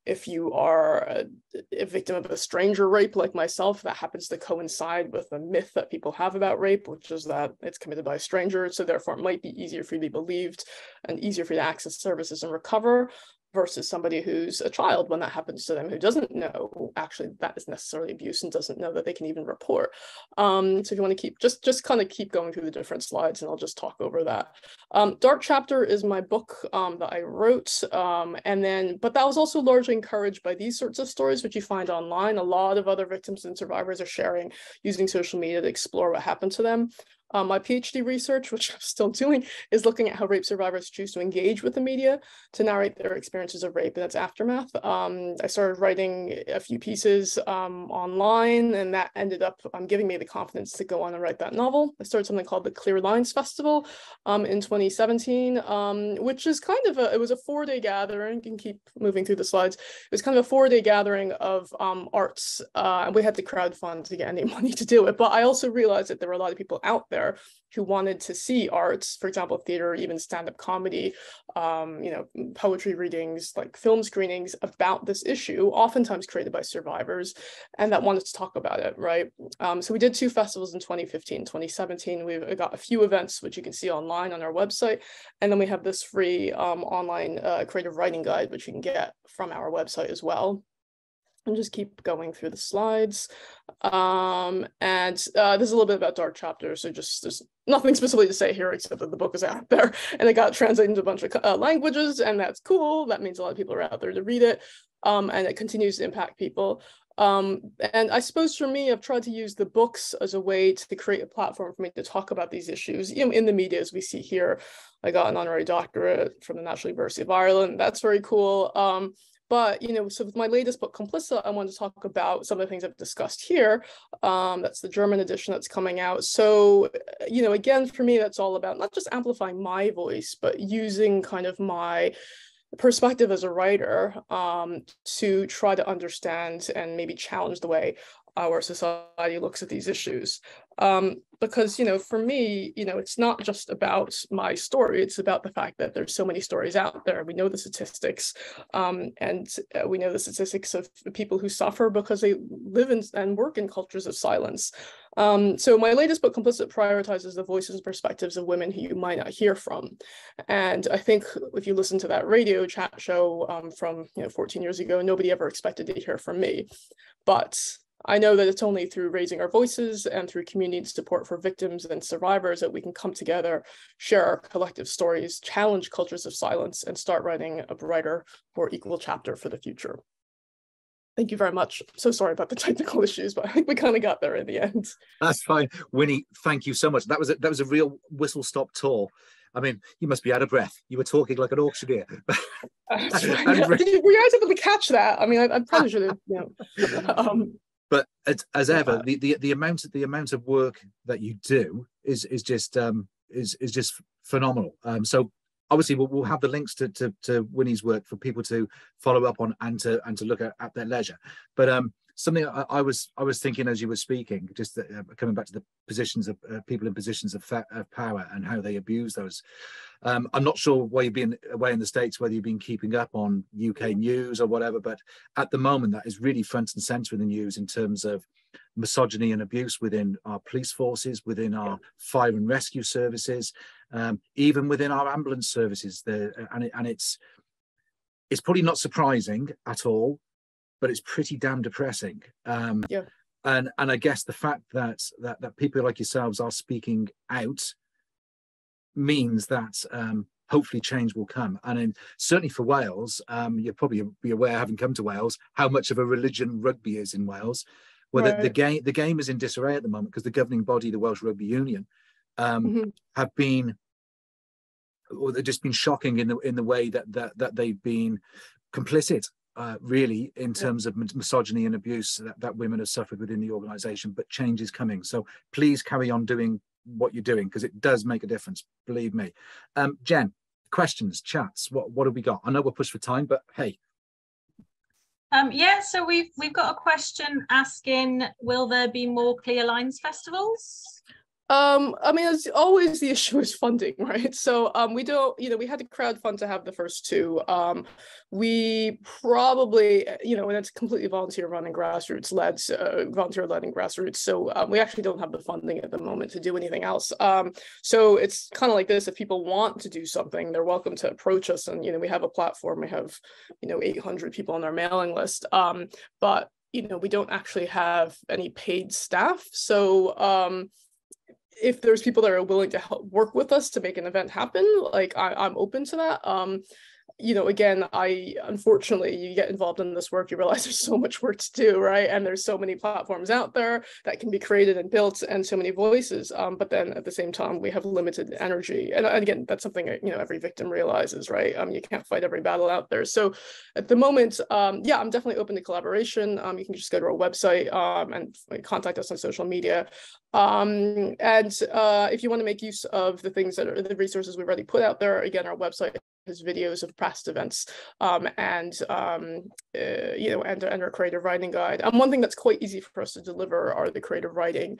If you are a victim of a stranger rape like myself, that happens to coincide with the myth that people have about rape, which is that it's committed by a stranger. So therefore, it might be easier for you to be believed and easier for you to access services and recover, versus somebody who's a child when that happens to them, who doesn't know actually that is necessarily abuse and doesn't know that they can even report. So if you want to keep just kind of keep going through the different slides, and I'll just talk over that. Dark Chapter is my book that I wrote, but that was also largely encouraged by these sorts of stories, which you find online. A lot of other victims and survivors are sharing using social media to explore what happened to them. My PhD research, which I'm still doing, is looking at how rape survivors choose to engage with the media to narrate their experiences of rape and its aftermath. I started writing a few pieces online, and that ended up giving me the confidence to go on and write that novel. I started something called the Clear Lines Festival in 2017, which is kind of it was a 4-day gathering. You can keep moving through the slides. It was kind of a 4-day gathering of arts. We had to crowdfund to get any money to do it, but I also realized that there were a lot of people out there who wanted to see arts, for example, theater, even stand-up comedy, poetry readings, like film screenings about this issue, oftentimes created by survivors, and that wanted to talk about it, right? So we did 2 festivals in 2015, 2017. We've got a few events, which you can see online on our website. And then we have this free online creative writing guide, which you can get from our website as well. And just keep going through the slides. And there's a little bit about Dark Chapters, so there's nothing specifically to say here except that the book is out there and it got translated into a bunch of languages, and that's cool. That means a lot of people are out there to read it, and it continues to impact people. And I suppose for me, I've tried to use the books as a way to create a platform for me to talk about these issues, in the media, as we see here. I got an honorary doctorate from the National University of Ireland. That's very cool. But, so with my latest book, Complicit, I wanted to talk about some of the things I've discussed here. That's the German edition that's coming out. So, again, for me, that's all about not just amplifying my voice, but using kind of my perspective as a writer to try to understand and maybe challenge the way our society looks at these issues. Because, for me, it's not just about my story, it's about the fact that there's so many stories out there. We know the statistics, and we know the statistics of people who suffer because they live in and work in cultures of silence. So my latest book, Complicit, prioritizes the voices and perspectives of women who you might not hear from. And I think if you listen to that radio chat show from 14 years ago, nobody ever expected to hear from me. But I know that it's only through raising our voices and through community support for victims and survivors that we can come together, share our collective stories, challenge cultures of silence, and start writing a brighter, more equal chapter for the future. Thank you very much. So sorry about the technical issues, but I think we kind of got there in the end. That's fine. Winnie, thank you so much. That was a real whistle-stop tour. I mean, you must be out of breath. You were talking like an auctioneer. Were you guys able to catch that? I mean, I probably should have, But as ever, the amount of work that you do is just phenomenal. So obviously we'll have the links to Winnie's work for people to follow up on and to look at their leisure. But something I was thinking as you were speaking, just coming back to the positions of people in positions of power and how they abuse those. I'm not sure why you've been away in the States, whether you've been keeping up on UK news or whatever, but at the moment that is really front and centre in the news in terms of misogyny and abuse within our police forces, within our fire and rescue services, even within our ambulance services. And it's probably not surprising at all, but it's pretty damn depressing. And I guess the fact that people like yourselves are speaking out means that hopefully change will come. And certainly for Wales, you'll probably be aware, having come to Wales, how much of a religion rugby is in Wales. Well, right. the game is in disarray at the moment because the governing body, the Welsh Rugby Union, have been, or they've just been shocking in the way that they've been complicit. Really, in terms of misogyny and abuse that women have suffered within the organisation, but change is coming. So please carry on doing what you're doing because it does make a difference, believe me. Jen, questions, chats, what have we got? I know we're pushed for time, but hey. So we've got a question asking, will there be more Clear Lines festivals? I mean, as always, the issue is funding, right? So we don't, we had to crowdfund to have the first 2. We probably, and it's completely volunteer-run and grassroots-led, volunteer-led and grassroots. So we actually don't have the funding at the moment to do anything else. So it's kind of like this: if people want to do something, they're welcome to approach us. And we have a platform. We have 800 people on our mailing list. But we don't actually have any paid staff. So if there's people that are willing to help work with us to make an event happen, like I'm open to that. you know, again, unfortunately, you get involved in this work, you realize there's so much work to do, right? And there's so many platforms out there that can be created and built, and so many voices. But then at the same time, we have limited energy. And again, that's something, you know, every victim realizes, right? You can't fight every battle out there. So at the moment, yeah, I'm definitely open to collaboration. You can just go to our website and contact us on social media. And if you want to make use of the things that are the resources we've already put out there, again, our website has videos of past events and you know, and our creative writing guide. One thing that's quite easy for us to deliver are the creative writing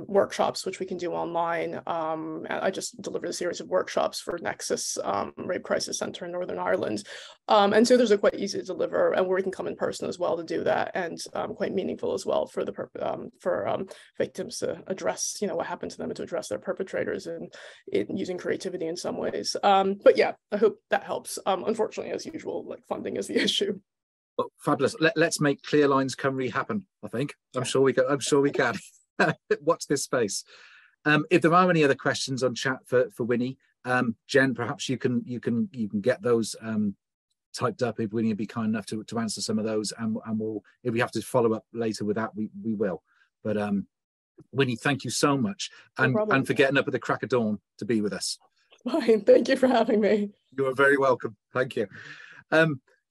workshops, which we can do online. I just delivered a series of workshops for Nexus Rape Crisis Centre in Northern Ireland, and so those are quite easy to deliver, and where we can come in person as well to do that, and quite meaningful as well for the victims to address, you know, what happened to them, and to address their perpetrators, and using creativity in some ways. But yeah, I hope that helps. Unfortunately, as usual, like, funding is the issue. Well, fabulous. Let's make Clear Lines Cymru happen. I think I'm sure we can. I'm sure we can. Watch this space. If there are any other questions on chat for Winnie, Jen, perhaps you can get those typed up. If Winnie would be kind enough to answer some of those, and we'll, if we have to follow up later with that, we will. But Winnie, thank you so much, and for getting up at the crack of dawn to be with us. Fine. Thank you for having me. You are very welcome. Thank you.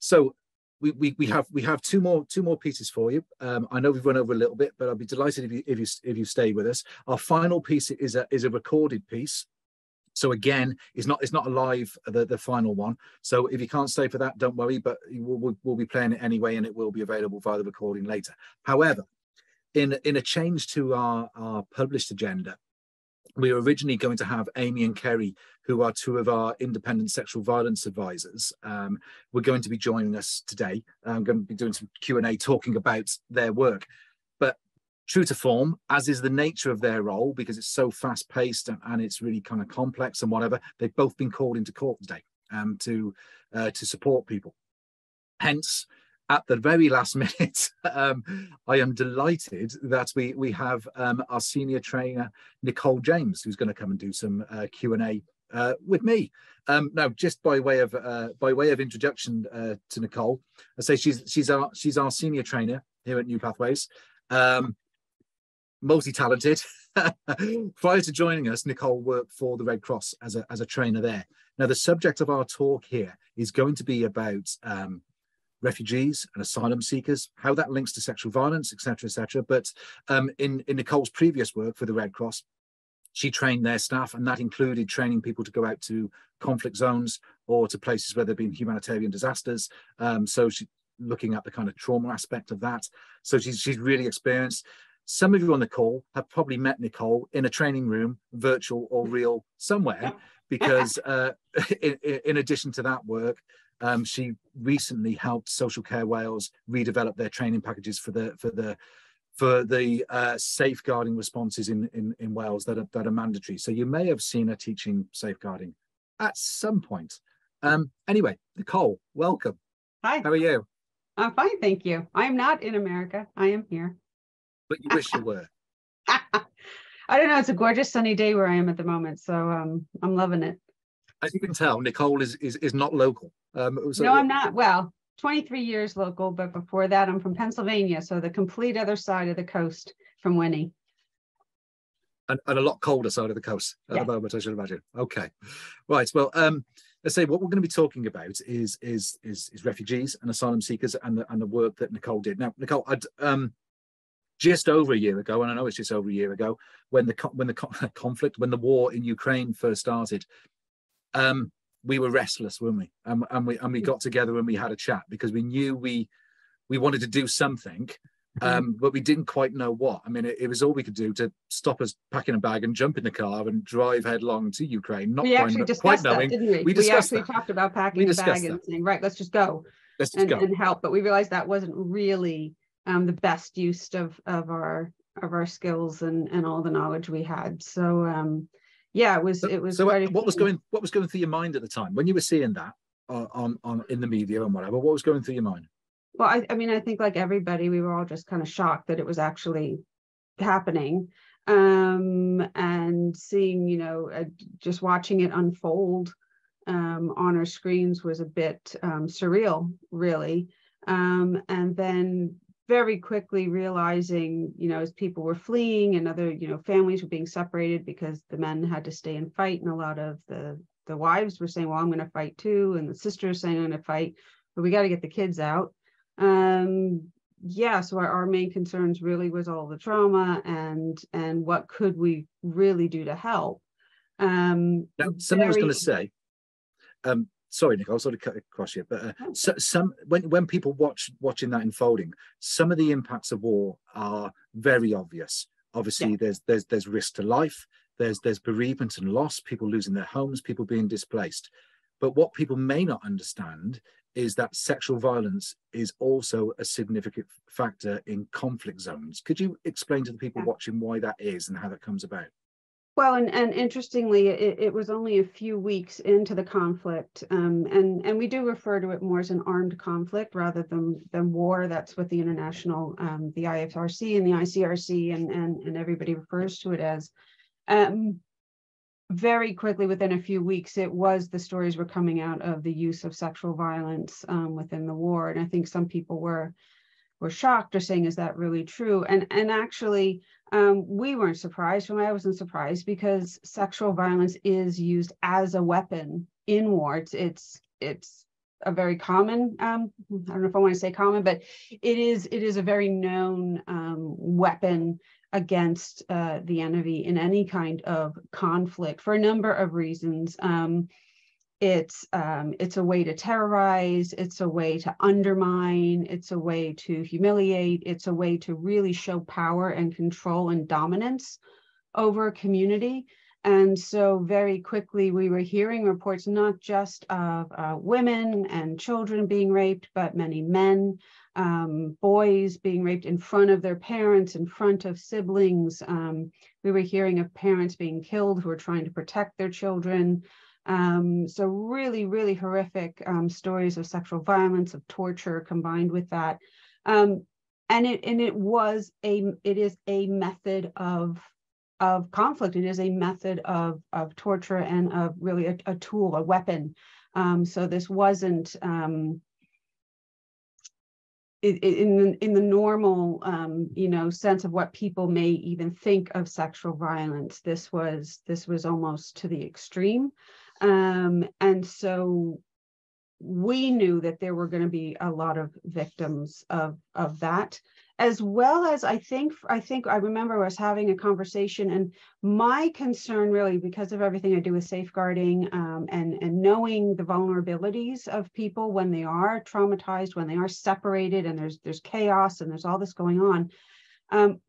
So we have two more pieces for you. I know we've run over a little bit, but I'll be delighted if you stay with us. Our final piece is a recorded piece. So again, it's not a live, the final one. So if you can't stay for that, don't worry. But we'll be playing it anyway, and it will be available via the recording later. However, in a change to our published agenda, we were originally going to have Amy and Kerry, who are two of our independent sexual violence advisors. We're going to be joining us today. I'm going to be doing some Q&A talking about their work. But true to form, as is the nature of their role, because it's so fast-paced and it's really kind of complex and whatever, they've both been called into court today to support people. Hence, at the very last minute, I am delighted that we have our senior trainer, Nicole James, who's going to come and do some Q&A with me. Now, just by way of introduction to Nicole, I say she's our senior trainer here at New Pathways, multi-talented. Prior to joining us, Nicole worked for the Red Cross as a trainer there. Now, the subject of our talk here is going to be about refugees and asylum seekers, how that links to sexual violence, etc., etc. But in Nicole's previous work for the Red Cross, she trained their staff, and that included training people to go out to conflict zones or to places where there have been humanitarian disasters. So she's looking at the kind of trauma aspect of that. So she's really experienced. Some of you on the call have probably met Nicole in a training room, virtual or real, somewhere, because in addition to that work, she recently helped Social Care Wales redevelop their training packages for the safeguarding responses in Wales that are mandatory. So you may have seen her teaching safeguarding at some point. Anyway, Nicole, welcome. Hi. How are you? I'm fine, thank you. I am not in America. I am here. But you wish you were. I don't know. It's a gorgeous sunny day where I am at the moment, so I'm loving it. As you can tell, Nicole is not local. No, I'm not. Well, 23 years local, but before that, I'm from Pennsylvania, so the complete other side of the coast from Winnie. And a lot colder side of the coast at the moment, I should imagine. Okay, right. Well, let's say what we're going to be talking about is refugees and asylum seekers and the work that Nicole did. Now, Nicole, just over a year ago, and I know it's just over a year ago, when the war in Ukraine first started, we were restless, weren't we? And we got together and we had a chat because we knew we wanted to do something, but we didn't quite know what. I mean, it was all we could do to stop us packing a bag and jump in the car and drive headlong to Ukraine. We actually discussed that, didn't we? We actually talked about packing a bag and saying, right, let's just go. And help. But we realized that wasn't really the best use of our skills and all the knowledge we had. So yeah, it was. So what was going through your mind at the time when you were seeing that on in the media and whatever? What was going through your mind? Well, I mean, I think like everybody, we were all just kind of shocked that it was actually happening, and seeing, just watching it unfold on our screens was a bit surreal, really. And then very quickly realizing, as people were fleeing and other, families were being separated because the men had to stay and fight, and a lot of the wives were saying, well, I'm going to fight too, and the sisters saying, I'm going to fight, but we got to get the kids out. So our main concerns really was all the trauma and what could we really do to help. Now, something I was going to say, sorry, Nicole, I'll sort of cut across you, but when people watching that unfolding, some of the impacts of war are very obvious. Obviously, there's risk to life, there's bereavement and loss, people losing their homes, people being displaced. But what people may not understand is that sexual violence is also a significant factor in conflict zones. Could you explain to the people watching why that is and how that comes about? Well, and interestingly, it was only a few weeks into the conflict, and we do refer to it more as an armed conflict rather than war. That's what the international, the IFRC and the ICRC and everybody refers to it as. Very quickly, within a few weeks, the stories were coming out of the use of sexual violence within the war, and I think some people were shocked or saying, is that really true? And actually, we weren't surprised. I wasn't surprised, because sexual violence is used as a weapon in war. It's a very common, I don't know if I want to say common, but it is a very known weapon against the enemy in any kind of conflict for a number of reasons. It's a way to terrorize, it's a way to undermine, it's a way to humiliate, it's a way to really show power and control and dominance over a community. And so very quickly we were hearing reports not just of women and children being raped, but many men, boys being raped in front of their parents, in front of siblings. We were hearing of parents being killed who were trying to protect their children. So really, really horrific stories of sexual violence, of torture combined with that. And it is a method of conflict. It is a method of torture and of really a tool, a weapon. So this wasn't in the normal sense of what people may even think of sexual violence. This was almost to the extreme. And so we knew that there were going to be a lot of victims of that, as well as I think I remember I was having a conversation, and my concern really, because of everything I do with safeguarding and knowing the vulnerabilities of people when they are traumatized, when they are separated, and there's chaos and there's all this going on.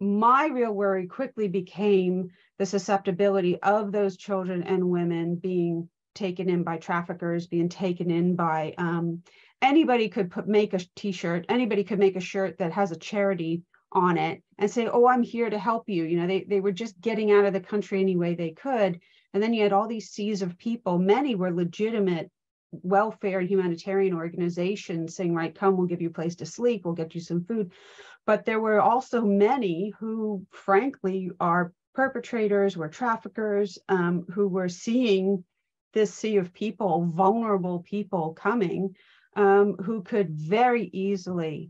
My real worry quickly became the susceptibility of those children and women being taken in by traffickers, being taken in by anybody could make a t-shirt, anybody could make a shirt that has a charity on it and say, oh, I'm here to help you. They were just getting out of the country any way they could. And then you had all these seas of people. Many were legitimate welfare and humanitarian organizations saying, right, come, we'll give you a place to sleep, we'll get you some food. But there were also many who frankly are perpetrators, were traffickers, who were seeing this sea of people, vulnerable people coming, who could very easily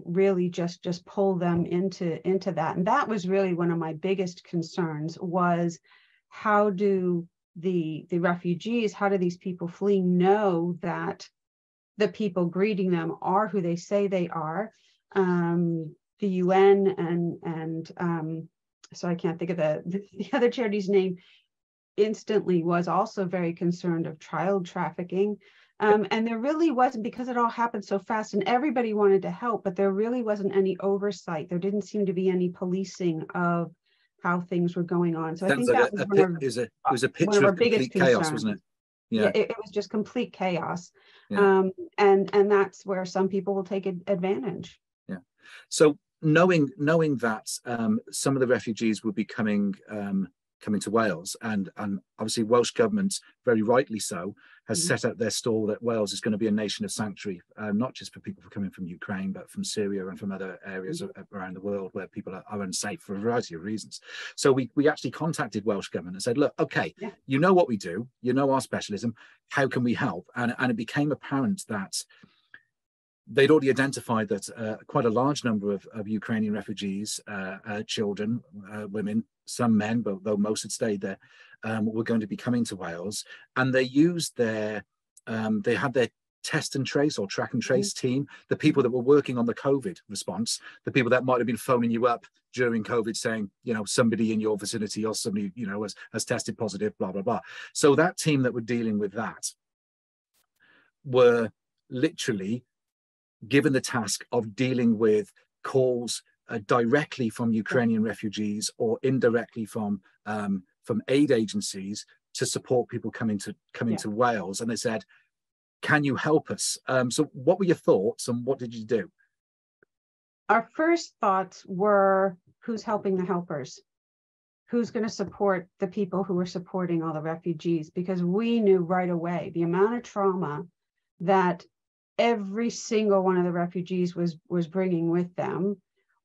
really just pull them into that. And that was really one of my biggest concerns, was how do the refugees, how do these people fleeing know that the people greeting them are who they say they are? The UN and so I can't think of the other charity's name, instantly was also very concerned of child trafficking. And there really wasn't, because it all happened so fast and everybody wanted to help, but there really wasn't any oversight. There didn't seem to be any policing of how things were going on. So I think that was one of our biggest chaos, wasn't it? Yeah, it was just complete chaos. Yeah. And that's where some people will take advantage. Yeah. So knowing that some of the refugees would be coming to Wales, and obviously Welsh government, very rightly so, has set out their stall that Wales is going to be a nation of sanctuary, not just for people coming from Ukraine, but from Syria and from other areas around the world where people are unsafe for a variety of reasons. So we actually contacted Welsh Government and said, look, okay, you know what we do, you know our specialism, how can we help? And it became apparent that they'd already identified that quite a large number of Ukrainian refugees, children, women, some men, but though most had stayed there, were going to be coming to Wales. And they used they had their test and trace or track and trace team, the people that were working on the COVID response, the people that might have been phoning you up during COVID saying, you know, somebody in your vicinity or somebody, you know, has tested positive, blah, blah, blah. So that team that were dealing with that were literally given the task of dealing with calls directly from Ukrainian refugees or indirectly from aid agencies to support people coming to Wales. And they said, can you help us? So what were your thoughts and what did you do? Our first thoughts were, who's helping the helpers? Who's going to support the people who are supporting all the refugees? Because we knew right away the amount of trauma that every single one of the refugees was bringing with them,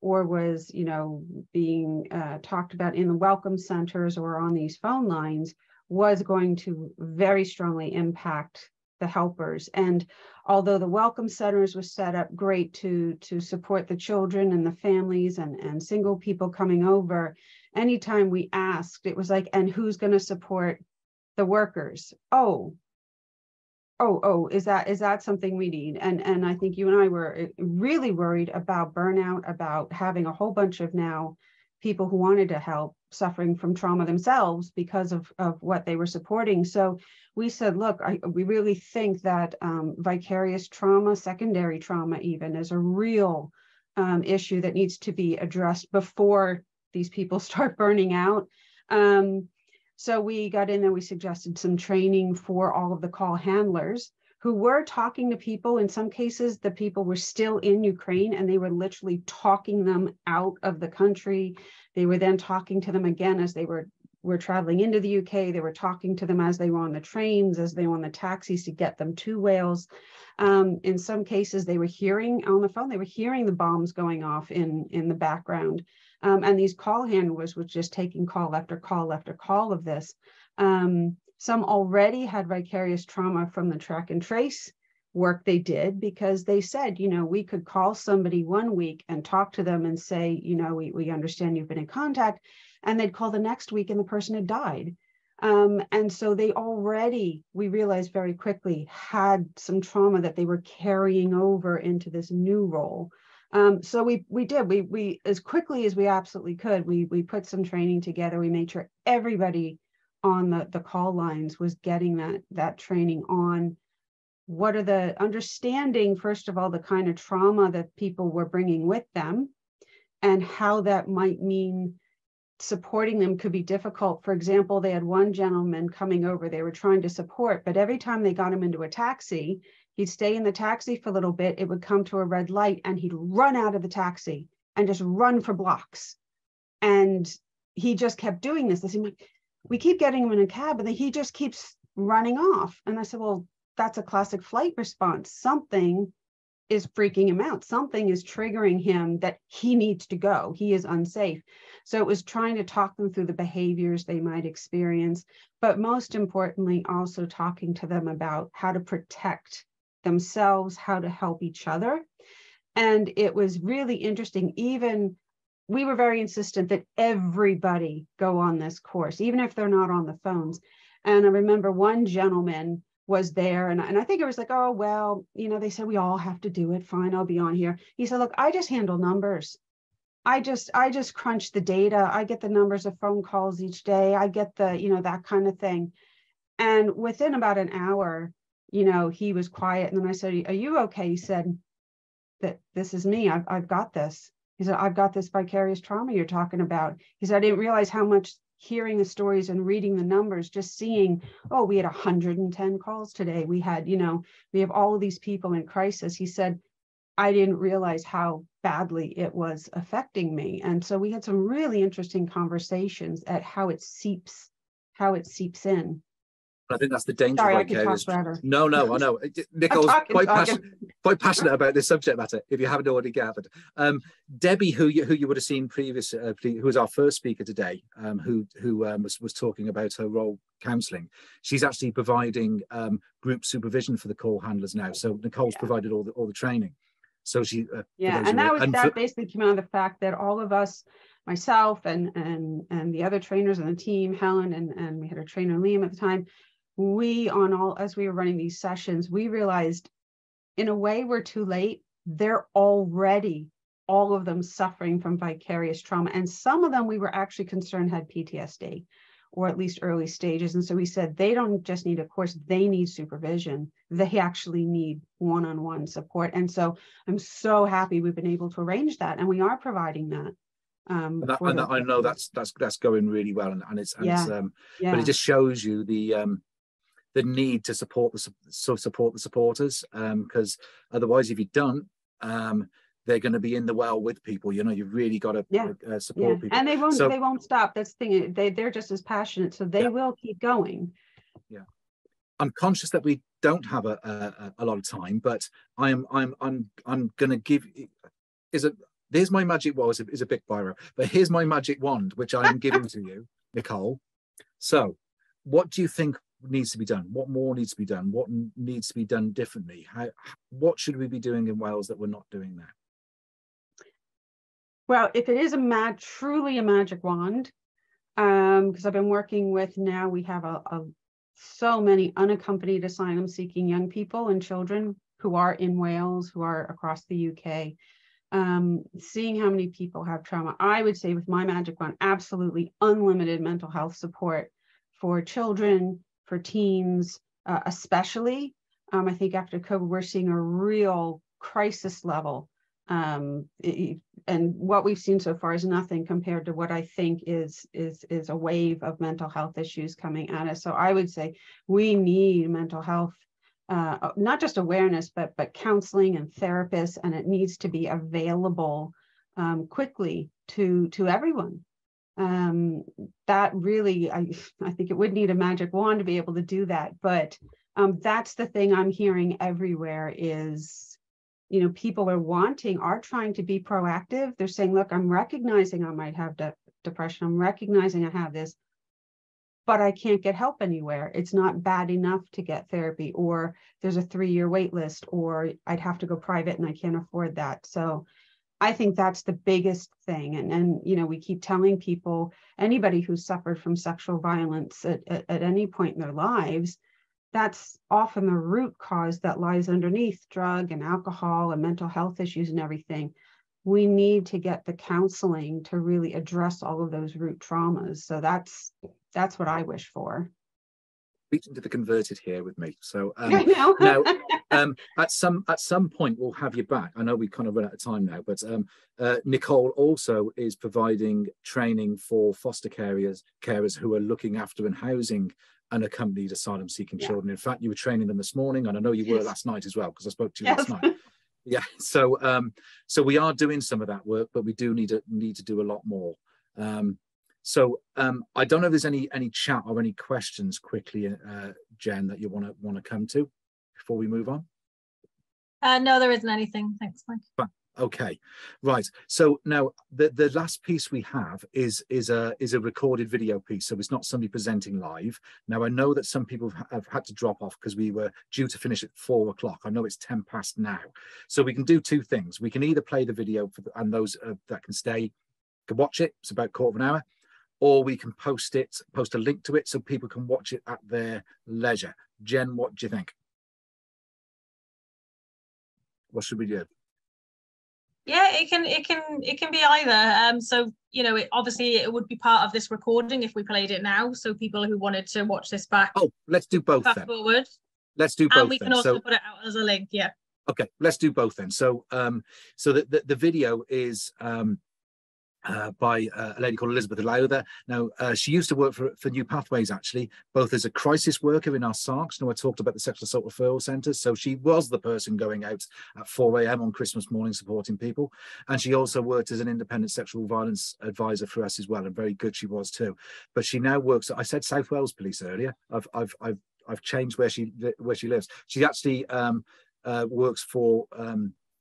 or was, you know, being talked about in the welcome centers or on these phone lines, was going to very strongly impact the helpers. And although the welcome centers were set up great to support the children and the families and single people coming over, anytime we asked, it was like, and who's going to support the workers? Oh, is that something we need? And I think you and I were really worried about burnout, about having a whole bunch of now people who wanted to help suffering from trauma themselves because of what they were supporting. So we said, look, we really think that vicarious trauma, secondary trauma even, is a real issue that needs to be addressed before these people start burning out. So we got in there, we suggested some training for all of the call handlers who were talking to people. In some cases, the people were still in Ukraine and they were literally talking them out of the country. They were then talking to them again as they were traveling into the UK. They were talking to them as they were on the trains, as they were on the taxis to get them to Wales. In some cases, they were hearing on the phone, they were hearing the bombs going off in the background. And these call handlers were just taking call after call after call of this. Some already had vicarious trauma from the track and trace work they did, because they said, you know, we could call somebody one week and talk to them and say, you know, we understand you've been in contact, and they'd call the next week and the person had died. And so they already, we realized very quickly, had some trauma that they were carrying over into this new role. So we as quickly as we absolutely could, we put some training together. We made sure everybody on the call lines was getting that training on what are the understanding, first of all, the kind of trauma that people were bringing with them and how that might mean supporting them could be difficult. For example, they had one gentleman coming over, they were trying to support, but every time they got him into a taxi, he'd stay in the taxi for a little bit, it would come to a red light and he'd run out of the taxi and just run for blocks. And he just kept doing this. They said, we keep getting him in a cab, but he just keeps running off. And I said, well, that's a classic flight response. Something is freaking him out. Something is triggering him that he needs to go. He is unsafe. So it was trying to talk them through the behaviors they might experience, but most importantly, also talking to them about how to protect themselves, how to help each other. And it was really interesting. Even we were very insistent that everybody go on this course, even if they're not on the phones. And I remember one gentleman was there, and I think it was like, oh, well, you know, they said we all have to do it. Fine, I'll be on here. He said, look, I just handle numbers. I just crunch the data. I get the numbers of phone calls each day. I get the, you know, that kind of thing. And within about an hour, you know, he was quiet. And then I said, are you okay? He said, that this is me. I've got this. He said, I've got this vicarious trauma you're talking about. He said, I didn't realize how much hearing the stories and reading the numbers, just seeing, oh, we had 110 calls today. We had, you know, we have all of these people in crisis. He said, I didn't realize how badly it was affecting me. And so we had some really interesting conversations at how it seeps in. I think that's the danger. Sorry, of I could talk forever. No, I know. Nicole's quite passionate about this subject matter, if you haven't already gathered. Debbie, who you would have seen previously, who was our first speaker today, who was talking about her role counselling. She's actually providing group supervision for the call handlers now. So Nicole's provided all the training. So she and that basically came out of the fact that all of us, myself and the other trainers on the team, Helen and we had our trainer Liam at the time, as we were running these sessions, we realized in a way we're too late. They're already, all of them, suffering from vicarious trauma, and some of them we were actually concerned had PTSD, or at least early stages. And so we said they don't just need a course, they need supervision. They actually need one-on-one support. And so I'm so happy we've been able to arrange that, and we are providing that. I know that's going really well, and but it just shows you the need to support the supporters, because otherwise, if you don't, they're going to be in the well with people. You know, you've really got to support people, and they won't stop. That's the thing. They're just as passionate, so they will keep going. Yeah, I'm conscious that we don't have a lot of time, but I'm going to give. There's my magic wand. Is a big biro, but here's my magic wand, which I am giving to you, Nicole. So, what do you think needs to be done? What more needs to be done? What needs to be done differently? What should we be doing in Wales that we're not doing now? Well, if it is truly a magic wand, because I've been working with, now we have so many unaccompanied asylum-seeking young people and children who are in Wales, who are across the UK. Seeing how many people have trauma, I would say with my magic wand, absolutely unlimited mental health support for children, for teens, especially. I think after COVID, we're seeing a real crisis level. And what we've seen so far is nothing compared to what I think is a wave of mental health issues coming at us. So I would say we need mental health, not just awareness, but counseling and therapists, and it needs to be available quickly to everyone. That really, I think it would need a magic wand to be able to do that. But that's the thing I'm hearing everywhere is, you know, people are trying to be proactive. They're saying, look, I'm recognizing I might have depression. I'm recognizing I have this, but I can't get help anywhere. It's not bad enough to get therapy, or there's a 3-year wait list, or I'd have to go private and I can't afford that. So I think that's the biggest thing. And you know, we keep telling people, anybody who's suffered from sexual violence at any point in their lives, that's often the root cause that lies underneath drug and alcohol and mental health issues and everything. We need to get the counseling to really address all of those root traumas. So that's what I wish for. Speaking to the converted here with me. So now, at some point we'll have you back. I know we kind of run out of time now, but Nicole also is providing training for foster carers who are looking after and housing unaccompanied asylum-seeking children. In fact, you were training them this morning, and I know you were last night as well, because I spoke to you last night. Yeah. So so we are doing some of that work, but we do need to do a lot more. I don't know if there's any chat or any questions quickly, Jen, that you want to come to before we move on. No, there isn't anything. Thanks, Mike. Fine. Okay, right. So now the last piece we have is a recorded video piece. So it's not somebody presenting live. Now I know that some people have had to drop off because we were due to finish at 4 o'clock. I know it's 10 past now. So we can do two things. We can either play the video and those that can stay can watch it. It's about a quarter of an hour. Or we can post a link to it so people can watch it at their leisure. Jen, what do you think? What should we do? Yeah, it can be either. So you know, obviously it would be part of this recording if we played it now. So people who wanted to watch this back. Oh, let's do both then. Forward. Let's do both. And we can also put it out as a link. Yeah. Okay, let's do both then. So so the video is by a lady called Elizabeth Lowther. Now, she used to work for New Pathways, actually, both as a crisis worker in our SARCs. Now, I talked about the sexual assault referral centres. So she was the person going out at 4 a.m. on Christmas morning supporting people. And she also worked as an independent sexual violence advisor for us as well. And very good she was too. But she now works, I said South Wales Police earlier. I've changed where she lives. She actually works for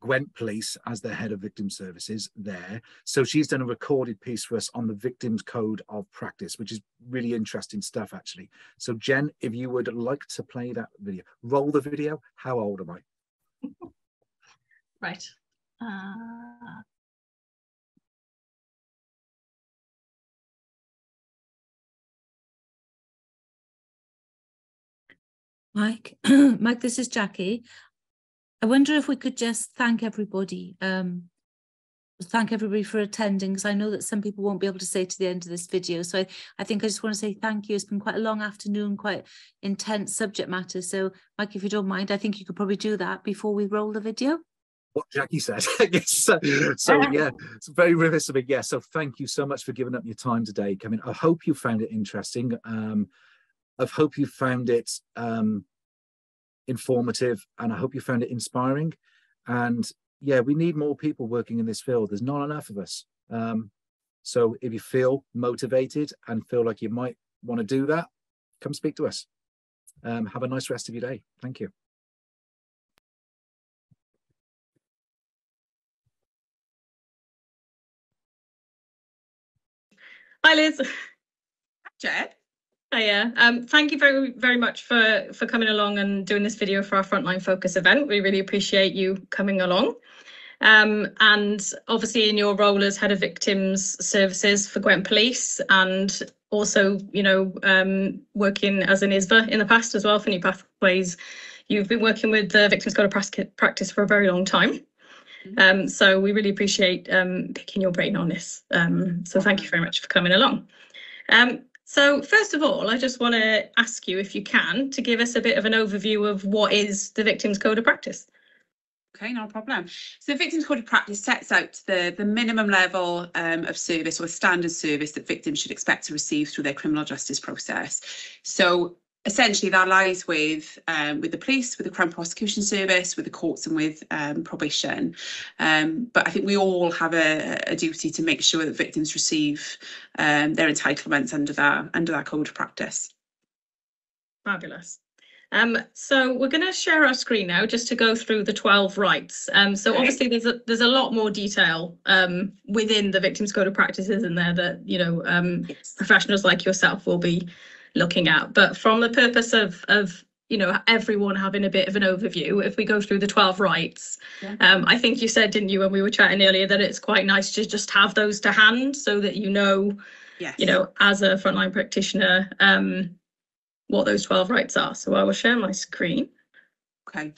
Gwent Police as the head of victim services there. So she's done a recorded piece for us on the Victims Code of Practice, which is really interesting stuff, actually. So Jen, if you would like to play that video, roll the video. How old am I? Right. Mike, Mike, this is Jackie. I wonder if we could just thank everybody for attending, because I know that some people won't be able to stay to the end of this video. So I think I just want to say thank you. It's been quite a long afternoon, quite intense subject matter. So Mike, if you don't mind, I think you could probably do that before we roll the video. What Jackie said. Yes. So yeah, it's very remiss of me. Yeah, so thank you so much for giving up your time today, coming. I hope you found it interesting. I hope you found it informative, and I hope you found it inspiring. And yeah, we need more people working in this field. There's not enough of us. So if you feel motivated and feel like you might want to do that, come speak to us. Have a nice rest of your day. Thank you. Hi, Liz. Jen. Hiya. Thank you very, very much for coming along and doing this video for our Frontline Focus event. We really appreciate you coming along. And obviously in your role as Head of Victims Services for Gwent Police, and also, you know, working as an ISVA in the past as well for New Pathways, you've been working with the Victims Code of Practice for a very long time. So we really appreciate picking your brain on this. So thank you very much for coming along. So first of all, I just want to ask you, if you can, to give us a bit of an overview of what is the Victims Code of Practice. Okay, no problem. So the Victims Code of Practice sets out the minimum level of service, or standard service, that victims should expect to receive through their criminal justice process. So essentially that lies with the police, with the Crown Prosecution Service, with the courts, and with probation. But I think we all have a duty to make sure that victims receive their entitlements under that code of practice. Fabulous. So we're going to share our screen now just to go through the 12 rights. So okay. Obviously there's a lot more detail within the Victims Code of Practice, isn't there, that, you know, yes, professionals like yourself will be looking at. But from the purpose of you know, everyone having a bit of an overview, if we go through the 12 rights, yeah. I think you said, didn't you, when we were chatting earlier, that it's quite nice to just have those to hand so that you know, yes, you know, as a frontline practitioner, what those 12 rights are. So I will share my screen. Okay.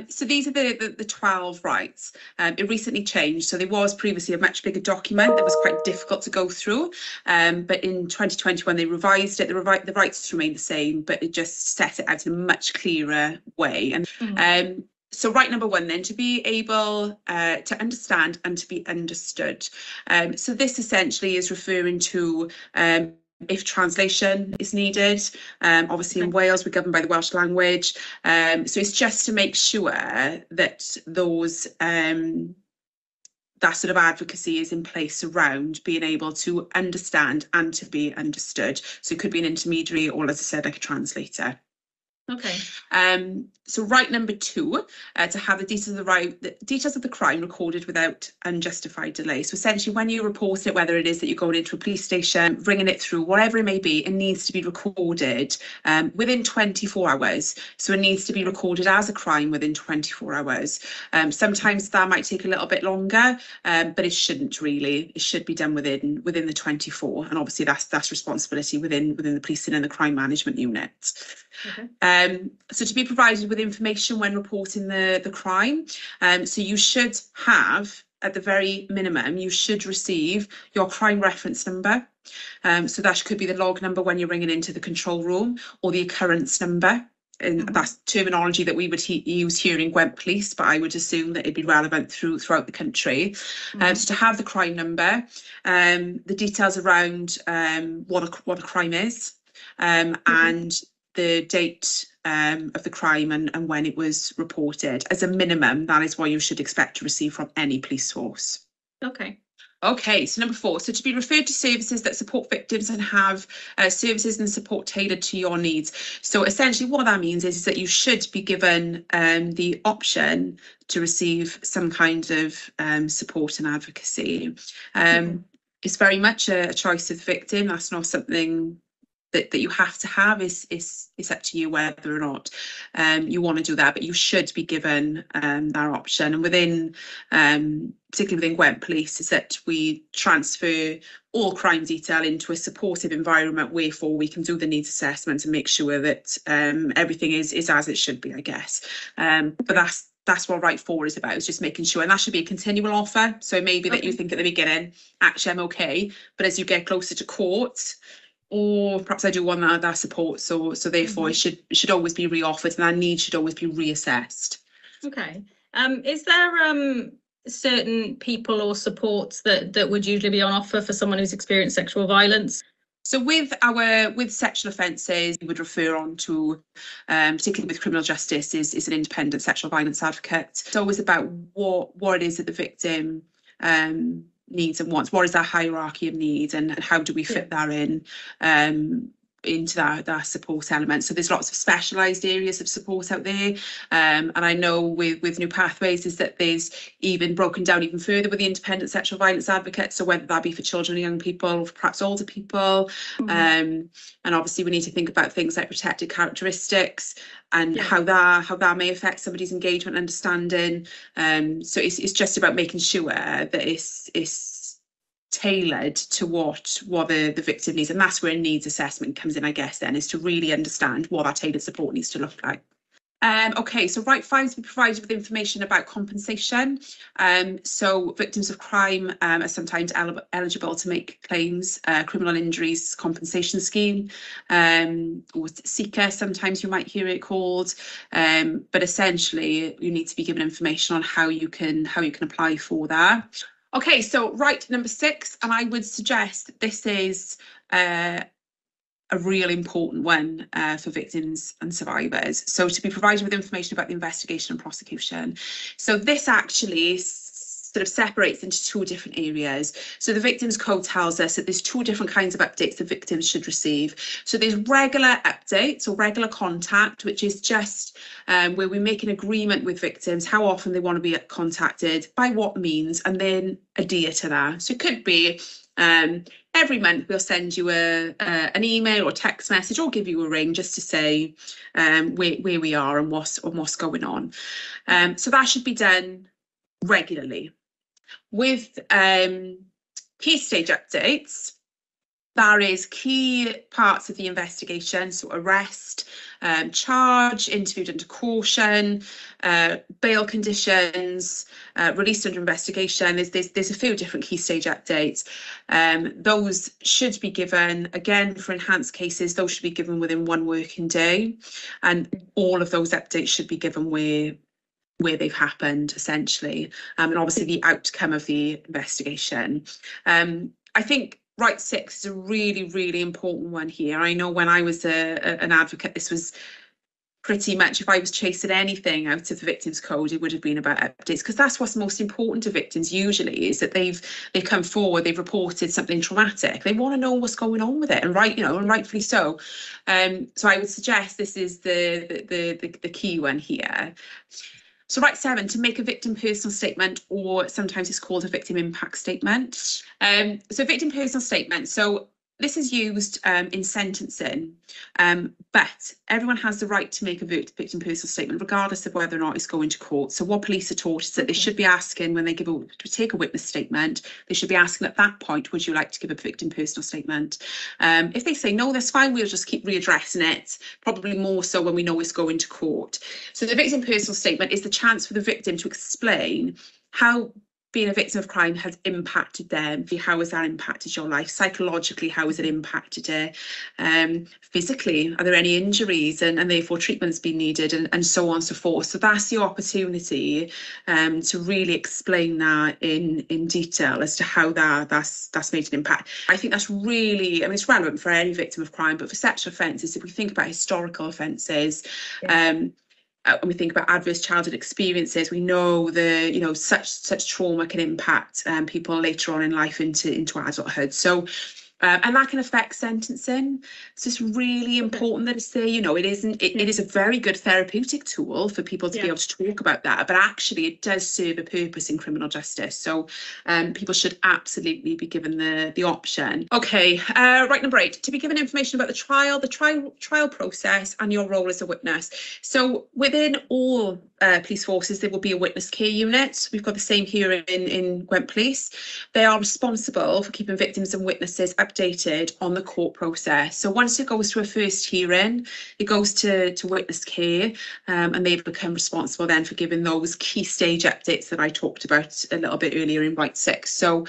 So these are the 12 rights. It recently changed. So there was previously a much bigger document that was quite difficult to go through. But in 2020, when they revised it, the rights remained the same, but it just set it out in a much clearer way. And so right number 1 then, to be able to understand and to be understood. So this essentially is referring to if translation is needed. Obviously in Wales we're governed by the Welsh language, so it's just to make sure that those that sort of advocacy is in place around being able to understand and to be understood. So it could be an intermediary, or, as I said, like a translator. Okay. So right number 2, to have the details of the crime recorded without unjustified delay. So essentially, when you report it, whether it is that you're going into a police station, bringing it through, whatever it may be, it needs to be recorded within 24 hours. So it needs to be recorded as a crime within 24 hours. Sometimes that might take a little bit longer, but it shouldn't really. It should be done within the 24, and obviously that's responsibility within the policing and the crime management unit. Okay. So to be provided with information when reporting the crime, so you should have, at the very minimum, you should receive your crime reference number. So that could be the log number when you're ringing into the control room, or the occurrence number. And that's terminology that we would use here in Gwent Police, but I would assume that it'd be relevant throughout the country. So to have the crime number, the details around what a crime is, and the date of the crime and when it was reported. As a minimum, that is what you should expect to receive from any police force. Okay. Okay, so number 4, so to be referred to services that support victims and have services and support tailored to your needs. So essentially what that means is that you should be given the option to receive some kind of support and advocacy. It's very much a choice of the victim. That's not something that you have to have. It's up to you whether or not you want to do that, but you should be given that option. And within, particularly within Gwent Police, is that we transfer all crime detail into a supportive environment, wherefore we can do the needs assessment and make sure that everything is as it should be, I guess. But that's what Right 4 is about, is just making sure, and that should be a continual offer. So maybe that you think at the beginning, actually I'm okay, but as you get closer to court, or perhaps I do want that support, so therefore it should always be re-offered, and that need should always be reassessed. Okay. Is there certain people or supports that would usually be on offer for someone who's experienced sexual violence? So with sexual offences, we would refer on to, particularly with criminal justice, is an independent sexual violence advocate. It's always about what it is that the victim needs and wants. What is that hierarchy of needs, and how do we fit that in into that support element? So there's lots of specialised areas of support out there, and I know with New Pathways is that there's even broken down even further with the independent sexual violence advocates, so whether that be for children or young people, or perhaps older people, and obviously we need to think about things like protected characteristics and how that may affect somebody's engagement and understanding. So it's just about making sure that it's tailored to what the victim needs, and that's where needs assessment comes in, I guess, then, is to really understand what that tailored support needs to look like. Okay, so Right 5 is to be provided with information about compensation. So victims of crime are sometimes eligible to make claims, criminal injuries compensation scheme, or SEEKA, sometimes you might hear it called. But essentially, you need to be given information on how you can apply for that. Okay, so right number 6, and I would suggest this is a really important one for victims and survivors. So to be provided with information about the investigation and prosecution. So this actually sort of separates into 2 different areas. So the Victims Code tells us that there's 2 different kinds of updates that victims should receive. So there's regular updates or regular contact, which is just where we make an agreement with victims how often they want to be contacted, by what means, and then adhere to that. So it could be every month we'll send you an email or text message, or give you a ring just to say where we are and what's going on. So that should be done regularly. With key stage updates, there is key parts of the investigation, so arrest, charge, interviewed under caution, bail conditions, released under investigation. There's a few different key stage updates. Those should be given, again, for enhanced cases, those should be given within 1 working day, and all of those updates should be given where they've happened, essentially, and obviously the outcome of the investigation. I think Right 6 is a really, really important one here. I know when I was an advocate, this was pretty much, if I was chasing anything out of the Victims Code, it would have been about updates, because that's what's most important to victims usually, is that they've come forward, they've reported something traumatic, they want to know what's going on with it, and and rightfully so. So I would suggest this is the key one here. So Right 7, to make a victim personal statement, or sometimes it's called a victim impact statement. So victim personal statement, so this is used in sentencing, but everyone has the right to make a victim personal statement, regardless of whether or not it's going to court. So what police are taught is that they should be asking, when they take a witness statement, they should be asking at that point, would you like to give a victim personal statement? If they say no, that's fine, we'll just keep readdressing it, probably more so when we know it's going to court. So the victim personal statement is the chance for the victim to explain how being a victim of crime has impacted them. How has that impacted your life? Psychologically, how has it impacted it? Physically, are there any injuries and therefore treatment's been needed, and so on and so forth. So that's the opportunity to really explain that in detail as to how that's made an impact. I think that's really, it's relevant for any victim of crime, but for sexual offences, if we think about historical offences, when we think about adverse childhood experiences, we know such trauma can impact people later on in life into adulthood. So and that can affect sentencing. So it's really important that it's there. It is a very good therapeutic tool for people to be able to talk about that, but actually it does serve a purpose in criminal justice. So people should absolutely be given the option. Okay, right, number 8, to be given information about the trial process and your role as a witness. So within all police forces, there will be a witness care unit. We've got the same here in Gwent Police. They are responsible for keeping victims and witnesses updated on the court process. So once it goes to a first hearing, it goes to witness care, and they become responsible then for giving those key stage updates that I talked about a little bit earlier in Right 6. So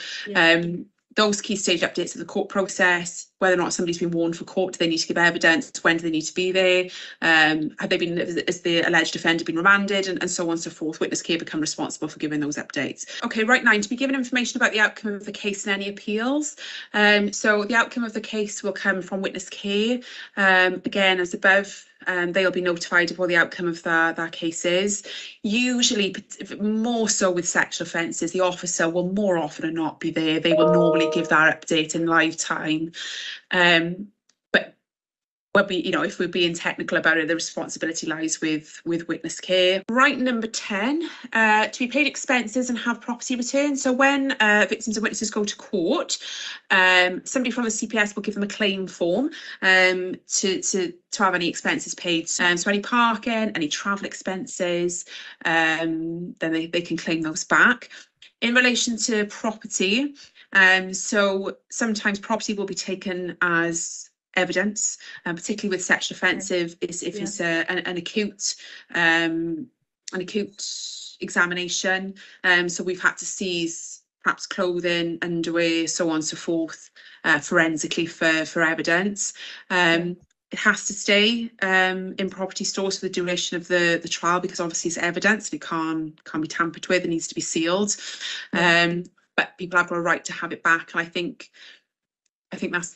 those key stage updates of the court process, whether or not somebody's been warned for court, do they need to give evidence, when do they need to be there, have they been, has the alleged offender been remanded, and so on and so forth. Witness care become responsible for giving those updates. Okay, right, 9, to be given information about the outcome of the case and any appeals. So the outcome of the case will come from witness care. Again, as above, they'll be notified of what the outcome of their case is. Usually, more so with sexual offences, the officer will more often than not be there. They will normally give that update in live time. But when if we're being technical about it, the responsibility lies with witness care. Right, number 10, to be paid expenses and have property returned. So when victims and witnesses go to court, somebody from the CPS will give them a claim form to have any expenses paid. So any parking, any travel expenses, then they can claim those back. In relation to property, so sometimes property will be taken as evidence, particularly with sexual offensive, if it's an acute examination. So we've had to seize perhaps clothing, underwear, so on and so forth, forensically for evidence. It has to stay in property stores for the duration of the trial, because obviously it's evidence and it can't be tampered with. It needs to be sealed. But people have got a right to have it back, and I think that's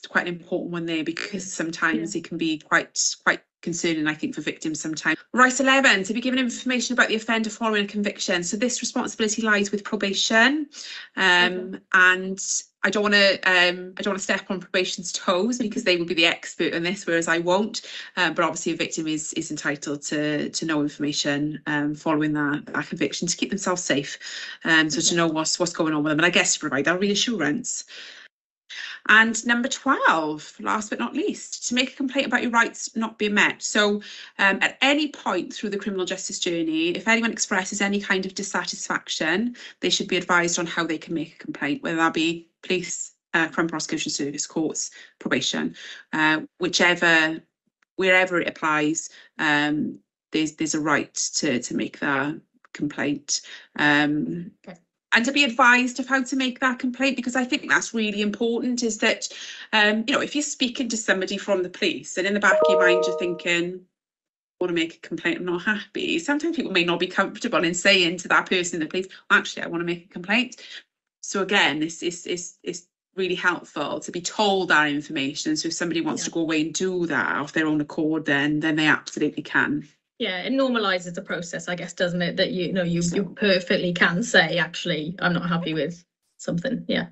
quite an important one there, because sometimes it can be quite concerning, I think, for victims sometimes. Right, 11, to be given information about the offender following a conviction. So this responsibility lies with probation, and I don't want to step on probation's toes, because they will be the expert on this, whereas I won't. But obviously, a victim is entitled to know information following that conviction, to keep themselves safe, so to know what's going on with them, and I guess to provide that reassurance. And number 12, last but not least, to make a complaint about your rights not being met. So at any point through the criminal justice journey, if anyone expresses any kind of dissatisfaction, they should be advised on how they can make a complaint, whether that be police, crime prosecution service, courts, probation, wherever it applies, there's a right to make that complaint. And to be advised of how to make that complaint, because I think that's really important, is that, if you're speaking to somebody from the police and in the back of your mind you're thinking, I want to make a complaint, I'm not happy. Sometimes people may not be comfortable in saying to that person in the police, actually, I want to make a complaint. So again, it's really helpful to be told that information. So if somebody wants to go away and do that of their own accord, then they absolutely can. Yeah, it normalises the process, I guess, doesn't it? That you perfectly can say, actually, I'm not happy with something. Yeah.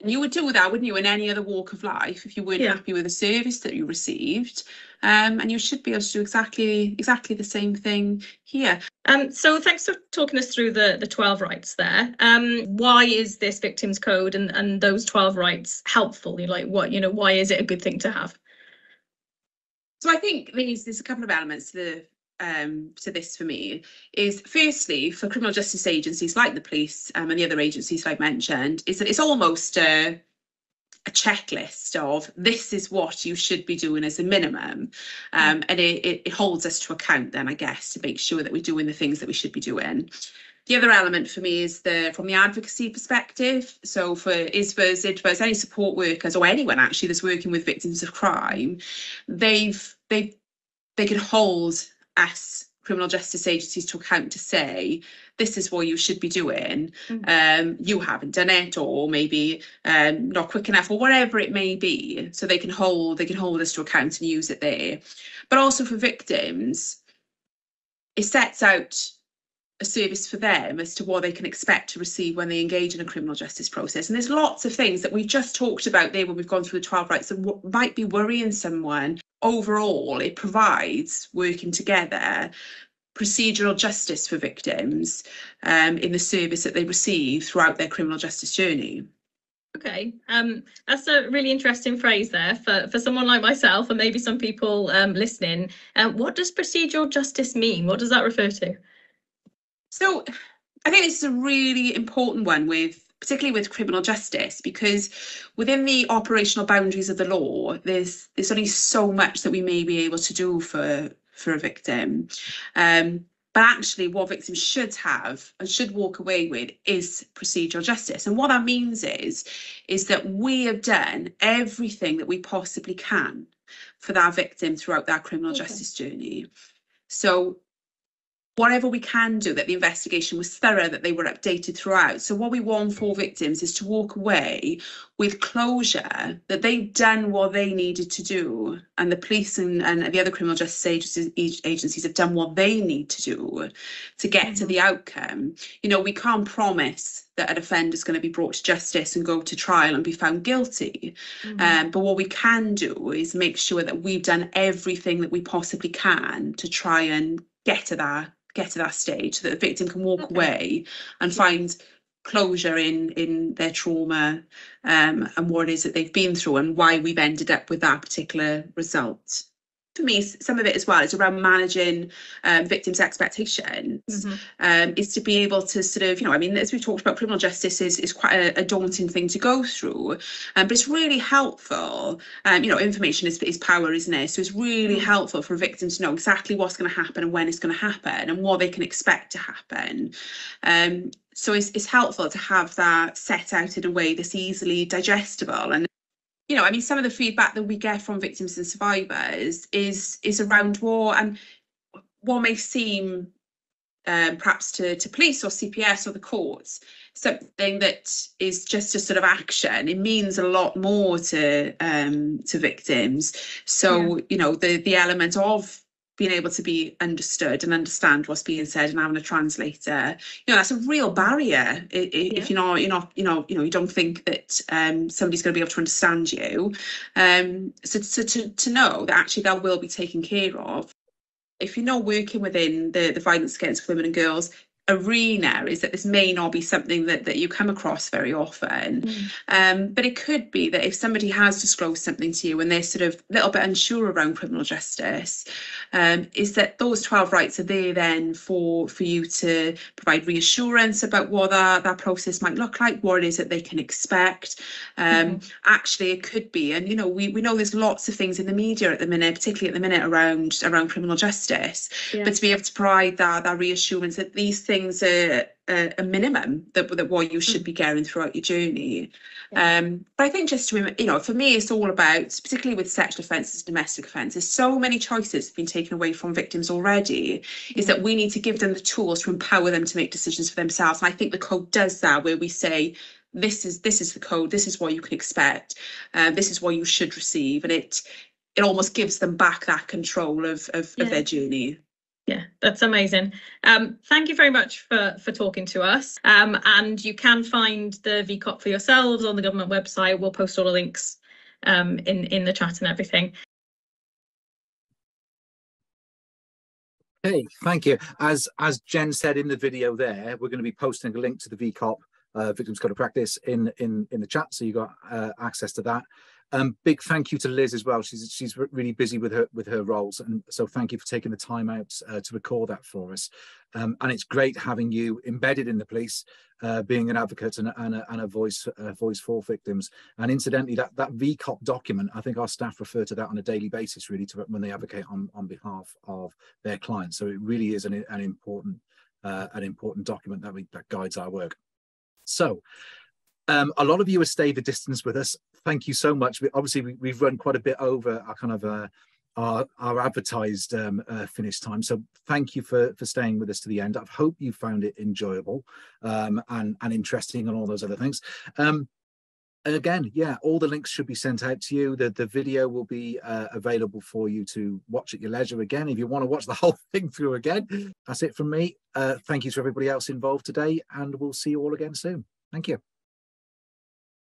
And you would do that, wouldn't you, in any other walk of life, if you weren't happy with a service that you received, and you should be able to do exactly the same thing here. So thanks for talking us through the 12 rights there. Why is this victims code and those 12 rights helpful? Why is it a good thing to have? So I think there's a couple of elements to this for me. Is firstly, for criminal justice agencies like the police and the other agencies I mentioned, is that it's almost a checklist of this is what you should be doing as a minimum, and it holds us to account then, I guess, to make sure that we're doing the things that we should be doing. The other element for me is from the advocacy perspective. So for ISVAs, IDVAs, any support workers, or anyone actually that's working with victims of crime, they can hold us criminal justice agencies to account to say, this is what you should be doing. You haven't done it, or maybe not quick enough, or whatever it may be. So they can hold us to account and use it there. But also for victims, it sets out a service for them as to what they can expect to receive when they engage in a criminal justice process. And there's lots of things that we've just talked about there when we've gone through the 12 rights that might be worrying someone. Overall, it provides, working together, procedural justice for victims in the service that they receive throughout their criminal justice journey. Okay, that's a really interesting phrase there for someone like myself and maybe some people listening. What does procedural justice mean? What does that refer to? So I think this is a really important one, particularly with criminal justice, because within the operational boundaries of the law, there's only so much that we may be able to do for a victim. But actually what victims should have and should walk away with is procedural justice. And what that means is that we have done everything that we possibly can for that victim throughout that criminal justice journey. So whatever we can do, that the investigation was thorough, that they were updated throughout. So what we want for victims is to walk away with closure, that they've done what they needed to do, and the police and the other criminal justice agencies have done what they need to do to get to the outcome. You know, we can't promise that an offender is going to be brought to justice and go to trial and be found guilty. But what we can do is make sure that we've done everything that we possibly can to try and get to that stage, so that the victim can walk away and find closure in their trauma and what it is that they've been through and why we've ended up with that particular result. For me, some of it as well is around managing victims' expectations, is to be able to sort of, you know, I mean, as we've talked about, criminal justice is quite a daunting thing to go through, but it's really helpful. You know, information is power, isn't it? So it's really helpful for victims to know exactly what's going to happen and when it's going to happen and what they can expect to happen. So it's helpful to have that set out in a way that's easily digestible. And you know, I mean, some of the feedback that we get from victims and survivors is around war, and what may seem perhaps to police or CPS or the courts something that is just a sort of action. It means a lot more to victims. So you know, the element of being able to be understood and understand what's being said and having a translator, you know, that's a real barrier if you don't think that somebody's going to be able to understand you. So to know that actually that will be taken care of. If you're not working within the violence against women and girls arena, is that this may not be something that you come across very often. But it could be that if somebody has disclosed something to you and they're sort of a little bit unsure around criminal justice, is that those 12 rights are there then for you to provide reassurance about what that process might look like, what it is that they can expect. Actually, it could be, and you know, we know there's lots of things in the media at the minute, particularly at the minute around criminal justice, but to be able to provide that reassurance that these things are a minimum that what you should be getting throughout your journey. But I think just to, you know, for me, it's all about, particularly with sexual offences, domestic offences, so many choices have been taken away from victims already, is that we need to give them the tools to empower them to make decisions for themselves. And I think the code does that, where we say, this is the code, this is what you can expect, this is what you should receive, and it almost gives them back that control of their journey. Yeah, that's amazing. Thank you very much for talking to us. And you can find the VCOP for yourselves on the government website. We'll post all the links in the chat and everything. Hey, thank you. As Jen said in the video there, we're going to be posting a link to the VCOP Victims Code of Practice in the chat, so you got access to that. Big thank you to Liz as well. She's really busy with her roles, and so thank you for taking the time out to record that for us. And it's great having you embedded in the police, being an advocate and a voice for victims. And incidentally, that VCOP document, I think our staff refer to that on a daily basis, really, to when they advocate on behalf of their clients. So it really is an important document that guides our work. So. A lot of you have stayed the distance with us. Thank you so much. We've run quite a bit over our kind of our advertised finish time. So thank you for staying with us to the end. I hope you found it enjoyable and interesting and all those other things. again, yeah, all the links should be sent out to you. The video will be available for you to watch at your leisure again if you want to watch the whole thing through again. That's it from me. Thank you to everybody else involved today, and we'll see you all again soon. Thank you.